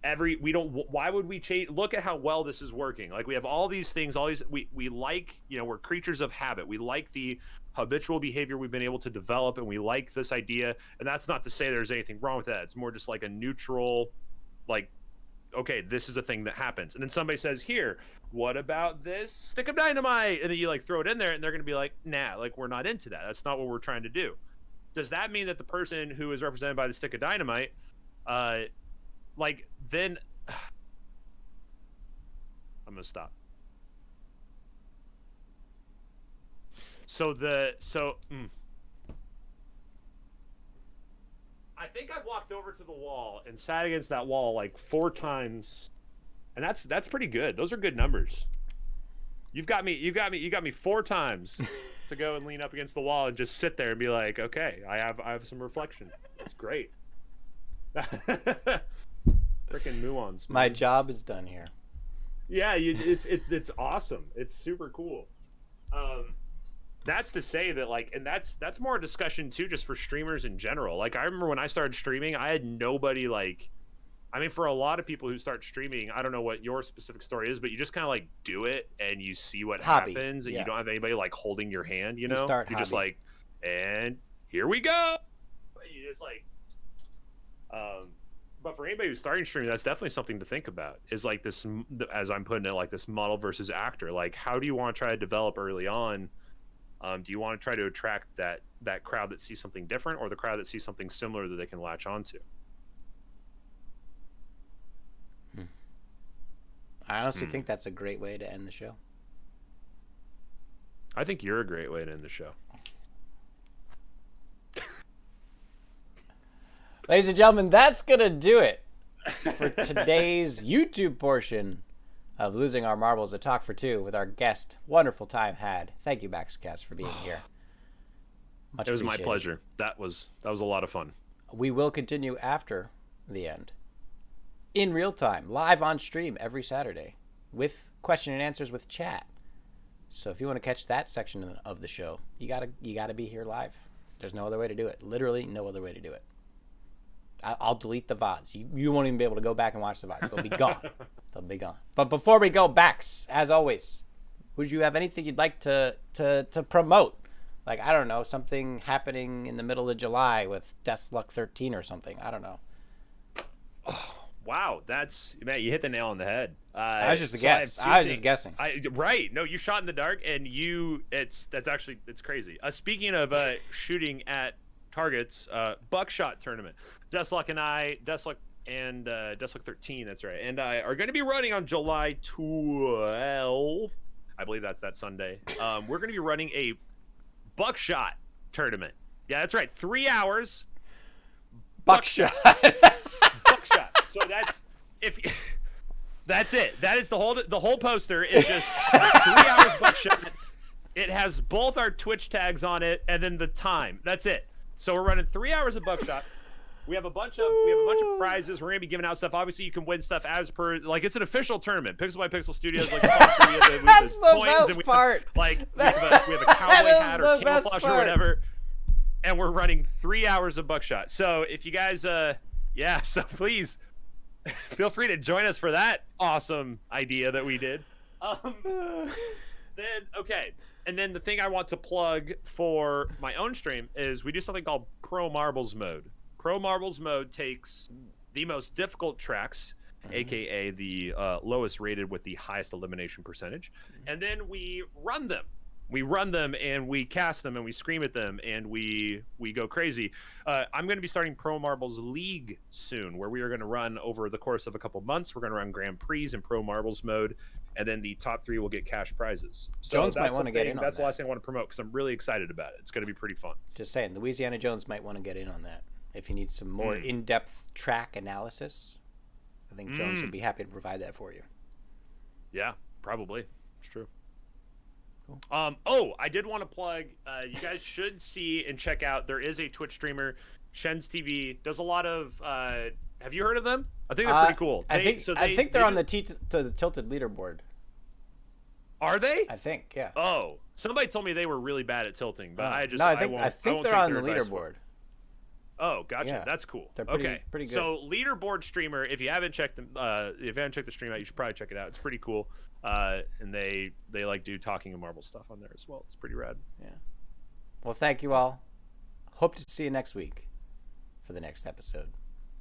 why would we change? Look at how well this is working. Like we have all these things, we like, we're creatures of habit. We like the habitual behavior we've been able to develop, and we like this idea. And that's not to say there's anything wrong with that. It's more just like a neutral, like, okay, this is a thing that happens. And then somebody says, here, what about this stick of dynamite? And then you like throw it in there, and they're going to be like, nah, like we're not into that. That's not what we're trying to do. Does that mean that the person who is represented by the stick of dynamite, like then I'm gonna stop. I think I've walked over to the wall and sat against that wall like 4 times, and that's pretty good. Those are good numbers. You got me 4 times to go and lean up against the wall and just sit there and be like, okay, I have some reflection. That's great. Freaking muons. My job is done here. Yeah, it's awesome. It's super cool. That's to say that like, and that's more a discussion too, just for streamers in general. Like I remember when I started streaming, I had nobody like. I mean, for a lot of people who start streaming, I don't know what your specific story is, but you just kind of like do it and you see what happens, and you don't have anybody like holding your hand. You're just like, and here we go. You just like. But for anybody who's starting streaming, that's definitely something to think about. Is like this, as I'm putting it, like this model versus actor. Like, how do you want to try to develop early on? Do you want to try to attract that crowd that sees something different, or the crowd that sees something similar that they can latch onto? I honestly think that's a great way to end the show. I think you're a great way to end the show. Ladies and gentlemen, that's going to do it for today's YouTube portion of Losing Our Marbles, a talk for two with our guest. Wonderful time had. Thank you, baXcast, for being here. Much It was my appreciated. pleasure. That was a lot of fun. We will continue after the end, in real time, live on stream every Saturday, with question and answers with chat. So if you want to catch that section of the show, you gotta be here live. There's no other way to do it. Literally no other way to do it. I'll delete the VODs. You won't even be able to go back and watch the VODs. They'll be gone. They'll be gone. But before we go, Bax, as always, would you have anything you'd like to promote? Like, I don't know, something happening in the middle of July with Death Luck 13 or something. I don't know. Oh, wow, man, you hit the nail on the head. I was just a guess. I was just guessing. Right. No, you shot in the dark, and it's crazy. Speaking of shooting at targets, buckshot tournament. Deathluck and Deathluck 13, that's right, and I are going to be running on July 12th. I believe that's that Sunday. We're going to be running a buckshot tournament. Yeah, that's right. 3 hours. Buckshot. Buckshot. So that's it. That is the whole poster is just 3 hours buckshot. It has both our Twitch tags on it and then the time. That's it. So we're running 3 hours of buckshot. We have a bunch of prizes. We're gonna be giving out stuff. Obviously, you can win stuff as per, like, it's an official tournament. Pixel by Pixel Studios, like, that's the best part. Like, we have a cowboy hat or camouflage or whatever, and we're running 3 hours of buckshot. So if you guys, so please feel free to join us for that awesome idea that we did. And then the thing I want to plug for my own stream is we do something called Pro Marbles Mode. Pro Marbles Mode takes the most difficult tracks, aka the lowest rated with the highest elimination percentage, and then we run them. We run them and we cast them and we scream at them and we go crazy. I'm going to be starting Pro Marbles League soon, where we are going to run over the course of a couple months. We're going to run Grand Prix in Pro Marbles mode, and then the top three will get cash prizes. So Jones might want to get in on that. That's the last thing I want to promote because I'm really excited about it. It's going to be pretty fun. Just saying, Louisiana Jones might want to get in on that. If you need some more in-depth track analysis, I think Jones would be happy to provide that for you. Yeah, probably. It's true. Cool. I did want to plug, you guys should see and check out, there is a Twitch streamer, Shen's TV, does a lot of, have you heard of them? I think they're pretty cool. I think they're on the Tilted leaderboard. Are they? I think, yeah. Oh, somebody told me they were really bad at tilting, but I think they're on the leaderboard. Oh, gotcha. Yeah. That's cool. They're pretty good. So leaderboard streamer, if you haven't checked them, if you haven't checked the stream out, you should probably check it out. It's pretty cool. And they like do talking and marble stuff on there as well. It's pretty rad. Yeah. Well, thank you all. Hope to see you next week for the next episode.